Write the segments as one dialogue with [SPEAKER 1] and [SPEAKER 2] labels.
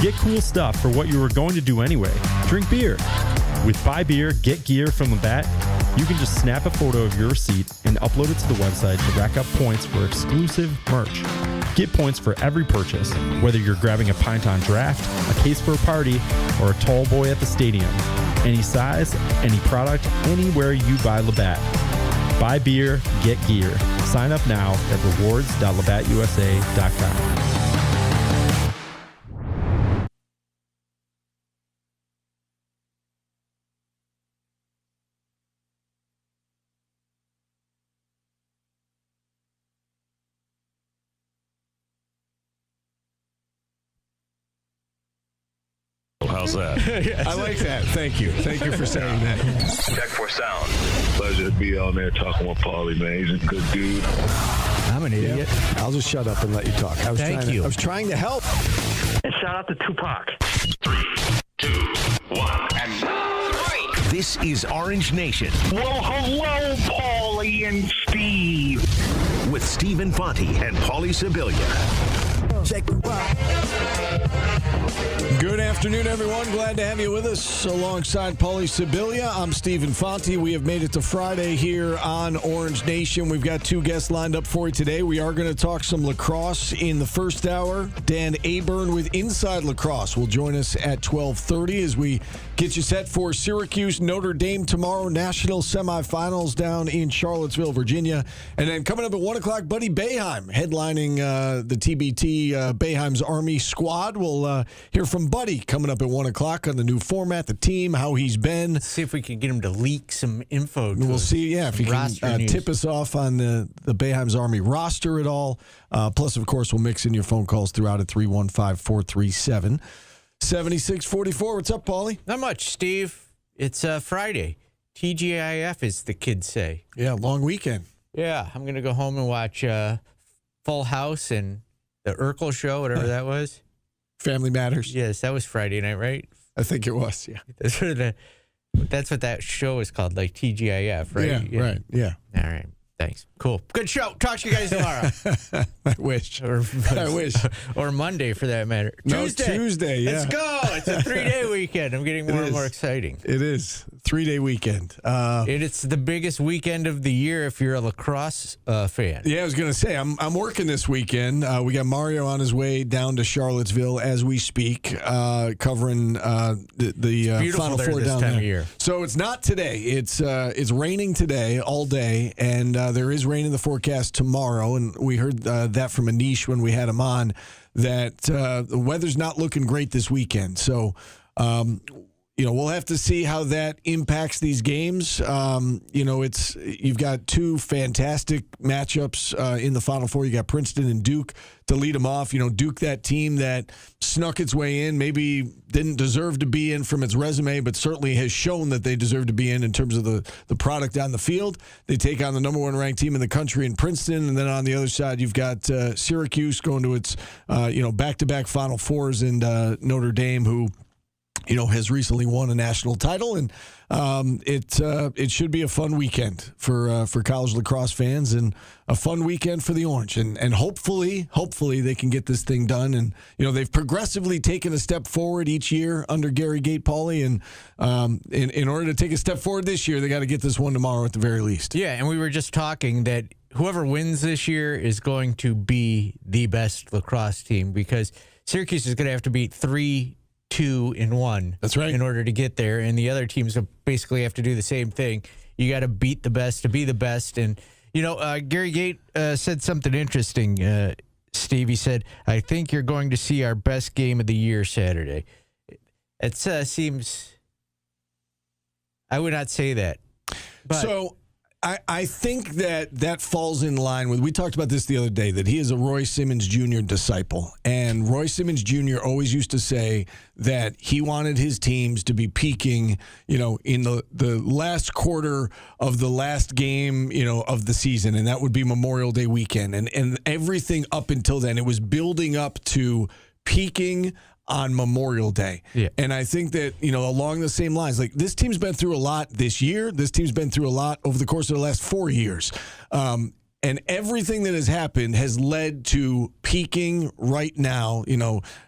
[SPEAKER 1] Get cool stuff for what you were going to do anyway. Drink beer. With Buy Beer, Get Gear from Labatt, you can just snap a photo of your receipt and upload it to the website to rack up points for exclusive merch. Get points for every purchase, whether you're grabbing a pint on draft, a case for a party, or a tall boy at the stadium. Any size, any product, anywhere you buy Labatt. Buy beer, get gear. Sign up now at rewards.labattusa.com.
[SPEAKER 2] How's that?
[SPEAKER 3] I like that. Thank you. Thank you for saying that.
[SPEAKER 2] Check for sound. Pleasure to be on there talking with Paulie, man. He's a good dude.
[SPEAKER 4] I'm an idiot.
[SPEAKER 3] I'll just shut up and let you talk. I was trying to help.
[SPEAKER 5] And shout out to Tupac.
[SPEAKER 2] 3, 2, 1, and
[SPEAKER 6] This is Orange Nation.
[SPEAKER 5] Well, hello, Paulie and Steve.
[SPEAKER 6] With Stephen Fonte and Paulie Sibilia.
[SPEAKER 3] Good afternoon, everyone. Glad to have you with us alongside Paulie Sibilia. I'm Stephen Fonte. We have made it to Friday here on Orange Nation. We've got two guests lined up for you today. We are going to talk some lacrosse in the first hour. Dan Aburn with Inside Lacrosse will join us at 12:30 as we get you set for Syracuse, Notre Dame tomorrow, national semifinals down in Charlottesville, Virginia. And then coming up at 1 o'clock, Buddy Boeheim headlining the TBT Boeheim's Army squad. We'll hear from Buddy coming up at 1 o'clock on the new format, the team, how he's been.
[SPEAKER 4] See if we can get him to leak some info.
[SPEAKER 3] We'll see, if he can tip us off on the Boeheim's Army roster at all. Plus, of course, we'll mix in your phone calls throughout at 315-437-7644. What's up, Paulie?
[SPEAKER 4] Not much, Steve. It's Friday. TGIF, as the kids say.
[SPEAKER 3] Yeah, long weekend.
[SPEAKER 4] Yeah, I'm going to go home and watch Full House and the Urkel Show, whatever that was.
[SPEAKER 3] Family Matters.
[SPEAKER 4] Yes, that was Friday night, right?
[SPEAKER 3] I think it was, yeah.
[SPEAKER 4] That's what that show is called, like TGIF, right?
[SPEAKER 3] Yeah, right, yeah.
[SPEAKER 4] All right. Thanks. Cool. Good show. Talk to you guys tomorrow.
[SPEAKER 3] I wish. I wish.
[SPEAKER 4] Or Monday, for that matter.
[SPEAKER 3] No, Tuesday, yeah.
[SPEAKER 4] Let's go. It's a 3-day weekend. I'm getting more and more exciting.
[SPEAKER 3] It is. 3-day weekend.
[SPEAKER 4] It's the biggest weekend of the year if you're a lacrosse fan.
[SPEAKER 3] Yeah, I was going to say, I'm working this weekend. We got Mario on his way down to Charlottesville as we speak, covering the Final Four down there. Of year. So it's not today. It's raining today all day, and there is rain in the forecast tomorrow. And we heard that from Anish when we had him on, that the weather's not looking great this weekend. So, we'll have to see how that impacts these games. You've got two fantastic matchups in the Final Four. You got Princeton and Duke to lead them off. Duke, that team that snuck its way in, maybe didn't deserve to be in from its resume, but certainly has shown that they deserve to be in terms of the product on the field. They take on the number one ranked team in the country in Princeton, and then on the other side, you've got Syracuse going to its back-to-back Final Fours, and Notre Dame, who has recently won a national title, and it should be a fun weekend for college lacrosse fans, and a fun weekend for the Orange, and hopefully they can get this thing done. And they've progressively taken a step forward each year under Gary Gate, Paulie, and in order to take a step forward this year, they got to get this one tomorrow at the very least.
[SPEAKER 4] Yeah, and we were just talking that whoever wins this year is going to be the best lacrosse team, because Syracuse is going to have to beat 3-2-1.
[SPEAKER 3] That's right.
[SPEAKER 4] In order to get there, and the other teams will basically have to do the same thing. You got to beat the best to be the best. And Gary Gate said something interesting. Steve, he said, "I think you're going to see our best game of the year Saturday." It seems. I would not say that. But
[SPEAKER 3] so I think that falls in line with, we talked about this the other day, that he is a Roy Simmons Jr. disciple. And Roy Simmons Jr. always used to say that he wanted his teams to be peaking, in the last quarter of the last game, of the season. And that would be Memorial Day weekend. And everything up until then, it was building up to peaking on Memorial Day.
[SPEAKER 4] Yeah.
[SPEAKER 3] And I think that, along the same lines, like, this team's been through a lot this year. This team's been through a lot over the course of the last 4 years. And everything that has happened has led to peaking right now,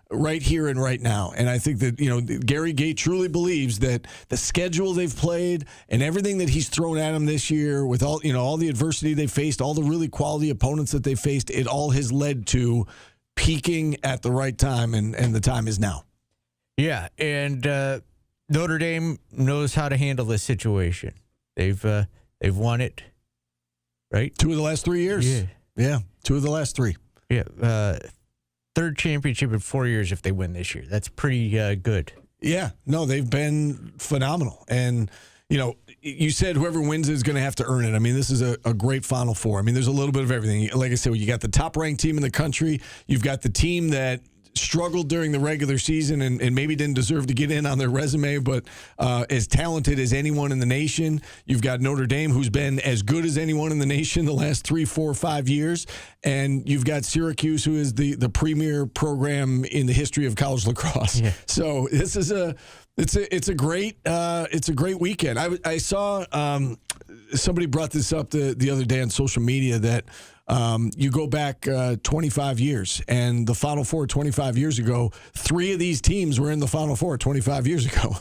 [SPEAKER 3] right here and right now. And I think that, Gary Gait truly believes that the schedule they've played and everything that he's thrown at them this year with all the adversity they faced, all the really quality opponents that they faced, it all has led to peaking at the right time, and the time is now.
[SPEAKER 4] Yeah, and Notre Dame knows how to handle this situation. They've won it, right?
[SPEAKER 3] 2 of the last 3 years. Yeah, 2 of the last 3.
[SPEAKER 4] Yeah, third championship in 4 years if they win this year. That's pretty good.
[SPEAKER 3] Yeah, no, they've been phenomenal. And, you said whoever wins is going to have to earn it. I mean, this is a great Final Four. I mean, there's a little bit of everything. Like I said, you got the top-ranked team in the country. You've got the team that struggled during the regular season and maybe didn't deserve to get in on their resume, but as talented as anyone in the nation. You've got Notre Dame, who's been as good as anyone in the nation the last 3, 4, 5 years. And you've got Syracuse, who is the premier program in the history of college lacrosse. Yeah. So this is it's a great weekend. I saw somebody brought this up the other day on social media that you go back 25 years, and the Final Four 25 years ago, 3 of these teams were in the Final Four 25 years ago,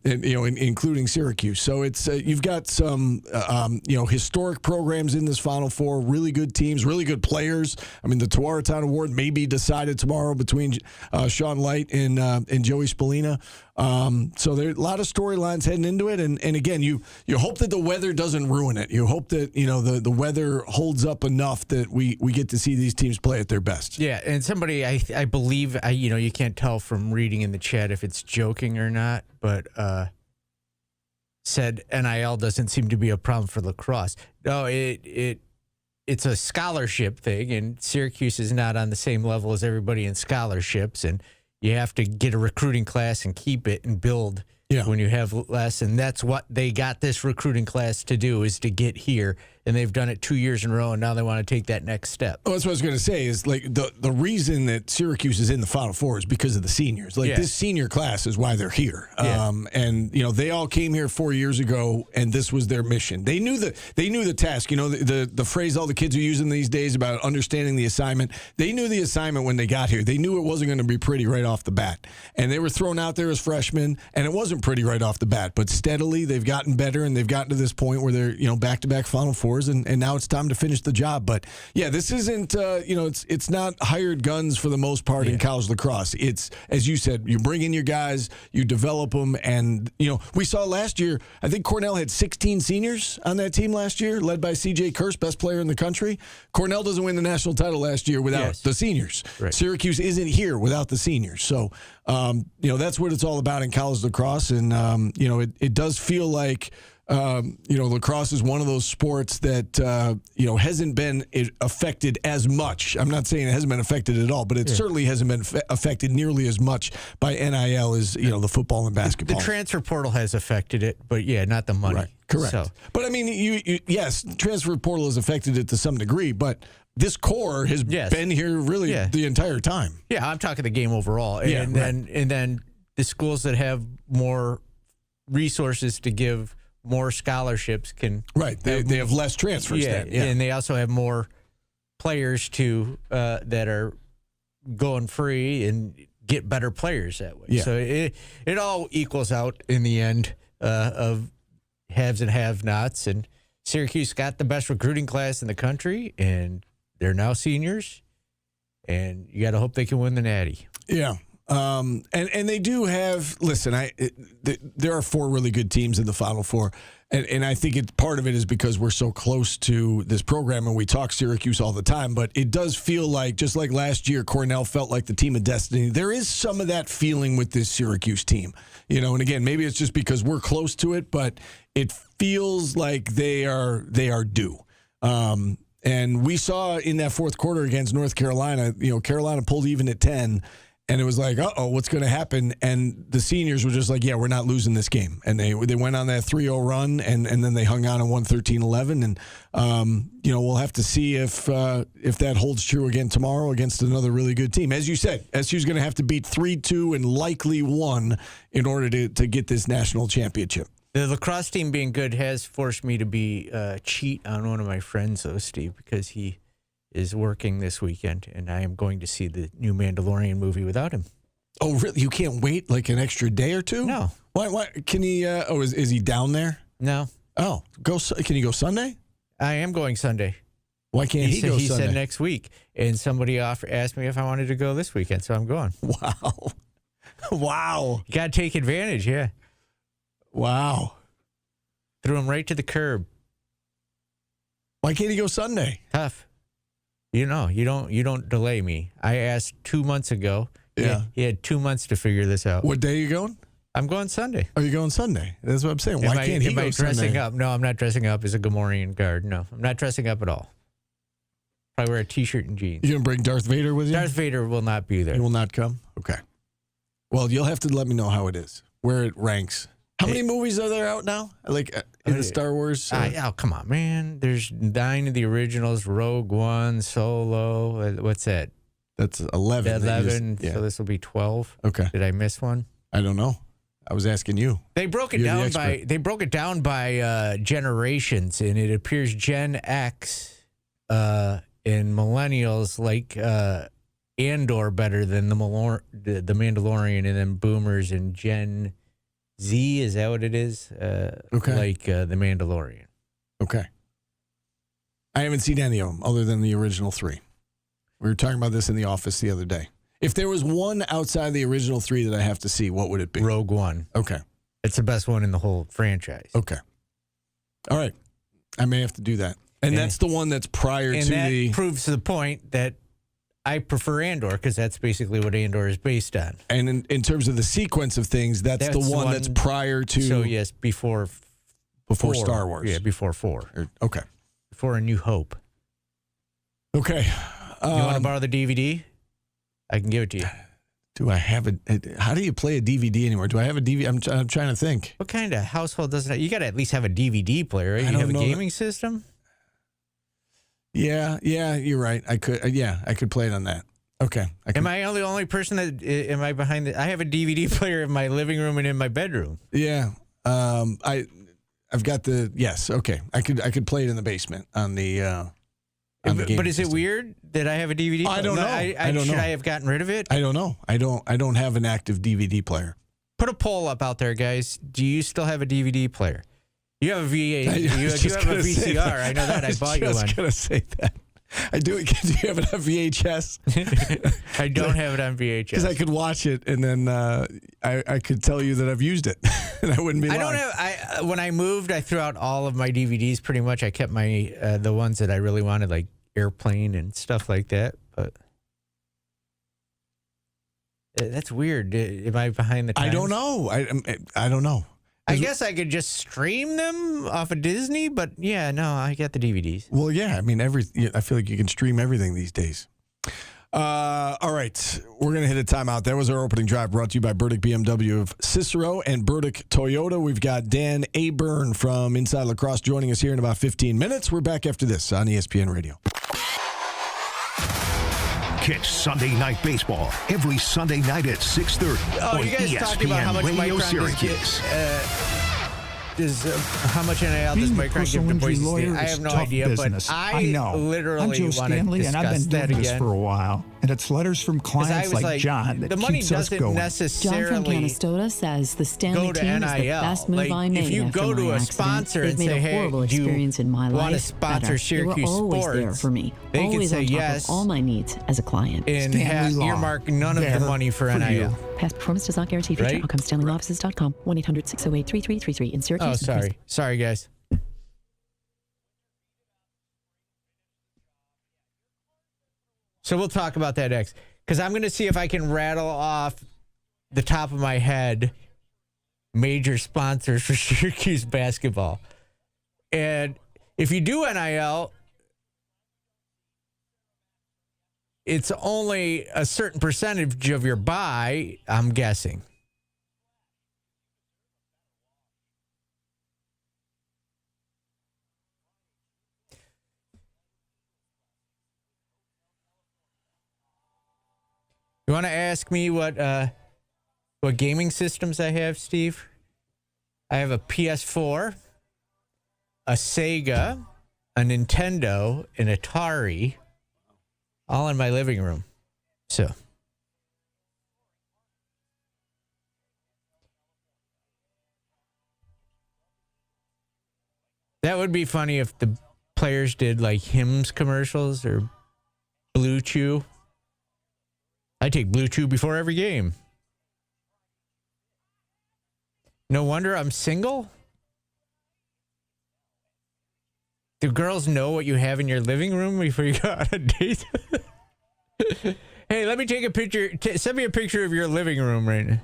[SPEAKER 3] including Syracuse. So it's you've got some historic programs in this Final Four, really good teams, really good players. I mean, the Tuaraton Award may be decided tomorrow between Sean Light and Joey Spallina. So there are a lot of storylines heading into it, and again, you hope that the weather doesn't ruin it. You hope that the weather holds up enough that we get to see these teams play at their best.
[SPEAKER 4] Yeah, and somebody I believe you can't tell from reading in the chat if it's joking or not, but said NIL doesn't seem to be a problem for lacrosse. No, it's a scholarship thing, and Syracuse is not on the same level as everybody in scholarships, and you have to get a recruiting class and keep it and build when you have less. And that's what they got this recruiting class to do, is to get here. And they've done it 2 years in a row, and now they want to take that next step.
[SPEAKER 3] Well, that's what I was going to say, is like the reason that Syracuse is in the Final Four is because of the seniors. This senior class is why they're here.
[SPEAKER 4] Yeah.
[SPEAKER 3] And they all came here 4 years ago, and this was their mission. They knew the task. The phrase all the kids are using these days about understanding the assignment. They knew the assignment when they got here. They knew it wasn't going to be pretty right off the bat, and they were thrown out there as freshmen, and it wasn't pretty right off the bat. But steadily, they've gotten better, and they've gotten to this point where they're back-to-back Final Fours. And now it's time to finish the job. But yeah, this isn't it's not hired guns for the most part in college lacrosse. It's, as you said, you bring in your guys, you develop them, and we saw last year, I think Cornell had 16 seniors on that team last year, led by CJ Kurse, best player in the country. Cornell doesn't win the national title last year without the seniors. Right. Syracuse isn't here without the seniors. So that's what it's all about in college lacrosse, and it does feel like lacrosse is one of those sports that, hasn't been affected as much. I'm not saying it hasn't been affected at all, but it certainly hasn't been affected nearly as much by NIL as, the football and basketball.
[SPEAKER 4] The transfer portal has affected it, but not the money.
[SPEAKER 3] Right. Correct. So. But I mean, yes, transfer portal has affected it to some degree, but this core has been here really the entire time.
[SPEAKER 4] Yeah, I'm talking the game overall. And then the schools that have more resources to give more scholarships can
[SPEAKER 3] they have less transfers
[SPEAKER 4] and they also have more players that are going free and get better players that way. So it all equals out in the end of haves and have-nots, and Syracuse got the best recruiting class in the country, and they're now seniors, and you got to hope they can win the Natty.
[SPEAKER 3] And they do have. Listen, there are 4 really good teams in the Final Four, and I think part of it is because we're so close to this program and we talk Syracuse all the time. But it does feel like, just like last year, Cornell felt like the team of destiny. There is some of that feeling with this Syracuse team, And again, maybe it's just because we're close to it, but it feels like they are due. And we saw in that fourth quarter against North Carolina, Carolina pulled even at 10. And it was like, what's going to happen? And the seniors were just like, we're not losing this game. And they went on that 3-0 run, and then they hung on and won 13-11. And, we'll have to see if that holds true again tomorrow against another really good team. As you said, SU's going to have to beat 3-2 and likely 1 in order to get this national championship.
[SPEAKER 4] The lacrosse team being good has forced me to be cheat on one of my friends, though, Steve, because he is working this weekend, and I am going to see the new Mandalorian movie without him.
[SPEAKER 3] Oh, really? You can't wait like an extra day or two?
[SPEAKER 4] No.
[SPEAKER 3] Why? Can he? Is he down there?
[SPEAKER 4] No.
[SPEAKER 3] Oh, can he go Sunday?
[SPEAKER 4] I am going Sunday.
[SPEAKER 3] Why can't he go
[SPEAKER 4] He
[SPEAKER 3] Sunday?
[SPEAKER 4] said next week, and somebody asked me if I wanted to go this weekend, so I'm going.
[SPEAKER 3] Wow. Wow.
[SPEAKER 4] You got to take advantage, yeah.
[SPEAKER 3] Wow.
[SPEAKER 4] Threw him right to the curb.
[SPEAKER 3] Why can't he go Sunday?
[SPEAKER 4] Tough. You know, you don't delay me. I asked 2 months ago.
[SPEAKER 3] Yeah.
[SPEAKER 4] He had 2 months to figure this out.
[SPEAKER 3] What day are you going?
[SPEAKER 4] I'm going Sunday.
[SPEAKER 3] Are you going Sunday? That's what I'm saying. Why can't he
[SPEAKER 4] am
[SPEAKER 3] go
[SPEAKER 4] I dressing
[SPEAKER 3] Sunday?
[SPEAKER 4] up? No, I'm not dressing up as a Gamorrean guard. No, I'm not dressing up at all. Probably wear a T-shirt and jeans.
[SPEAKER 3] You going to bring Darth Vader with you?
[SPEAKER 4] Darth Vader will not be there.
[SPEAKER 3] He will not come? Okay. Well, you'll have to let me know how it is, where it ranks. How many movies are there out now? Like in the Star Wars?
[SPEAKER 4] Oh, come on, man. There's 9 of the originals, Rogue One, Solo. What's that?
[SPEAKER 3] That's 11.
[SPEAKER 4] 11. So this will be 12.
[SPEAKER 3] Okay.
[SPEAKER 4] Did I miss one?
[SPEAKER 3] I don't know. I was asking you.
[SPEAKER 4] They broke it down by generations, and it appears Gen X and millennials like Andor better than the Mandalorian, and then boomers and Gen Z, is that what it is?
[SPEAKER 3] Okay.
[SPEAKER 4] Like the Mandalorian.
[SPEAKER 3] Okay. I haven't seen any of them other than the original 3. We were talking about this in the office the other day. If there was one outside the original 3 that I have to see, what would it be?
[SPEAKER 4] Rogue One.
[SPEAKER 3] Okay.
[SPEAKER 4] It's the best one in the whole franchise.
[SPEAKER 3] Okay. All right. I may have to do that. And that's the one that's prior to the...
[SPEAKER 4] that proves the point that I prefer Andor, because that's basically what Andor is based on.
[SPEAKER 3] And in terms of the sequence of things, that's the one that's prior to...
[SPEAKER 4] So, yes, before
[SPEAKER 3] Star Wars.
[SPEAKER 4] Yeah, before 4.
[SPEAKER 3] Okay.
[SPEAKER 4] Before A New Hope.
[SPEAKER 3] Okay.
[SPEAKER 4] You want to borrow the DVD? I can give it to you.
[SPEAKER 3] Do I have how do you play a DVD anymore? Do I have a DVD? I'm trying to think.
[SPEAKER 4] What kind of household doesn't you got to at least have a DVD player, right? You have a gaming system?
[SPEAKER 3] Yeah, you're right. I could play it on that. Okay.
[SPEAKER 4] Am I the only person am I behind I have a DVD player in my living room and in my bedroom.
[SPEAKER 3] Yeah. I've got yes, okay. I could play it in the basement on the
[SPEAKER 4] but is it weird that I have a DVD player?
[SPEAKER 3] I don't know. I don't know.
[SPEAKER 4] Should I have gotten rid of it?
[SPEAKER 3] I don't know. I don't have an active DVD player.
[SPEAKER 4] Put a poll up out there, guys. Do you still have a DVD player? You have a VA. You have a VCR. I know that. I bought you one.
[SPEAKER 3] I was just going to say that. I do. Do you have it on VHS?
[SPEAKER 4] I don't have it on VHS.
[SPEAKER 3] Because I could watch it and then I could tell you that I've used it, and I wouldn't be lying.
[SPEAKER 4] When I moved, I threw out all of my DVDs pretty much. I kept my the ones that I really wanted, like Airplane and stuff like that. But that's weird. Am I behind the times?
[SPEAKER 3] I don't know. I don't know.
[SPEAKER 4] I guess I could just stream them off of Disney, but yeah, no, I got the DVDs.
[SPEAKER 3] Well, yeah, I mean, I feel like you can stream everything these days. All right, we're going to hit a timeout. That was our opening drive, brought to you by Burdick BMW of Cicero and Burdick Toyota. We've got Dan Aburn from Inside Lacrosse joining us here in about 15 minutes. We're back after this on ESPN Radio.
[SPEAKER 6] Catch Sunday Night Baseball every Sunday night at 6:30 on
[SPEAKER 4] you guys
[SPEAKER 6] ESPN
[SPEAKER 4] talking about how much
[SPEAKER 6] Radio
[SPEAKER 4] Micron
[SPEAKER 6] Syracuse.
[SPEAKER 4] how much NIL does Micron give to Boise State? I have no idea,
[SPEAKER 7] business.
[SPEAKER 4] but I
[SPEAKER 7] know.
[SPEAKER 4] literally
[SPEAKER 7] I'm Joe Stanley, and I've been doing this for a while. And it's letters from clients like John that
[SPEAKER 4] the money
[SPEAKER 7] keeps us
[SPEAKER 4] doesn't
[SPEAKER 7] going.
[SPEAKER 4] necessarily
[SPEAKER 8] John from Canastota says the Stanley
[SPEAKER 4] go to
[SPEAKER 8] team
[SPEAKER 4] NIL.
[SPEAKER 8] is the best move I made
[SPEAKER 4] if you
[SPEAKER 8] after
[SPEAKER 4] go to
[SPEAKER 8] my
[SPEAKER 4] a
[SPEAKER 8] accident.
[SPEAKER 4] sponsor
[SPEAKER 8] They've
[SPEAKER 4] and
[SPEAKER 8] made
[SPEAKER 4] say,
[SPEAKER 8] a
[SPEAKER 4] "Hey,
[SPEAKER 8] horrible
[SPEAKER 4] do you
[SPEAKER 8] experience in my
[SPEAKER 4] want to
[SPEAKER 8] life
[SPEAKER 4] sponsor
[SPEAKER 8] better."
[SPEAKER 4] Syracuse
[SPEAKER 8] they were always
[SPEAKER 4] sports?"
[SPEAKER 8] there for me,
[SPEAKER 4] They can
[SPEAKER 8] always
[SPEAKER 4] say
[SPEAKER 8] on top
[SPEAKER 4] yes
[SPEAKER 8] of all my needs as a client.
[SPEAKER 4] and earmark none of the money for NIL.
[SPEAKER 7] you.
[SPEAKER 8] Past performance does not guarantee future
[SPEAKER 4] Right?
[SPEAKER 8] outcomes. StanleyLawoffices.com, 1-800-608-3333 in Syracuse.
[SPEAKER 4] Oh, sorry, guys. So we'll talk about that next, because I'm going to see if I can rattle off the top of my head major sponsors for Syracuse basketball. And if you do NIL, it's only a certain percentage of your buy, I'm guessing. You want to ask me what gaming systems I have, Steve? I have a PS4, a Sega, a Nintendo, an Atari, all in my living room. So that would be funny if the players did like Hims commercials or Blue Chew. I take Blue Chew before every game. No wonder I'm single. Do girls know what you have in your living room before you go on a date? Hey, let me take a picture. Send me a picture of your living room right now.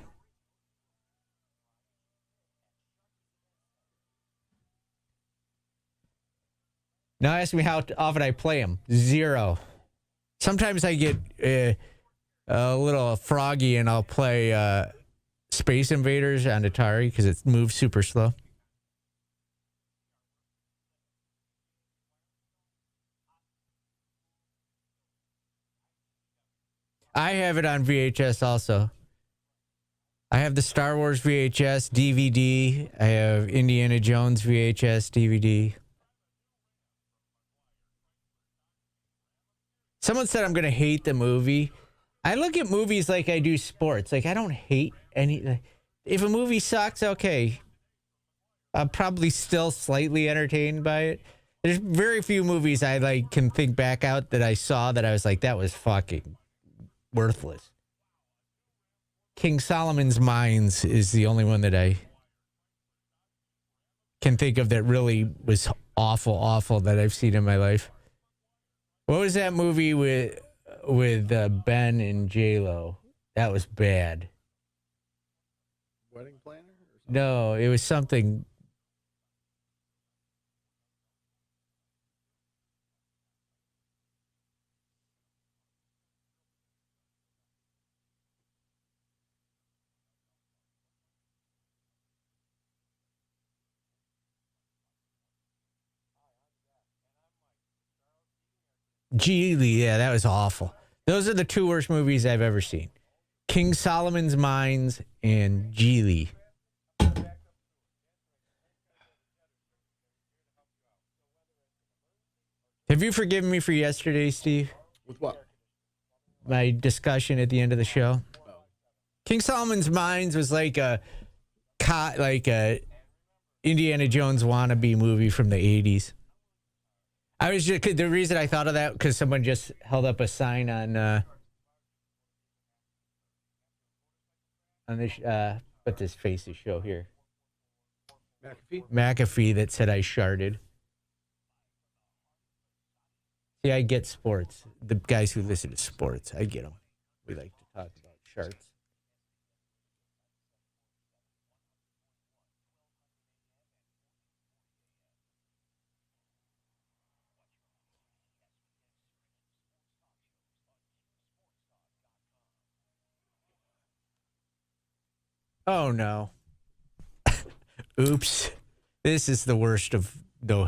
[SPEAKER 4] Now ask me how often I play them. 0. Sometimes I get a little froggy and I'll play Space Invaders on Atari because it moves super slow. I have it on VHS also. I have the Star Wars VHS, DVD. I have Indiana Jones VHS, DVD. Someone said I'm going to hate the movie. I look at movies like I do sports. Like, I don't hate any. If a movie sucks, okay. I'm probably still slightly entertained by it. There's very few movies I can think back out that I saw that I was like, that was fucking worthless. King Solomon's Mines is the only one that I can think of that really was awful that I've seen in my life. What was that movie with Ben and J-Lo? That was bad.
[SPEAKER 3] Wedding Planner?
[SPEAKER 4] No, it was something. Geely, yeah, that was awful. Those are the 2 worst movies I've ever seen. King Solomon's Mines and Geely. Have you forgiven me for yesterday, Steve?
[SPEAKER 3] With what?
[SPEAKER 4] My discussion at the end of the show. King Solomon's Mines was like a Indiana Jones wannabe movie from the 80s. I was just, the reason I thought of that because someone just held up a sign on this what this faces show here. McAfee that said I sharded. See, I get sports. The guys who listen to sports, I get them. We like to talk about sharks. Oh, no. Oops. This is the worst of... No,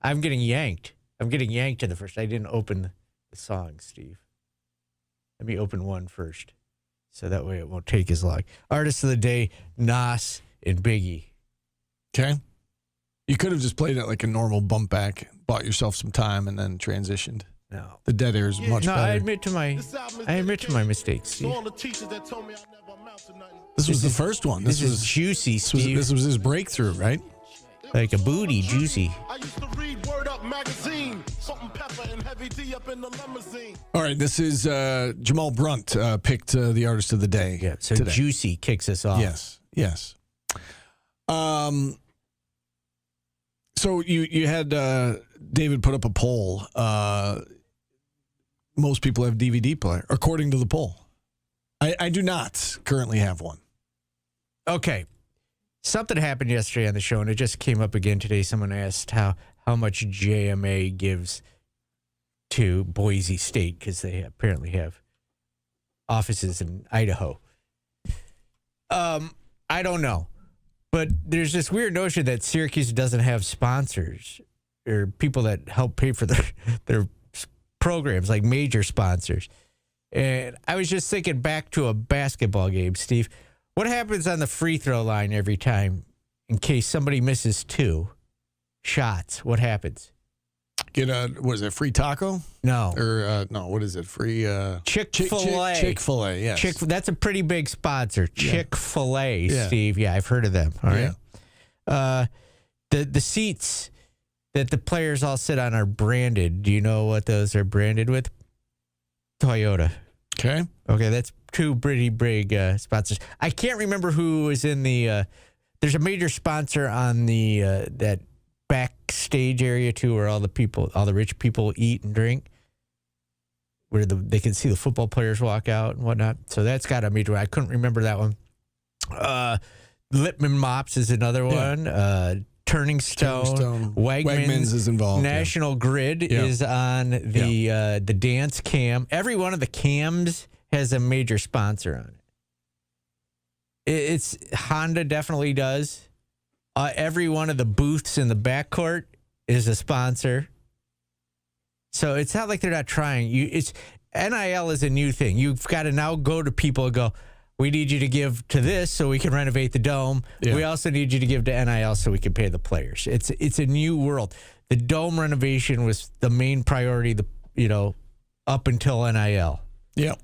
[SPEAKER 4] I'm getting yanked. I'm getting yanked to the first. I didn't open the song, Steve. Let me open one first. So that way it won't take as long. Artist of the day, Nas and Biggie.
[SPEAKER 3] Okay. You could have just played it like a normal bump back, bought yourself some time, and then transitioned.
[SPEAKER 4] No.
[SPEAKER 3] The dead air is much better.
[SPEAKER 4] I admit to my mistakes, Steve.
[SPEAKER 3] This was the first one.
[SPEAKER 4] This was juicy, Steve.
[SPEAKER 3] This was his breakthrough, right?
[SPEAKER 4] Like a booty, juicy.
[SPEAKER 9] I used to read Word Up magazine, Salt and Pepper and Heavy D up in the limousine.
[SPEAKER 3] All right, this is Jamal Brunt picked the artist of the day.
[SPEAKER 4] Yeah, so
[SPEAKER 3] today.
[SPEAKER 4] Juicy kicks us off.
[SPEAKER 3] Yes. So you had David put up a poll. Most people have DVD player, according to the poll. I do not currently have one.
[SPEAKER 4] Okay. Something happened yesterday on the show, and it just came up again today. Someone asked how much JMA gives to Boise State, because they apparently have offices in Idaho. I don't know. But there's this weird notion that Syracuse doesn't have sponsors or people that help pay for their programs, like major sponsors. And I was just thinking back to a basketball game, Steve. What happens on the free throw line every time in case somebody misses 2 shots, what happens?
[SPEAKER 3] Get free taco?
[SPEAKER 4] No.
[SPEAKER 3] Or, no, what is it? Free
[SPEAKER 4] Chick-fil-A.
[SPEAKER 3] Chick-fil-A, yes.
[SPEAKER 4] That's a pretty big sponsor. Chick-fil-A,
[SPEAKER 3] Yeah.
[SPEAKER 4] Steve. Yeah, I've heard of them. All right. The seats that the players all sit on are branded. Do you know what those are branded with? Toyota.
[SPEAKER 3] Okay,
[SPEAKER 4] that's 2 pretty big sponsors. I can't remember who was in the there's a major sponsor on the that backstage area too, where all the rich people eat and drink, where they can see the football players walk out and whatnot. So that's got a major. I couldn't remember that one. Lipman Mops is another one. Turning Stone.
[SPEAKER 3] Wegmans is involved.
[SPEAKER 4] National Grid is on the dance cam. Every one of the cams has a major sponsor on it. It's Honda definitely does. Every one of the booths in the backcourt is a sponsor. So it's not like they're not trying. NIL is a new thing. You've got to now go to people and go, we need you to give to this so we can renovate the dome. Yeah. We also need you to give to NIL so we can pay the players. It's a new world. The dome renovation was the main priority, up until NIL.
[SPEAKER 3] Yeah.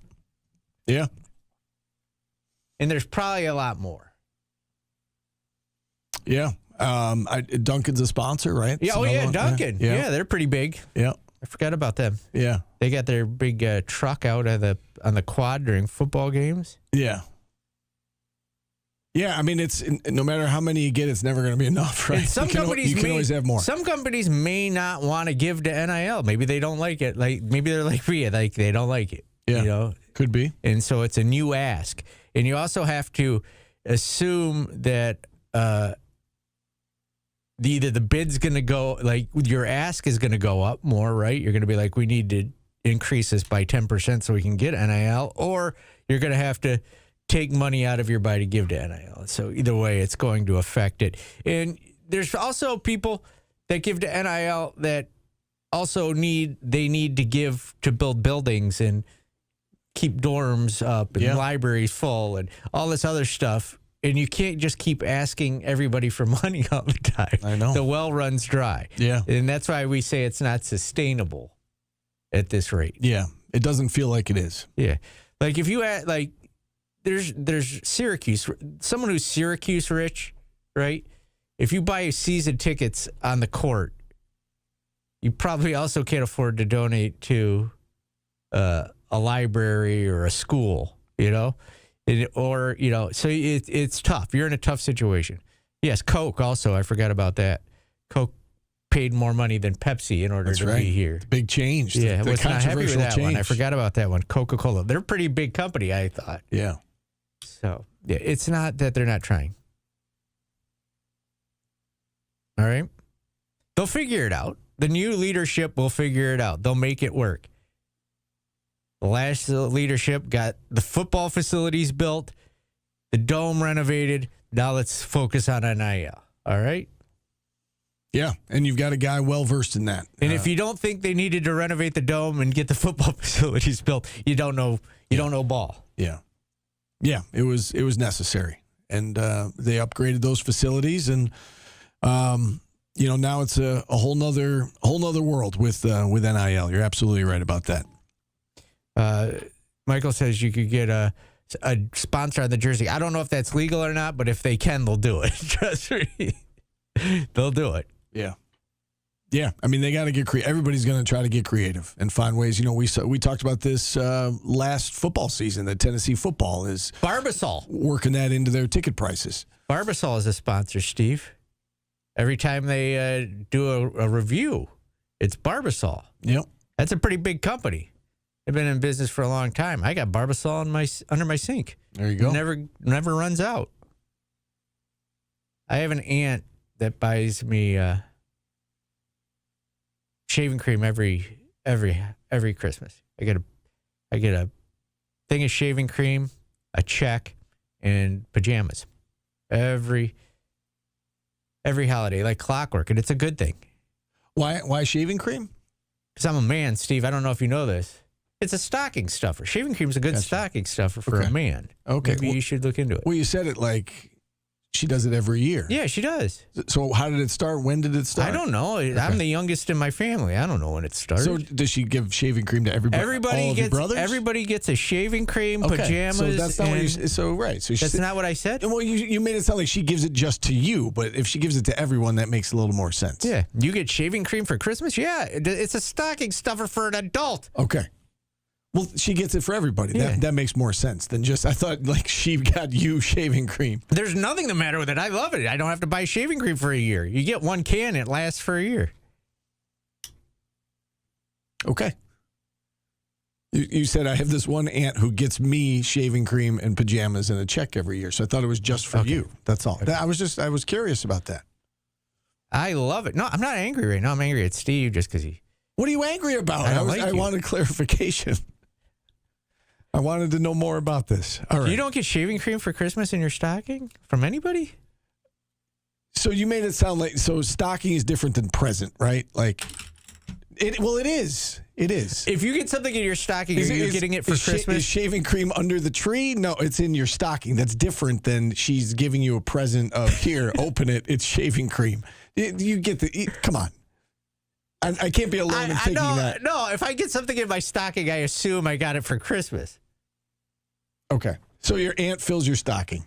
[SPEAKER 3] Yeah.
[SPEAKER 4] And there's probably a lot more.
[SPEAKER 3] Yeah. Duncan's a sponsor, right?
[SPEAKER 4] Yeah, Duncan. Yeah, they're pretty big.
[SPEAKER 3] Yeah.
[SPEAKER 4] I forgot about them.
[SPEAKER 3] Yeah.
[SPEAKER 4] They got their big truck out on the quad during football games.
[SPEAKER 3] Yeah. Yeah, I mean, it's no matter how many you get, it's never going to be enough, right?
[SPEAKER 4] And
[SPEAKER 3] you can always have more.
[SPEAKER 4] Some companies may not want to give to NIL. Maybe they don't like it. Like maybe they're like me, like they don't like it.
[SPEAKER 3] Yeah, could be.
[SPEAKER 4] And so it's a new ask, and you also have to assume that either the bid's going to go, like your ask is going to go up more, right? You're going to be like, we need to increase this by 10% so we can get NIL, or you're going to have to take money out of your buy to give to NIL. So either way, it's going to affect it. And there's also people that give to NIL that also need to give to build buildings and keep dorms up and libraries full and all this other stuff. And you can't just keep asking everybody for money all the time.
[SPEAKER 3] I know.
[SPEAKER 4] The well runs dry.
[SPEAKER 3] Yeah.
[SPEAKER 4] And that's why we say it's not sustainable at this rate.
[SPEAKER 3] Yeah. It doesn't feel like it is.
[SPEAKER 4] Yeah. Like if you add, like, there's Syracuse, someone who's Syracuse rich, right? If you buy season tickets on the court, you probably also can't afford to donate to a library or a school, so it's tough. You're in a tough situation. Yes, Coke also, I forgot about that. Coke paid more money than Pepsi in order to be here.
[SPEAKER 3] It's a big change.
[SPEAKER 4] Yeah, I was not happy with that one. I forgot about that one. Coca-Cola. They're a pretty big company, I thought.
[SPEAKER 3] Yeah.
[SPEAKER 4] So, yeah, it's not that they're not trying. All right? They'll figure it out. The new leadership will figure it out. They'll make it work. The last leadership got the football facilities built, the dome renovated. Now let's focus on NIL. All right?
[SPEAKER 3] Yeah, and you've got a guy well-versed in that.
[SPEAKER 4] And if you don't think they needed to renovate the dome and get the football facilities built, you don't know ball.
[SPEAKER 3] Yeah. Yeah, it was necessary. And they upgraded those facilities, and now it's a whole nother world with NIL. You're absolutely right about that.
[SPEAKER 4] Michael says you could get a sponsor on the jersey. I don't know if that's legal or not, but if they can, they'll do it. Trust me. They'll do it.
[SPEAKER 3] Yeah. Yeah. I mean, they got to get creative. Everybody's going to try to get creative and find ways. We talked about this last football season, that Tennessee football is
[SPEAKER 4] Barbasol
[SPEAKER 3] working that into their ticket prices.
[SPEAKER 4] Barbasol is a sponsor, Steve. Every time they do a review, it's Barbasol.
[SPEAKER 3] Yep.
[SPEAKER 4] That's a pretty big company. They've been in business for a long time. I got Barbasol under my sink.
[SPEAKER 3] There you go.
[SPEAKER 4] Never runs out. I have an aunt that buys me shaving cream every Christmas. I get a thing of shaving cream, a check, and pajamas every holiday, like clockwork, and it's a good thing.
[SPEAKER 3] Why shaving cream?
[SPEAKER 4] Because I'm a man, Steve. I don't know if you know this. It's a stocking stuffer. Shaving cream is a good stocking stuffer for a man.
[SPEAKER 3] Okay.
[SPEAKER 4] Maybe you should look into it.
[SPEAKER 3] Well, you said it like She does it every year.
[SPEAKER 4] Yeah, she does.
[SPEAKER 3] So how did it start? When did it start?
[SPEAKER 4] I don't know. Okay. I'm the youngest in my family. I don't know when it started.
[SPEAKER 3] So does she give shaving cream to everybody?
[SPEAKER 4] Everybody gets a shaving cream, pajamas.
[SPEAKER 3] So that's not what you. So right. So
[SPEAKER 4] that's not what I said.
[SPEAKER 3] Well, you made it sound like she gives it just to you, but if she gives it to everyone, that makes a little more sense.
[SPEAKER 4] Yeah, you get shaving cream for Christmas. Yeah, it's a stocking stuffer for an adult.
[SPEAKER 3] Okay. Well, she gets it for everybody. Yeah. That makes more sense than just, I thought, like, she got you shaving cream.
[SPEAKER 4] There's nothing the matter with it. I love it. I don't have to buy shaving cream for a year. You get one can, it lasts for a year.
[SPEAKER 3] Okay. You said, I have this one aunt who gets me shaving cream and pajamas and a check every year. So I thought it was just for you. That's all. Okay. I was curious about that.
[SPEAKER 4] I love it. No, I'm not angry right now. I'm angry at Steve just because he...
[SPEAKER 3] What are you angry about? I wanted clarification. I wanted to know more about this. All right.
[SPEAKER 4] You don't get shaving cream for Christmas in your stocking from anybody?
[SPEAKER 3] So you made it sound like, so stocking is different than present, right? Like, it is. It is.
[SPEAKER 4] If you get something in your stocking, are you getting it for Christmas?
[SPEAKER 3] Is shaving cream under the tree? No, it's in your stocking. That's different than she's giving you a present of, here, open it, it's shaving cream. You get come on. I can't be alone in thinking that.
[SPEAKER 4] No, if I get something in my stocking, I assume I got it for Christmas.
[SPEAKER 3] Okay. So your aunt fills your stocking.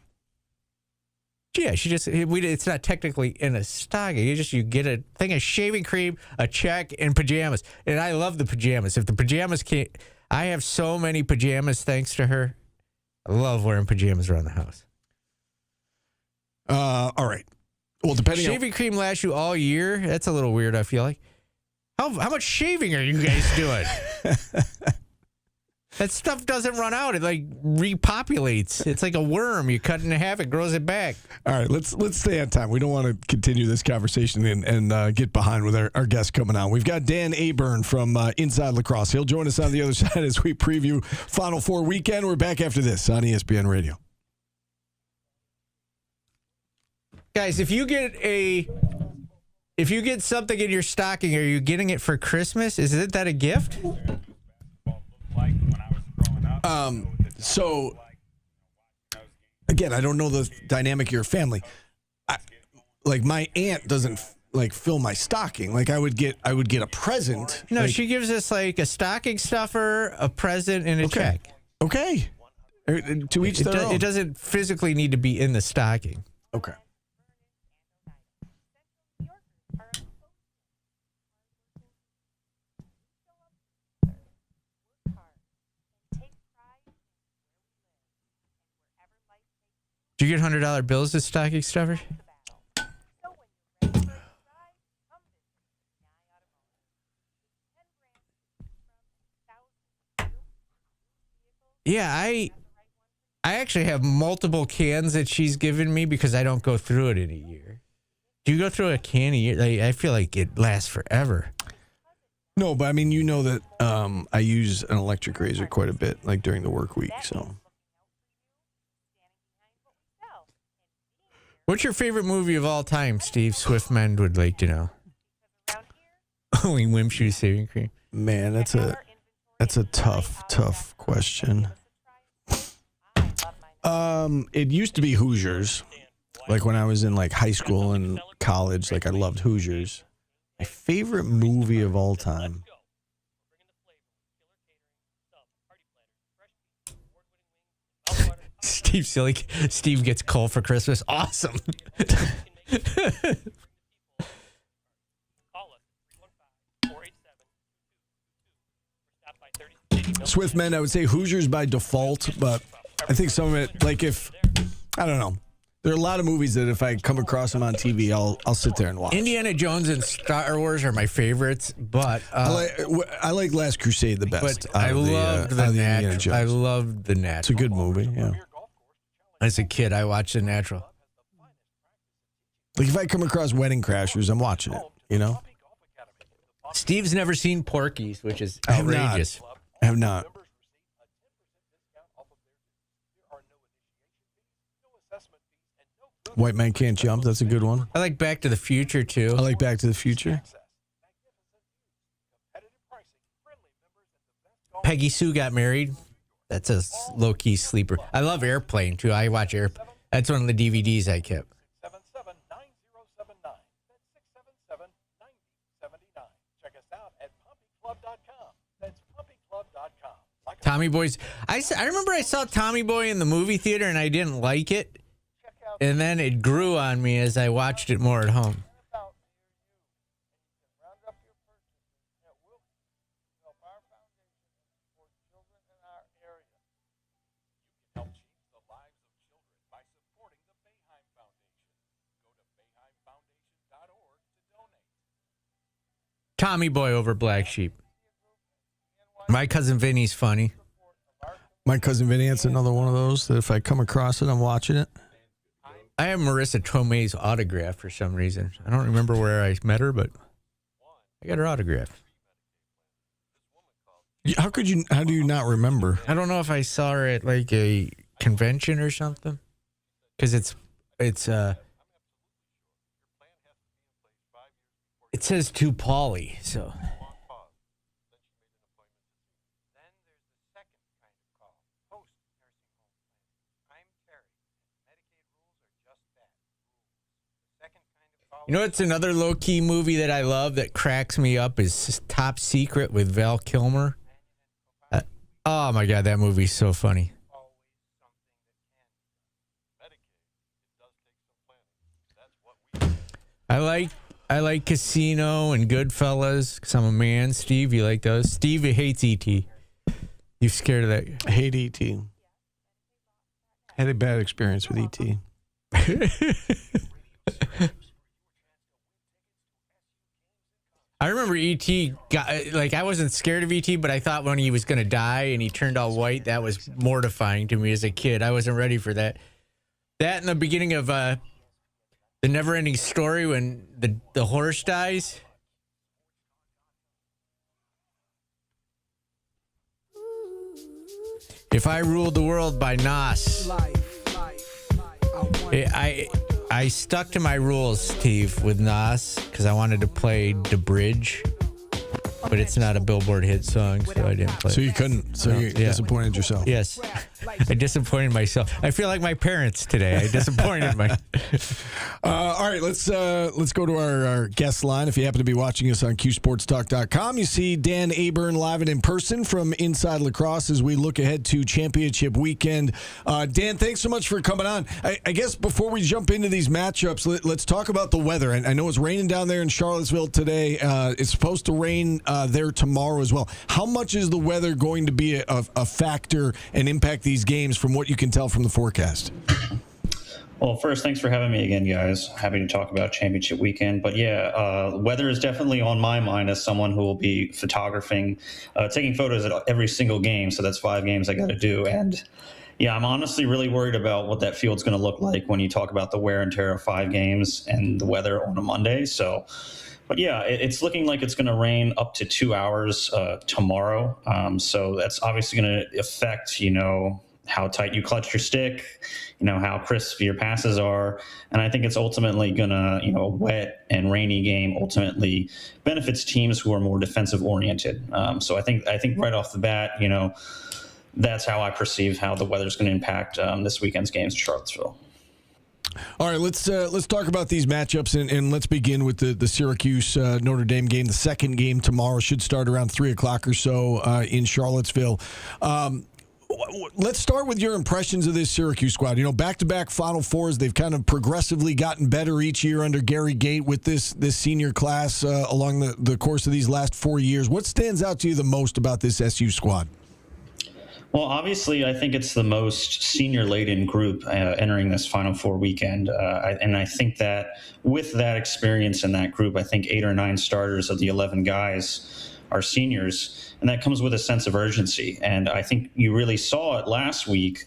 [SPEAKER 4] Yeah, it's not technically in a stocking. You get a thing of shaving cream, a check, and pajamas. And I love the pajamas. If the pajamas can't... I have so many pajamas thanks to her. I love wearing pajamas around the house.
[SPEAKER 3] All right. Well, depending
[SPEAKER 4] shaving cream lasts you all year? That's a little weird, I feel like. How much shaving are you guys doing? That stuff doesn't run out. It like repopulates. It's like a worm. You cut it in half, it grows it back.
[SPEAKER 3] All right, let's stay on time. We don't want to continue this conversation and get behind with our guest coming on. We've got Dan Aburn from Inside Lacrosse. He'll join us on the other side as we preview Final Four weekend. We're back after this on ESPN Radio.
[SPEAKER 4] Guys, if you get something in your stocking, are you getting it for Christmas? Isn't that a gift?
[SPEAKER 3] So again, I don't know the dynamic of your family. Like my aunt doesn't like fill my stocking. Like I would get a present.
[SPEAKER 4] No,
[SPEAKER 3] like,
[SPEAKER 4] she gives us like a stocking stuffer, a present, and a check.
[SPEAKER 3] Okay. To each their own.
[SPEAKER 4] It doesn't physically need to be in the stocking.
[SPEAKER 3] Okay.
[SPEAKER 4] Do you get $100 bills as stocking stuffers? Yeah, I actually have multiple cans that she's given me because I don't go through it in a year. Do you go through a can a year? Like, I feel like it lasts forever.
[SPEAKER 3] No, but I mean, you know that I use an electric razor quite a bit, like during the work week, so...
[SPEAKER 4] What's your favorite movie of all time, Steve? Swiftman would like to know. Only Wimshoe shaving cream.
[SPEAKER 3] Man, that's a tough question. It used to be Hoosiers. Like when I was in like high school and college, like I loved Hoosiers. My favorite movie of all time.
[SPEAKER 4] Steve gets coal for Christmas. Awesome.
[SPEAKER 3] Swiftmen, I would say Hoosiers by default, but I think some of it, like if, I don't know. There are a lot of movies that if I come across them on TV, I'll sit there and watch.
[SPEAKER 4] Indiana Jones and Star Wars are my favorites, but
[SPEAKER 3] I like Last Crusade the best.
[SPEAKER 4] But I love The Natural. I love The Natural.
[SPEAKER 3] It's a good movie, yeah.
[SPEAKER 4] As a kid, I watched The Natural.
[SPEAKER 3] Like if I come across Wedding Crashers, I'm watching it, you know?
[SPEAKER 4] Steve's never seen Porky's, which is outrageous.
[SPEAKER 3] I have not. White Man Can't Jump, that's a good one.
[SPEAKER 4] I like Back to the Future, too.
[SPEAKER 3] I like Back to the Future.
[SPEAKER 4] Peggy Sue Got Married. That's a low-key sleeper. I love Airplane, too. I watch Airplane. That's one of the DVDs I kept.
[SPEAKER 10] 677-9079. That's 677-9079. Check us out at pumpyclub.com. That's pumpyclub.com.
[SPEAKER 4] Tommy Boy's. I remember I saw Tommy Boy in the movie theater and I didn't like it. And then it grew on me as I watched it more at home. Tommy Boy over Black Sheep. My Cousin Vinny's funny.
[SPEAKER 3] My Cousin Vinny, that's another one of those that if I come across it, I'm watching it.
[SPEAKER 4] I have Marissa Tomei's autograph for some reason. I don't remember where I met her, but I got her autograph.
[SPEAKER 3] How do you not remember?
[SPEAKER 4] I don't know if I saw her at like a convention or something. Because it says to Paulie, so. You know what's another low-key movie that I love that cracks me up is Top Secret with Val Kilmer. Oh, my God, that movie's so funny. I like Casino and Goodfellas because I'm a man. Steve, you like those? Steve hates E.T. You scared of that?
[SPEAKER 3] I hate E.T. Had a bad experience with E.T.
[SPEAKER 4] I remember E.T. I wasn't scared of E.T., but I thought when he was going to die and he turned all white, that was mortifying to me as a kid. I wasn't ready for that. That in the beginning of The Never-Ending Story when the horse dies. If I Ruled the World by Nas. I stuck to my rules, Steve, with Nas because I wanted to play The Bridge, but it's not a Billboard hit song, so I didn't play it.
[SPEAKER 3] So you couldn't. So you disappointed yourself.
[SPEAKER 4] Yes. I disappointed myself. I feel like my parents today. I disappointed myself.
[SPEAKER 3] All right, let's go to our guest line. If you happen to be watching us on QSportsTalk.com, you see Dan Aburn live and in person from Inside Lacrosse as we look ahead to championship weekend. Dan, thanks so much for coming on. I guess before we jump into these matchups, let's talk about the weather. And I know it's raining down there in Charlottesville today. It's supposed to rain there tomorrow as well. How much is the weather going to be a factor and impact these games from what you can tell from the forecast?
[SPEAKER 11] Well, first, thanks for having me again, guys. Happy to talk about championship weekend. But yeah, weather is definitely on my mind as someone who will be photographing, taking photos at every single game. So that's 5 games I got to do. And yeah, I'm honestly really worried about what that field's going to look like when you talk about the wear and tear of 5 games and the weather on a Monday. So, but yeah, it's looking like it's going to rain up to 2 hours tomorrow. So that's obviously going to affect, how tight you clutch your stick, how crisp your passes are. And I think it's ultimately going to, a wet and rainy game ultimately benefits teams who are more defensive oriented. So I think right off the bat, that's how I perceive how the weather's going to impact this weekend's games in Charlottesville.
[SPEAKER 3] All right, let's talk about these matchups, and let's begin with the Syracuse Notre Dame game. The second game tomorrow should start around 3 o'clock or so in Charlottesville. Let's start with your impressions of this Syracuse squad. Back-to-back Final Fours. They've kind of progressively gotten better each year under Gary Gait with this senior class along the course of these last 4 years. What stands out to you the most about this SU squad?
[SPEAKER 11] Well, obviously, I think it's the most senior-laden group entering this Final Four weekend. And I think that with that experience in that group, I think 8 or 9 starters of the 11 guys are seniors. And that comes with a sense of urgency. And I think you really saw it last week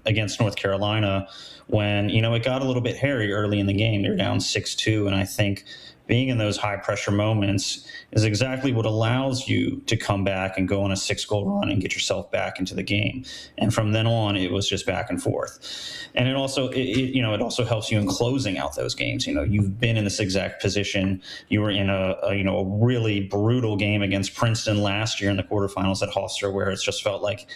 [SPEAKER 11] against North Carolina when, it got a little bit hairy early in the game. They're down 6-2. And I think being in those high-pressure moments is exactly what allows you to come back and go on a 6-goal run and get yourself back into the game. And from then on, it was just back and forth. And it also, it also helps you in closing out those games. You've been in this exact position. You were in a really brutal game against Princeton last year in the quarterfinals at Hofstra, where it's just felt like,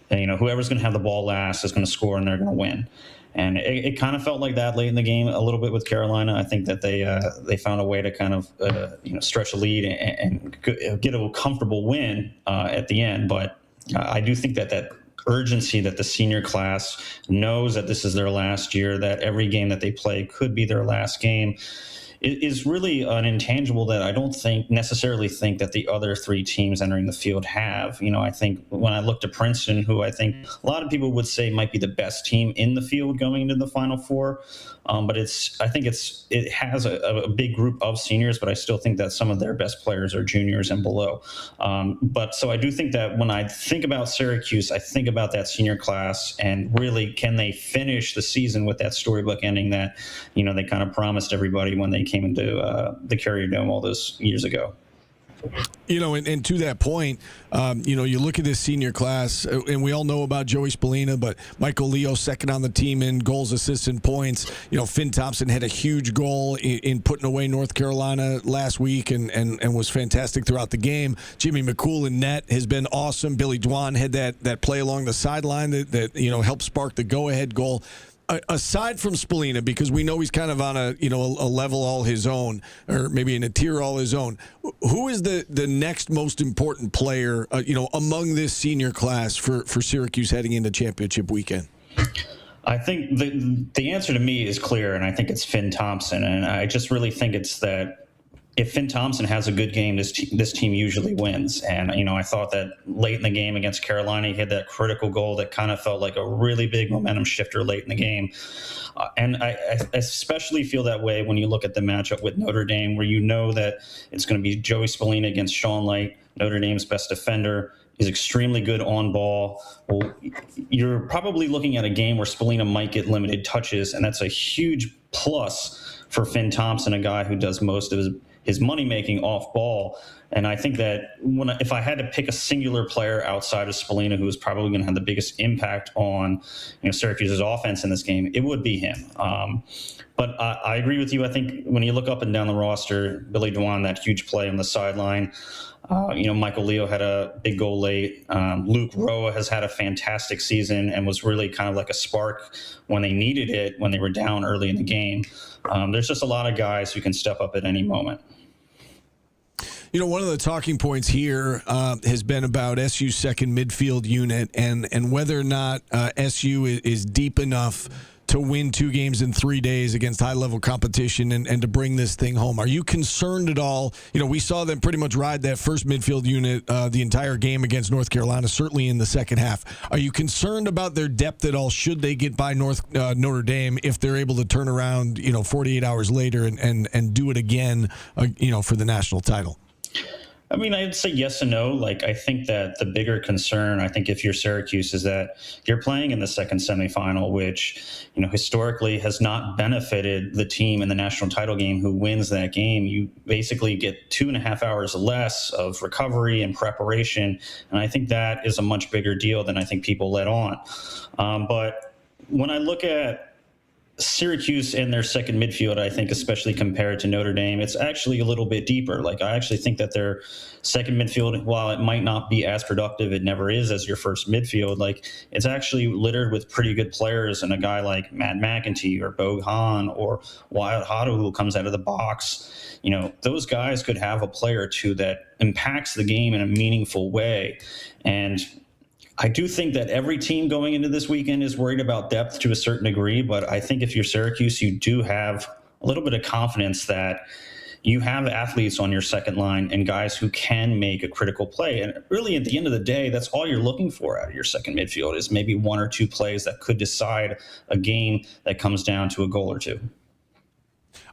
[SPEAKER 11] whoever's going to have the ball last is going to score and they're going to win. And it kind of felt like that late in the game a little bit with Carolina. I think that they found a way to kind of stretch a lead and get a comfortable win at the end. But I do think that urgency that the senior class knows that this is their last year, that every game that they play could be their last game, is really an intangible that I don't necessarily think that the other three teams entering the field have. I think when I looked at Princeton, who I think a lot of people would say might be the best team in the field going into the Final Four, but I think it has a big group of seniors, but I still think that some of their best players are juniors and below. But so I do think that when I think about Syracuse, I think about that senior class and really, can they finish the season with that storybook ending that, they kind of promised everybody when they came into the Carrier Dome all those years ago.
[SPEAKER 3] And to that point, you look at this senior class, and we all know about Joey Spallina, but Michael Leo, second on the team in goals, assists, and points. Finn Thompson had a huge goal in putting away North Carolina last week and was fantastic throughout the game. Jimmy McCool in net has been awesome. Billy Dwan had that play along the sideline that helped spark the go-ahead goal. Aside from Spallina, because we know he's kind of on a level all his own, or maybe in a tier all his own, who is the next most important player, among this senior class for Syracuse heading into championship weekend?
[SPEAKER 11] I think the answer to me is clear, and I think it's Finn Thompson. And I just really think it's that if Finn Thompson has a good game, this team usually wins. And, I thought that late in the game against Carolina, he had that critical goal that kind of felt like a really big momentum shifter late in the game. And I especially feel that way when you look at the matchup with Notre Dame, where that it's going to be Joey Spallina against Sean Light, Notre Dame's best defender. He's extremely good on ball. Well, you're probably looking at a game where Spallina might get limited touches, and that's a huge plus for Finn Thompson, a guy who does most of his money-making off ball. And I think that if I had to pick a singular player outside of Spallina who is probably going to have the biggest impact on Syracuse's offense in this game, it would be him. But I agree with you. I think when you look up and down the roster, Billy Dwan, that huge play on the sideline, Michael Leo had a big goal late. Luke Roa has had a fantastic season and was really kind of like a spark when they needed it, when they were down early in the game. There's just a lot of guys who can step up at any moment.
[SPEAKER 3] One of the talking points here has been about SU's second midfield unit and whether or not SU is deep enough to win 2 games in 3 days against high-level competition and to bring this thing home. Are you concerned at all? We saw them pretty much ride that first midfield unit the entire game against North Carolina, certainly in the second half. Are you concerned about their depth at all should they get by Notre Dame if they're able to turn around 48 hours later and do it again for the national title?
[SPEAKER 11] I mean, I'd say yes and no. I think that the bigger concern, I think if you're Syracuse, is that you're playing in the second semifinal, which, historically has not benefited the team in the national title game who wins that game. You basically get 2.5 hours less of recovery and preparation. And I think that is a much bigger deal than I think people let on. But when I look at Syracuse and their second midfield, I think, especially compared to Notre Dame, it's actually a little bit deeper. I actually think that their second midfield, while it might not be as productive, it never is as your first midfield. It's actually littered with pretty good players, and a guy like Matt McEntee or Boeheim or Wyatt Hotto, who comes out of the box. Those guys could have a player or two that impacts the game in a meaningful way. And I do think that every team going into this weekend is worried about depth to a certain degree, but I think if you're Syracuse, you do have a little bit of confidence that you have athletes on your second line and guys who can make a critical play. And really, at the end of the day, that's all you're looking for out of your second midfield is maybe 1 or 2 plays that could decide a game that comes down to a goal or two.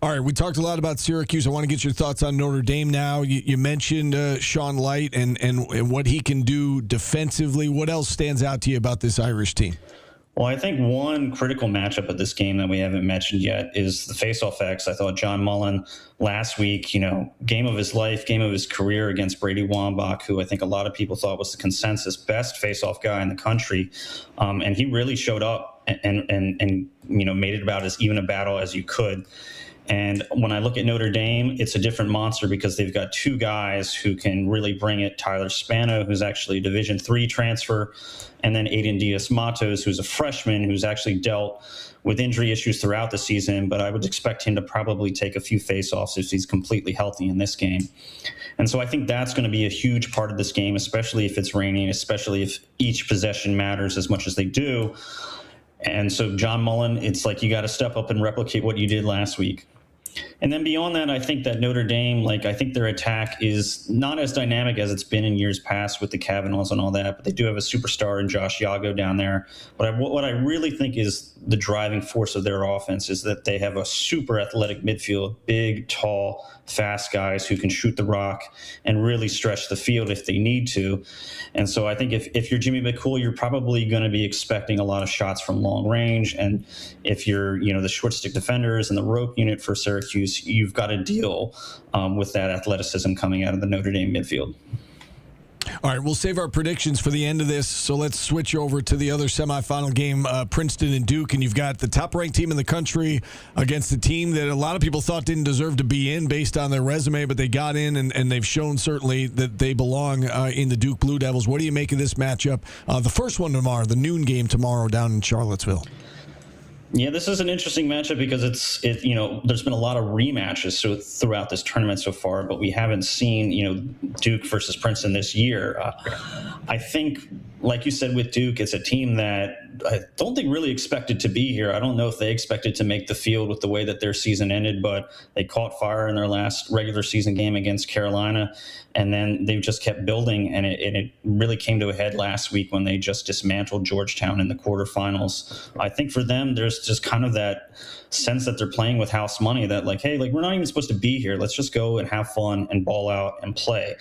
[SPEAKER 3] All right, we talked a lot about Syracuse. I want to get your thoughts on Notre Dame now. You mentioned Sean Light and what he can do defensively. What else stands out to you about this Irish team?
[SPEAKER 11] Well, I think one critical matchup of this game that we haven't mentioned yet is the faceoff X. I thought John Mullen last week, game of his life, game of his career against Brady Wambach, who I think a lot of people thought was the consensus best faceoff guy in the country. And he really showed up and made it about as even a battle as you could. And when I look at Notre Dame, it's a different monster because they've got two guys who can really bring it. Tyler Spano, who's actually a Division III transfer, and then Aiden Diaz-Matos, who's a freshman who's actually dealt with injury issues throughout the season, but I would expect him to probably take a few faceoffs if he's completely healthy in this game. And so I think that's going to be a huge part of this game, especially if it's raining, especially if each possession matters as much as they do. And so John Mullen, it's like you got to step up and replicate what you did last week. And then beyond that, I think that Notre Dame, I think their attack is not as dynamic as it's been in years past with the Kavanaughs and all that, but they do have a superstar in Josh Yago down there. But what I really think is the driving force of their offense is that they have a super athletic midfield, big, tall, fast guys who can shoot the rock and really stretch the field if they need to. And so I think if you're Jimmy McCool, you're probably going to be expecting a lot of shots from long range. And if you're, the short stick defenders and the rope unit for Syracuse, you've got to deal with that athleticism coming out of the Notre Dame midfield.
[SPEAKER 3] All right, we'll save our predictions for the end of this, so let's switch over to the other semifinal game, Princeton and Duke, and you've got the top-ranked team in the country against a team that a lot of people thought didn't deserve to be in based on their resume, but they got in, and they've shown certainly that they belong in the Duke Blue Devils. What do you make of this matchup? The first one tomorrow, the noon game tomorrow down in Charlottesville.
[SPEAKER 11] Yeah, this is an interesting matchup because there's been a lot of rematches throughout this tournament so far, but we haven't seen, Duke versus Princeton this year. I think, like you said with Duke, it's a team that I don't think really expected to be here. I don't know if they expected to make the field with the way that their season ended, but they caught fire in their last regular season game against Carolina, and then they've just kept building, and it really came to a head last week when they just dismantled Georgetown in the quarterfinals. I think for them, there's just kind of that sense that they're playing with house money, that hey, we're not even supposed to be here. Let's just go and have fun and ball out and play.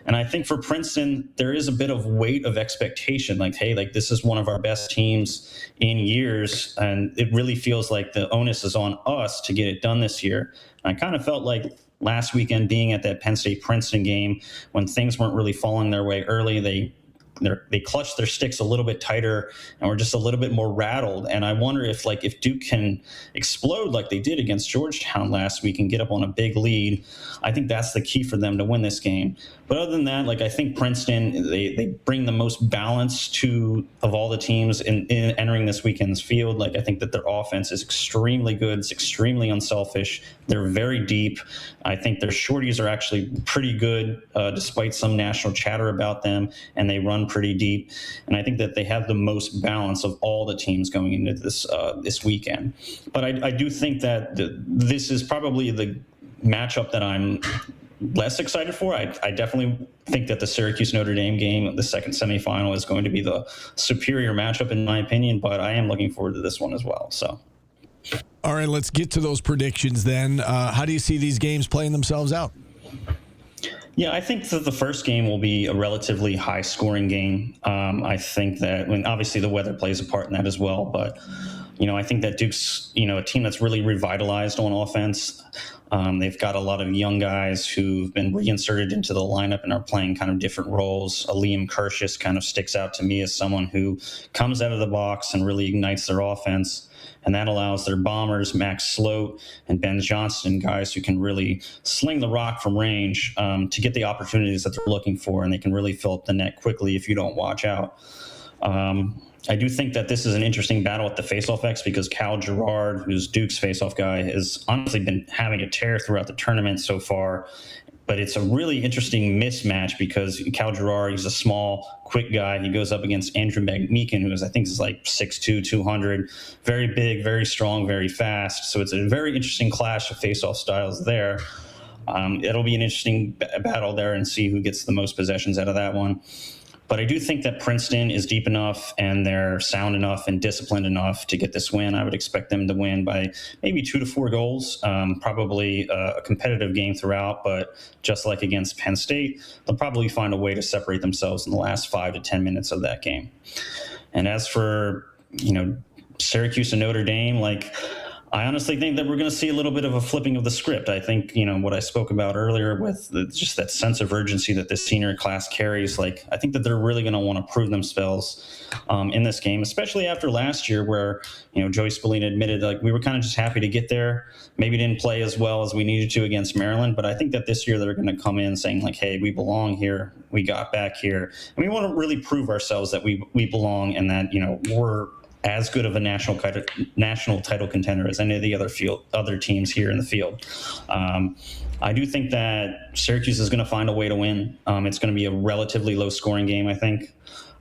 [SPEAKER 11] And I think for Princeton, there is a bit of weight of expectation, this is one of our best teams in years, and it really feels like the onus is on us to get it done this year. And I kind of felt like last weekend being at that Penn State-Princeton game when things weren't really falling their way early, they clutched their sticks a little bit tighter and were just a little bit more rattled. And I wonder if Duke can explode like they did against Georgetown last week and get up on a big lead. I think that's the key for them to win this game. But other than that, I think Princeton, they bring the most balance of all the teams in entering this weekend's field. I think that their offense is extremely good. It's extremely unselfish. They're very deep. I think their shorties are actually pretty good, despite some national chatter about them, and they run pretty deep. And I think that they have the most balance of all the teams going into this weekend. But I do think that this is probably the matchup that I'm less excited for. I definitely think that the Syracuse-Notre Dame game, the second semifinal, is going to be the superior matchup in my opinion, but I am looking forward to this one as well. So,
[SPEAKER 3] all right, let's get to those predictions then. How do you see these games playing themselves out?
[SPEAKER 11] Yeah, I think that the first game will be a relatively high-scoring game. I think that, obviously the weather plays a part in that as well, but I think that Duke's, a team that's really revitalized on offense. They've got a lot of young guys who've been reinserted into the lineup and are playing kind of different roles. Liam Kirschis kind of sticks out to me as someone who comes out of the box and really ignites their offense. And that allows their bombers, Max Sloat and Ben Johnston, guys who can really sling the rock from range to get the opportunities that they're looking for. And they can really fill up the net quickly if you don't watch out. I do think that this is an interesting battle at the faceoff X because Cal Girard, who's Duke's faceoff guy, has honestly been having a tear throughout the tournament so far. But it's a really interesting mismatch because Cal Girard, he's a small, quick guy. He goes up against Andrew McMeekin, who I think is 6'2", 200. Very big, very strong, very fast. So it's a very interesting clash of faceoff styles there. It'll be an interesting battle there and see who gets the most possessions out of that one. But I do think that Princeton is deep enough and they're sound enough and disciplined enough to get this win. I would expect them to win by maybe 2 to 4 goals, probably a competitive game throughout. But just like against Penn State, they'll probably find a way to separate themselves in the last 5 to 10 minutes of that game. And as for, Syracuse and Notre Dame, I honestly think that we're going to see a little bit of a flipping of the script. I think, what I spoke about earlier with just that sense of urgency that this senior class carries, like, I think that they're really going to want to prove themselves in this game, especially after last year where, Joey Spallina admitted, like, we were kind of just happy to get there. Maybe didn't play as well as we needed to against Maryland, but I think that this year they're going to come in saying, like, hey, we belong here. We got back here. And we want to really prove ourselves that we belong and that, we're as good of a national title contender as any of the other teams here in the field. I do think that Syracuse is going to find a way to win. It's going to be a relatively low scoring game, I think.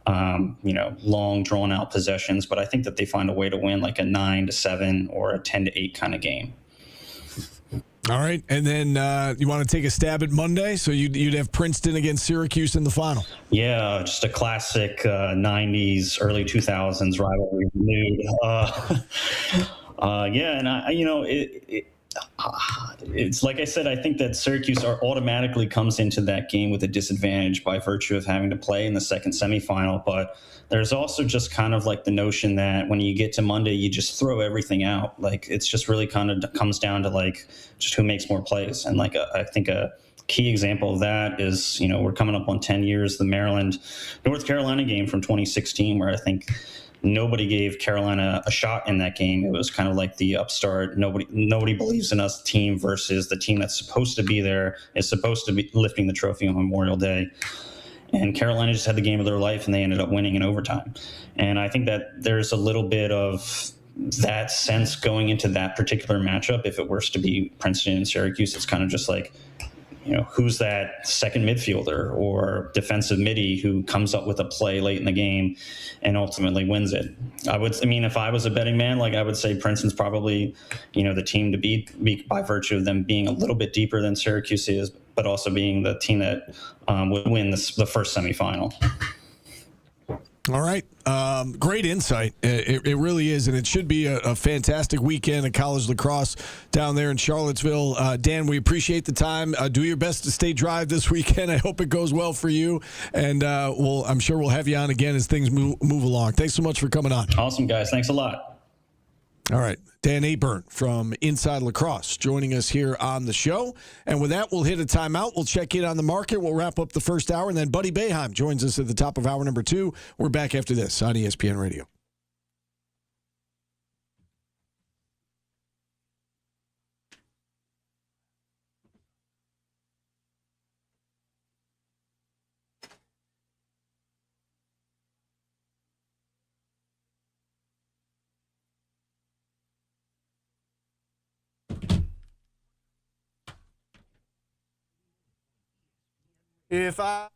[SPEAKER 11] Long drawn out possessions, but I think that they find a way to win, like a 9-7 or a 10-8 kind of game.
[SPEAKER 3] All right, and then you want to take a stab at Monday? So you'd have Princeton against Syracuse in the final.
[SPEAKER 11] Yeah, just a classic 90s, early 2000s rivalry mood. It's like I said, I think that Syracuse automatically comes into that game with a disadvantage by virtue of having to play in the second semifinal. But there's also just kind of like the notion that when you get to Monday, you just throw everything out. Like, it's just really kind of comes down to like just who makes more plays. And like, I think a key example of that is, we're coming up on 10 years, the Maryland-North Carolina game from 2016, where I think nobody gave Carolina a shot in that game. It was kind of like the upstart, nobody believes in us team versus the team that's supposed to be there, is supposed to be lifting the trophy on Memorial Day. And Carolina just had the game of their life, and they ended up winning in overtime. And I think that there's a little bit of that sense going into that particular matchup. If it were to be Princeton and Syracuse, it's kind of just like, who's that second midfielder or defensive midi who comes up with a play late in the game and ultimately wins it. If I was a betting man, like, I would say Princeton's probably, the team to beat by virtue of them being a little bit deeper than Syracuse is, but also being the team that would win the first semifinal.
[SPEAKER 3] All right. Great insight. It really is, and it should be a fantastic weekend of college lacrosse down there in Charlottesville. Dan, we appreciate the time. Do your best to stay dry this weekend. I hope it goes well for you, and I'm sure we'll have you on again as things move along. Thanks so much for coming on.
[SPEAKER 11] Awesome, guys. Thanks a lot.
[SPEAKER 3] All right. Dan Aburn from Inside Lacrosse joining us here on the show. And with that, we'll hit a timeout. We'll check in on the market. We'll wrap up the first hour. And then Buddy Boeheim joins us at the top of hour number 2. We're back after this on ESPN Radio. If I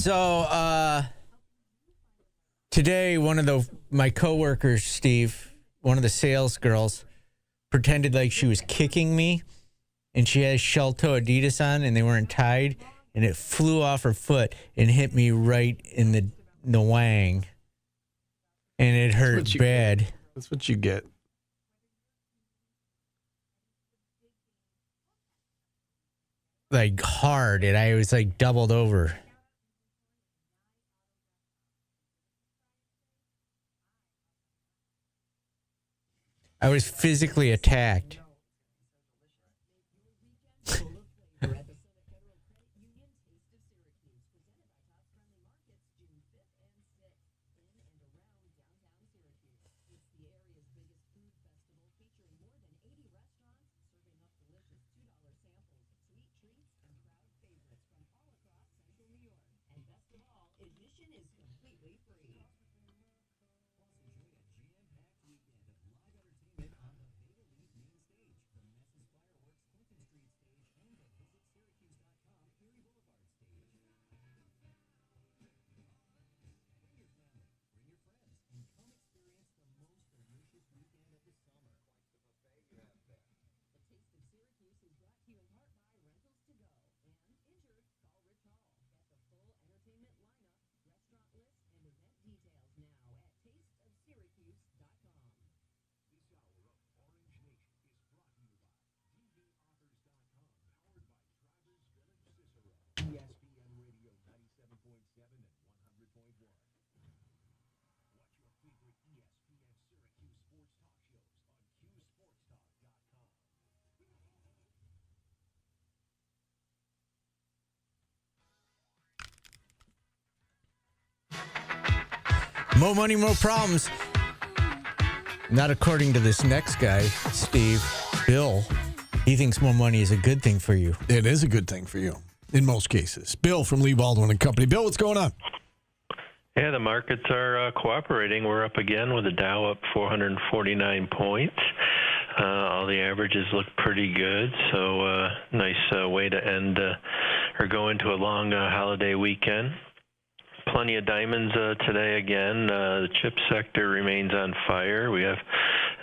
[SPEAKER 4] So today, one of my coworkers, Steve, one of the sales girls, pretended like she was kicking me, and she had shell toe Adidas on, and they weren't tied, and it flew off her foot and hit me right in the wang, and it hurt bad.
[SPEAKER 3] That's what you get.
[SPEAKER 4] Like hard, and I was like doubled over. I was physically attacked. More money, more problems. Not according to this next guy, Steve. Bill, he thinks more money is a good thing for you.
[SPEAKER 3] It is a good thing for you in most cases. Bill from Lee Baldwin and Company. Bill, what's going on?
[SPEAKER 12] Yeah, the markets are cooperating. We're up again with the Dow up 449 points. All the averages look pretty good, so nice way to end or go into a long holiday weekend. Plenty of diamonds today again. The chip sector remains on fire. We have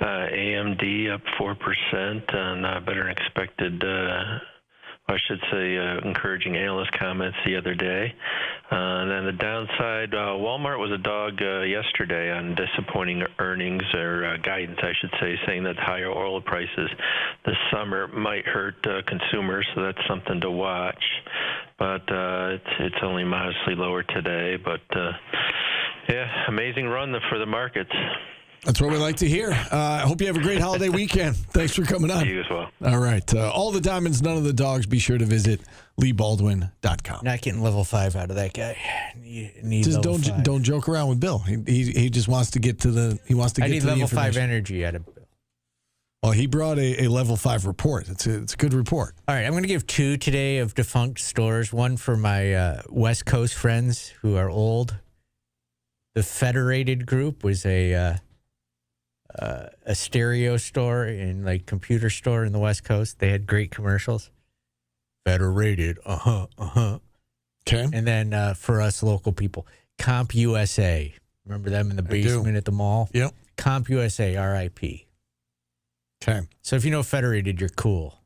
[SPEAKER 12] AMD up 4%, not better than expected. I should say encouraging analyst comments the other day. And then the downside, Walmart was a dog yesterday on disappointing earnings, or guidance, I should say, saying that higher oil prices this summer might hurt consumers, so that's something to watch. But it's only modestly lower today. But, yeah, amazing run for the markets.
[SPEAKER 3] That's what we like to hear. I hope you have a great holiday weekend. Thanks for coming on.
[SPEAKER 12] You as well.
[SPEAKER 3] All right. All the diamonds, none of the dogs. Be sure to visit LeeBaldwin.com.
[SPEAKER 4] Not getting level 5 out of that guy. Need
[SPEAKER 3] just
[SPEAKER 4] level 5.
[SPEAKER 3] Don't joke around with Bill. He just wants to get to the. He wants to get to the information.
[SPEAKER 4] I need level 5 energy out of Bill.
[SPEAKER 3] Well, he brought a level 5 report. It's a good report.
[SPEAKER 4] All right, I'm going to give 2 today of defunct stores. One for my West Coast friends who are old. The Federated Group was a stereo store and like computer store in the West Coast. They had great commercials. Federated,
[SPEAKER 3] Okay.
[SPEAKER 4] And then for us local people, Comp USA. Remember them in the basement at the mall?
[SPEAKER 3] Yep.
[SPEAKER 4] Comp USA, RIP.
[SPEAKER 3] Okay.
[SPEAKER 4] So if you know Federated, you're cool.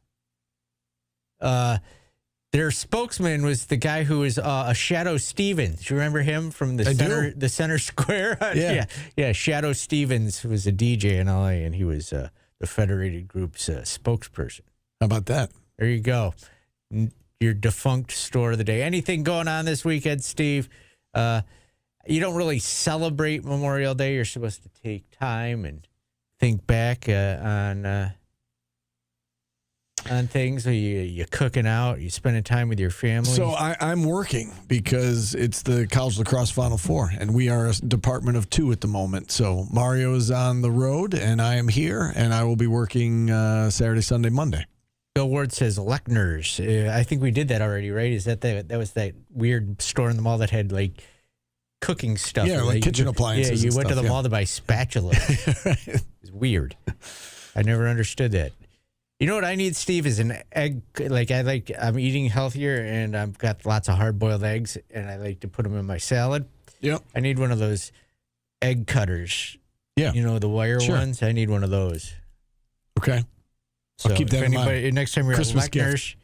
[SPEAKER 4] Their spokesman was the guy who was a Shadow Stevens. You remember him from the center square? Yeah. Shadow Stevens was a DJ in LA, and he was the Federated Group's spokesperson.
[SPEAKER 3] How about that?
[SPEAKER 4] There you go. Your defunct store of the day. Anything going on this weekend, Steve? You don't really celebrate Memorial Day. You're supposed to take time and think back on things. Are you cooking out? You spending time with your family?
[SPEAKER 3] So I'm working because it's the College Lacrosse Final Four, and we are a department of 2 at the moment. So Mario is on the road, and I am here, and I will be working Saturday, Sunday, Monday.
[SPEAKER 4] Bill Ward says Lechner's. I think we did that already, right? Is that was that weird store in the mall that had like cooking stuff?
[SPEAKER 3] Yeah, like kitchen appliances.
[SPEAKER 4] Yeah, you went to the mall to buy spatula. Right. It's weird. I never understood that. You know what I need, Steve, is an egg. I'm eating healthier, and I've got lots of hard-boiled eggs, and I like to put them in my salad.
[SPEAKER 3] Yep.
[SPEAKER 4] I need one of those egg cutters.
[SPEAKER 3] Yeah.
[SPEAKER 4] You know, the wire ones? I need one of those.
[SPEAKER 3] Okay.
[SPEAKER 4] So
[SPEAKER 3] I'll keep that in mind.
[SPEAKER 4] Next time you're
[SPEAKER 3] Christmas
[SPEAKER 4] at Lechner's,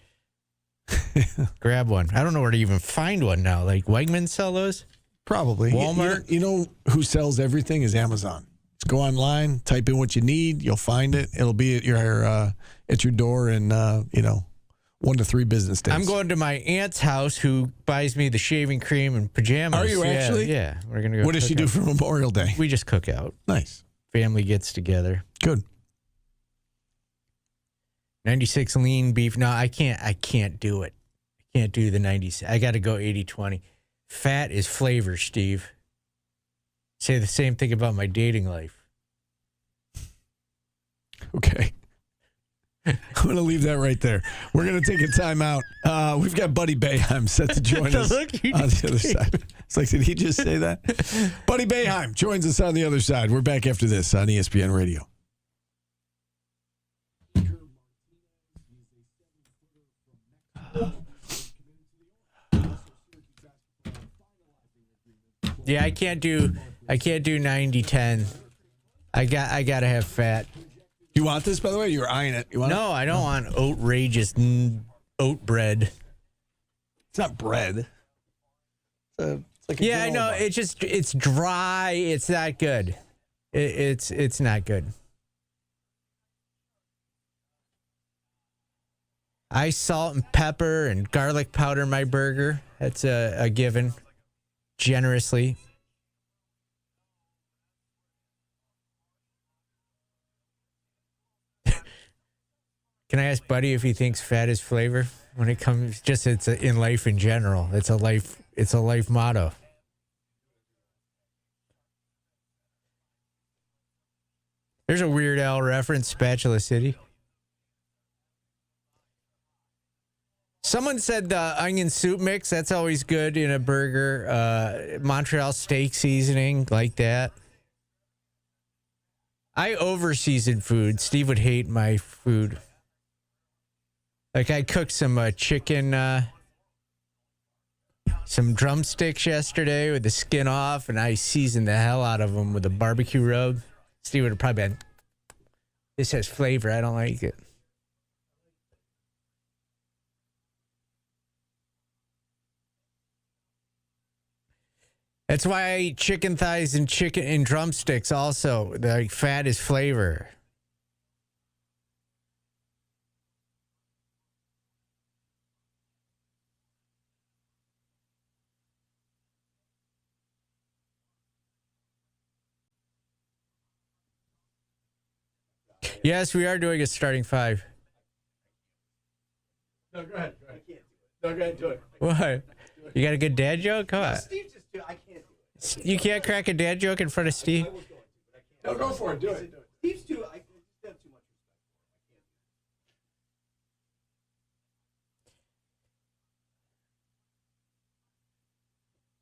[SPEAKER 4] grab one. I don't know where to even find one now. Like Wegmans sell those?
[SPEAKER 3] Probably.
[SPEAKER 4] Walmart?
[SPEAKER 3] You know who sells everything is Amazon. Just go online, type in what you need, you'll find it. It'll be at your door in 1 to 3 business days.
[SPEAKER 4] I'm going to my aunt's house who buys me the shaving cream and pajamas.
[SPEAKER 3] Are you actually?
[SPEAKER 4] Yeah. We're gonna go.
[SPEAKER 3] What does she do for Memorial Day?
[SPEAKER 4] We just cook out.
[SPEAKER 3] Nice.
[SPEAKER 4] Family gets together.
[SPEAKER 3] Good.
[SPEAKER 4] 96 lean beef. No, I can't do it. I can't do the 96. I got to go 80-20. Fat is flavor, Steve. Say the same thing about my dating life.
[SPEAKER 3] Okay. I'm going to leave that right there. We're going to take a timeout. We've got Buddy Boeheim set to join us on the other side. It's like, did he just say that? Buddy Boeheim joins us on the other side. We're back after this on ESPN Radio.
[SPEAKER 4] Yeah, I can't do 90-10. I got to have fat.
[SPEAKER 3] You want this, by the way? You're eyeing it. You want
[SPEAKER 4] No, I don't want outrageous oat bread.
[SPEAKER 3] It's not bread. It's like
[SPEAKER 4] yeah, I know. It's dry. It's not good. It's not good. I salt and pepper and garlic powder my burger. That's a given. Generously. Can I ask Buddy if he thinks fat is flavor when it comes it's in life in general? It's a life motto. There's a Weird Al reference, Spatula City. Someone said the onion soup mix, that's always good in a burger. Montreal steak seasoning, like that. I over-season food. Steve would hate my food. Like I cooked some chicken, some drumsticks yesterday with the skin off, and I seasoned the hell out of them with a barbecue rub. Steve would have probably been, this has flavor, I don't like it. That's why I eat chicken thighs and chicken and drumsticks also. The fat is flavor. Yes, we are doing a starting 5.
[SPEAKER 3] No, go ahead. No, go ahead, do it.
[SPEAKER 4] What? You got a good dad joke? Come on.
[SPEAKER 3] Steve just do it. I can't do it.
[SPEAKER 4] You can't crack a dad joke in front of Steve?
[SPEAKER 3] No, go for it. Do it. Steve's too. I just have too much respect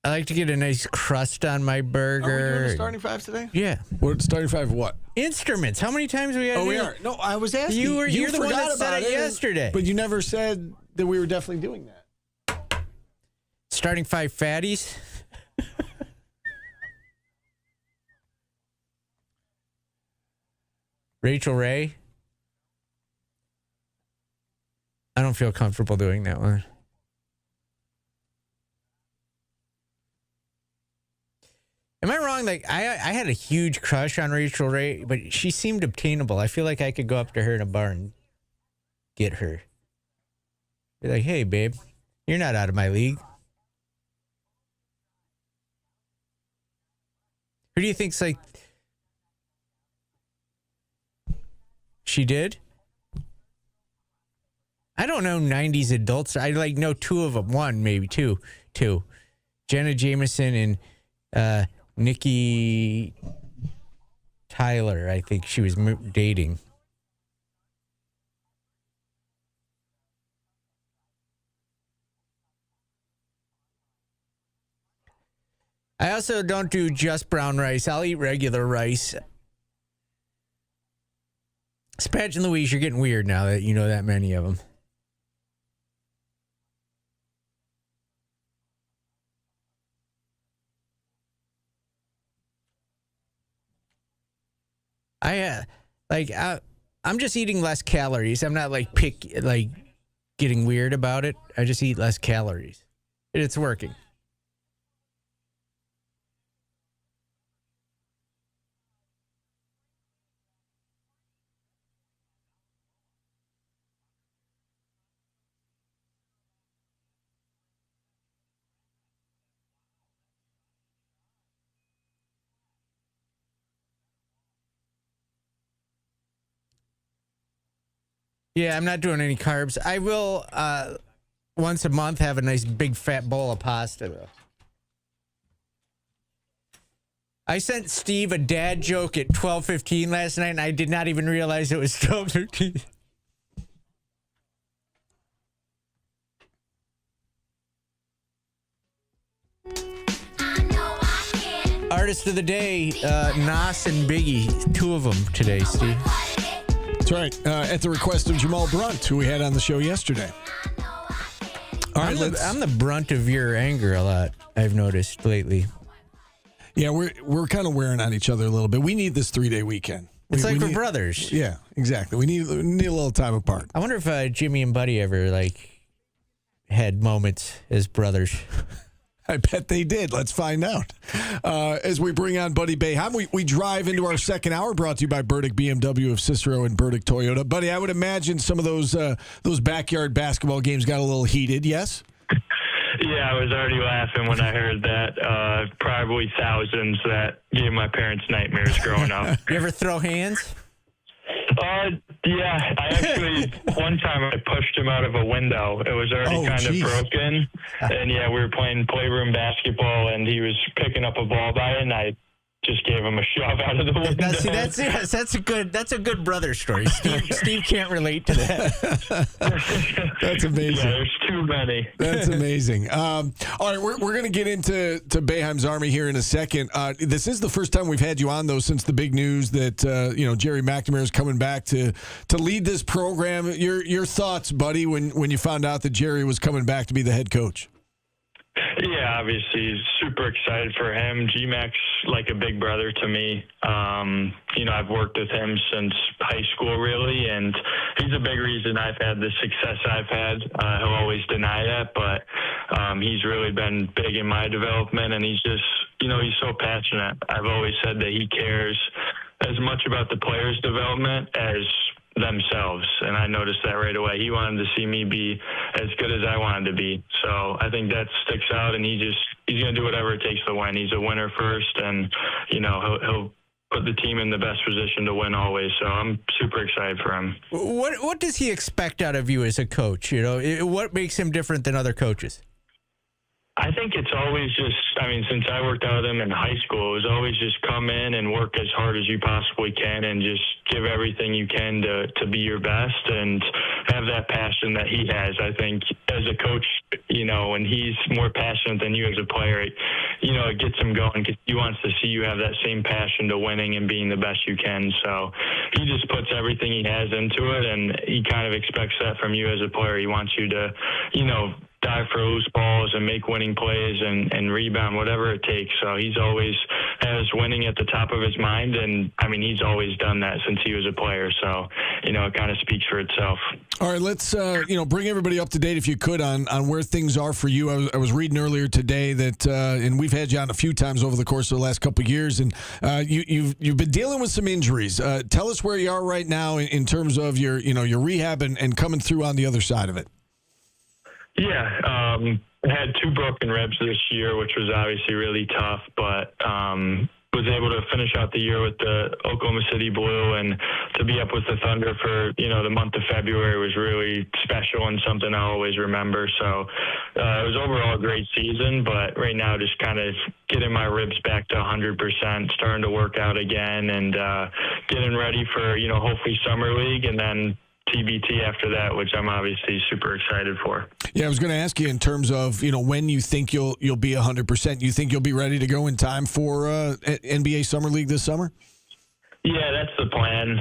[SPEAKER 4] I like to get a nice crust on my burger.
[SPEAKER 3] Are we doing a starting 5 today?
[SPEAKER 4] Yeah.
[SPEAKER 3] What starting 5 of what?
[SPEAKER 4] Instruments. How many times we got to do?
[SPEAKER 3] We are. No, I was asking.
[SPEAKER 4] You're the one that said it yesterday.
[SPEAKER 3] But you never said that we were definitely doing that.
[SPEAKER 4] Starting 5 fatties. Rachel Ray. I don't feel comfortable doing that one. Am I wrong? Like I had a huge crush on Rachel Ray, but she seemed obtainable. I feel like I could go up to her in a bar and get her. Be like, hey, babe, you're not out of my league. Who do you think's like... She did? I don't know 90s adults. I know 2 of them. 1, maybe 2. Jenna Jameson and Nikki Tyler, I think she was dating. I also don't do just brown rice. I'll eat regular rice. Spatch and Louise, you're getting weird now that you know that many of them. I'm just eating less calories. I'm not getting weird about it. I just eat less calories. It's working. Yeah, I'm not doing any carbs. I will, once a month, have a nice big fat bowl of pasta, though. I sent Steve a dad joke at 12:15 last night, and I did not even realize it was 12:15. Artist of the day, Nas and Biggie. 2 of them today, Steve.
[SPEAKER 3] That's right. At the request of Jamal Brunt, who we had on the show yesterday. All right,
[SPEAKER 4] I'm the brunt of your anger a lot, I've noticed lately.
[SPEAKER 3] Yeah, we're kind of wearing on each other a little bit. We need this 3-day weekend.
[SPEAKER 4] It's like we're brothers.
[SPEAKER 3] Yeah, exactly. We need a little time apart.
[SPEAKER 4] I wonder if Jimmy and Buddy ever had moments as brothers.
[SPEAKER 3] I bet they did. Let's find out. As we bring on Buddy Boeheim, we drive into our second hour, brought to you by Burdick BMW of Cicero and Burdick Toyota. Buddy, I would imagine some of those backyard basketball games got a little heated, yes?
[SPEAKER 12] Yeah, I was already laughing when I heard that. Probably thousands that gave my parents nightmares growing up.
[SPEAKER 4] You ever throw hands?
[SPEAKER 12] Yeah, I actually, one time I pushed him out of a window. It was already kind of broken. And yeah, we were playing playroom basketball and he was picking up a ball by it and I just gave him a shove out of the window.
[SPEAKER 4] Now, see, that's a good brother story. Steve can't relate to that.
[SPEAKER 3] That's amazing.
[SPEAKER 12] Yeah, there's too many.
[SPEAKER 3] That's amazing. All right, we're going to get into Boeheim's Army here in a second. This is the first time we've had you on, though, since the big news that Jerry McNamara is coming back to lead this program. Your thoughts, buddy, when you found out that Jerry was coming back to be the head coach?
[SPEAKER 12] Yeah, obviously super excited for him. GMAC's like a big brother to me. I've worked with him since high school, really, and he's a big reason I've had the success I've had. He'll always deny that, but he's really been big in my development, and he's just, he's so passionate. I've always said that he cares as much about the players' development as themselves, and I noticed that right away. He wanted to see me be as good as I wanted to be, so I think that sticks out, and he's going to do whatever it takes to win. He's a winner first, and he'll put the team in the best position to win always, so I'm super excited for him.
[SPEAKER 4] What does he expect out of you as a coach? What makes him different than other coaches?
[SPEAKER 12] I think it's always just, since I worked out with him in high school, it was always just come in and work as hard as you possibly can and just give everything you can to be your best and have that passion that he has. I think as a coach, when he's more passionate than you as a player, it gets him going because he wants to see you have that same passion to winning and being the best you can. So he just puts everything he has into it, and he kind of expects that from you as a player. He wants you to, dive for loose balls and make winning plays and rebound, whatever it takes. So he's always has winning at the top of his mind, and he's always done that since he was a player. So it kind of speaks for itself.
[SPEAKER 3] All right, let's bring everybody up to date if you could on where things are for you. I was reading earlier today that and we've had you on a few times over the course of the last couple of years, and you've been dealing with some injuries. Tell us where you are right now in terms of your rehab and coming through on the other side of it.
[SPEAKER 12] Yeah, I had 2 broken ribs this year, which was obviously really tough, but was able to finish out the year with the Oklahoma City Blue, and to be up with the Thunder for, the month of February was really special and something I'll always remember. So it was overall a great season, but right now just kind of getting my ribs back to 100%, starting to work out again, and getting ready for, hopefully Summer League, and then TBT after that, which I'm obviously super excited for.
[SPEAKER 3] Yeah, I was going to ask you in terms of when you think you'll be 100%. You think you'll be ready to go in time for NBA Summer League this summer?
[SPEAKER 13] Yeah, that's the plan.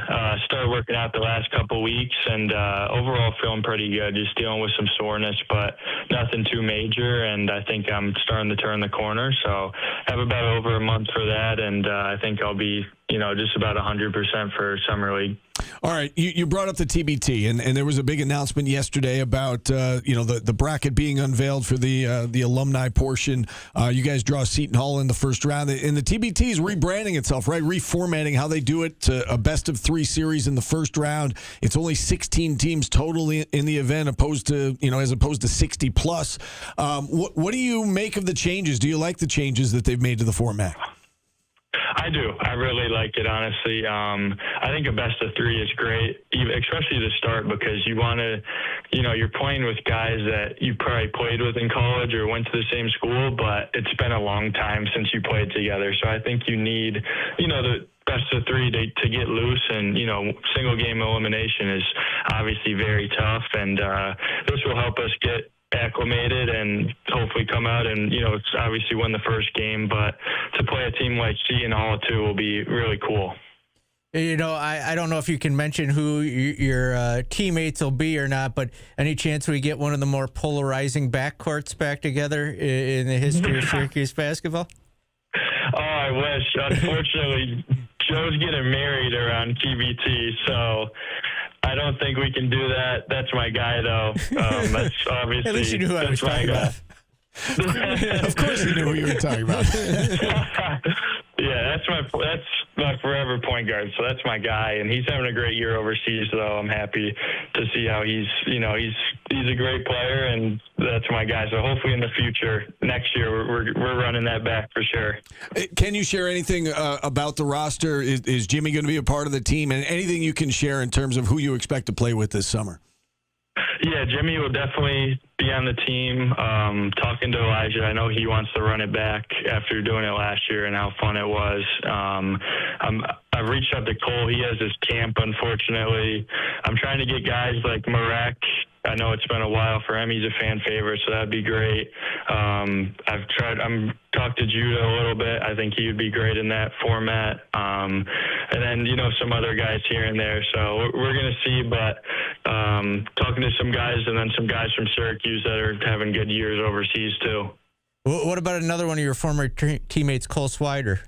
[SPEAKER 13] Started working out the last couple weeks, and overall feeling pretty good. Just dealing with some soreness, but nothing too major. And I think I'm starting to turn the corner. So have about over a month for that, and I think I'll be, just about 100% for summer league.
[SPEAKER 3] All right, you brought up the TBT, and there was a big announcement yesterday about the bracket being unveiled for the alumni portion. You guys draw Seton Hall in the first round, and the TBT is rebranding itself, right? Reformatting how they do it to a best of 3 series in the first round. It's only 16 teams total in the event, as opposed to 60 plus. What do you make of the changes? Do you like the changes that they've made to the format?
[SPEAKER 13] I do. I really like it, honestly. I think a best of 3 is great, especially to start, because you want to, you're playing with guys that you probably played with in college or went to the same school, but it's been a long time since you played together. So I think you need, the best of 3 to get loose, and, single game elimination is obviously very tough, and this will help us get acclimated and hopefully come out and, obviously win the first game. But to play a team like Seton Hall too will be really cool.
[SPEAKER 4] I don't know if you can mention who your teammates will be or not, but any chance we get one of the more polarizing backcourts back together in the history of Syracuse basketball?
[SPEAKER 13] Oh, I wish. Unfortunately, Joe's getting married around TBT, so I don't think we can do that. That's my guy, though. That's obviously
[SPEAKER 4] at least you knew who I was talking about.
[SPEAKER 3] Of course you knew who you were talking about.
[SPEAKER 13] Yeah, that's my forever point guard. So that's my guy, and he's having a great year overseas. Though I'm happy to see how he's a great player, and that's my guy. So hopefully in the future, next year, we're running that back for sure.
[SPEAKER 3] Can you share anything about the roster? Is Jimmy going to be a part of the team, and anything you can share in terms of who you expect to play with this summer?
[SPEAKER 13] Yeah, Jimmy will definitely be on the team. Talking to Elijah, I know he wants to run it back after doing it last year and how fun it was. I've reached out to Cole. He has his camp, unfortunately. I'm trying to get guys like Marek. I know it's been a while for him. He's a fan favorite, so that'd be great. I'm talked to Judah a little bit. I think he would be great in that format. And then, some other guys here and there. So we're going to see, but talking to some guys and then some guys from Syracuse that are having good years overseas too.
[SPEAKER 4] What about another one of your former teammates, Cole Swider?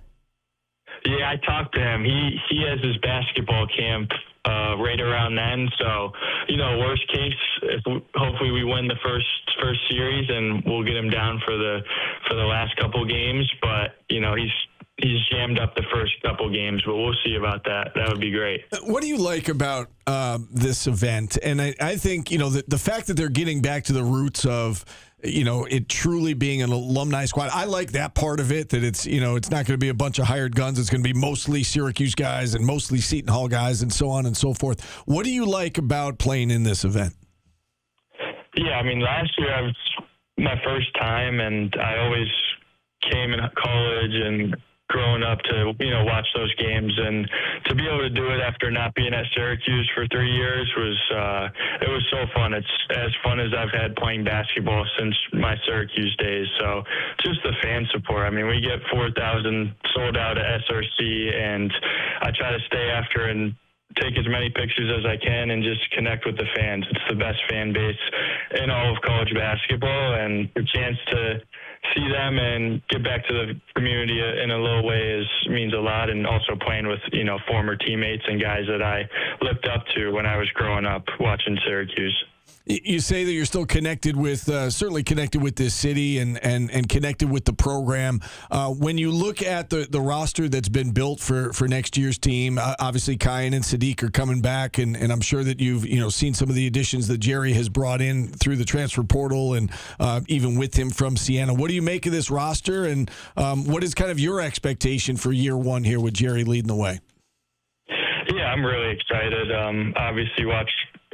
[SPEAKER 13] Yeah, I talked to him. He has his basketball camp right around then. So, worst case, hopefully we win the first series and we'll get him down for the last couple games. But he's jammed up the first couple games, but we'll see about that. That would be great.
[SPEAKER 3] What do you like about this event? And I think the fact that they're getting back to the roots of it truly being an alumni squad. I like that part of it, that it's not going to be a bunch of hired guns. It's going to be mostly Syracuse guys and mostly Seton Hall guys and so on and so forth. What do you like about playing in this event?
[SPEAKER 13] Yeah, last year I was my first time, and I always came in college and growing up to watch those games, and to be able to do it after not being at Syracuse for 3 years was so fun. It's as fun as I've had playing basketball since my Syracuse days. So just the fan support. We get 4,000 sold out at SRC, and I try to stay after and take as many pictures as I can and just connect with the fans. It's the best fan base in all of college basketball, and the chance to see them and get back to the community in a little way means a lot. And also playing with former teammates and guys that I looked up to when I was growing up watching Syracuse.
[SPEAKER 3] You say that you're still connected with, certainly connected with this city and connected with the program. When you look at the roster that's been built for next year's team, obviously Kyan and Sadiq are coming back, and I'm sure that you've seen some of the additions that Jerry has brought in through the transfer portal and even with him from Siena. What do you make of this roster, and what is kind of your expectation for year one here with Jerry leading the way?
[SPEAKER 13] Yeah, I'm really excited. Obviously,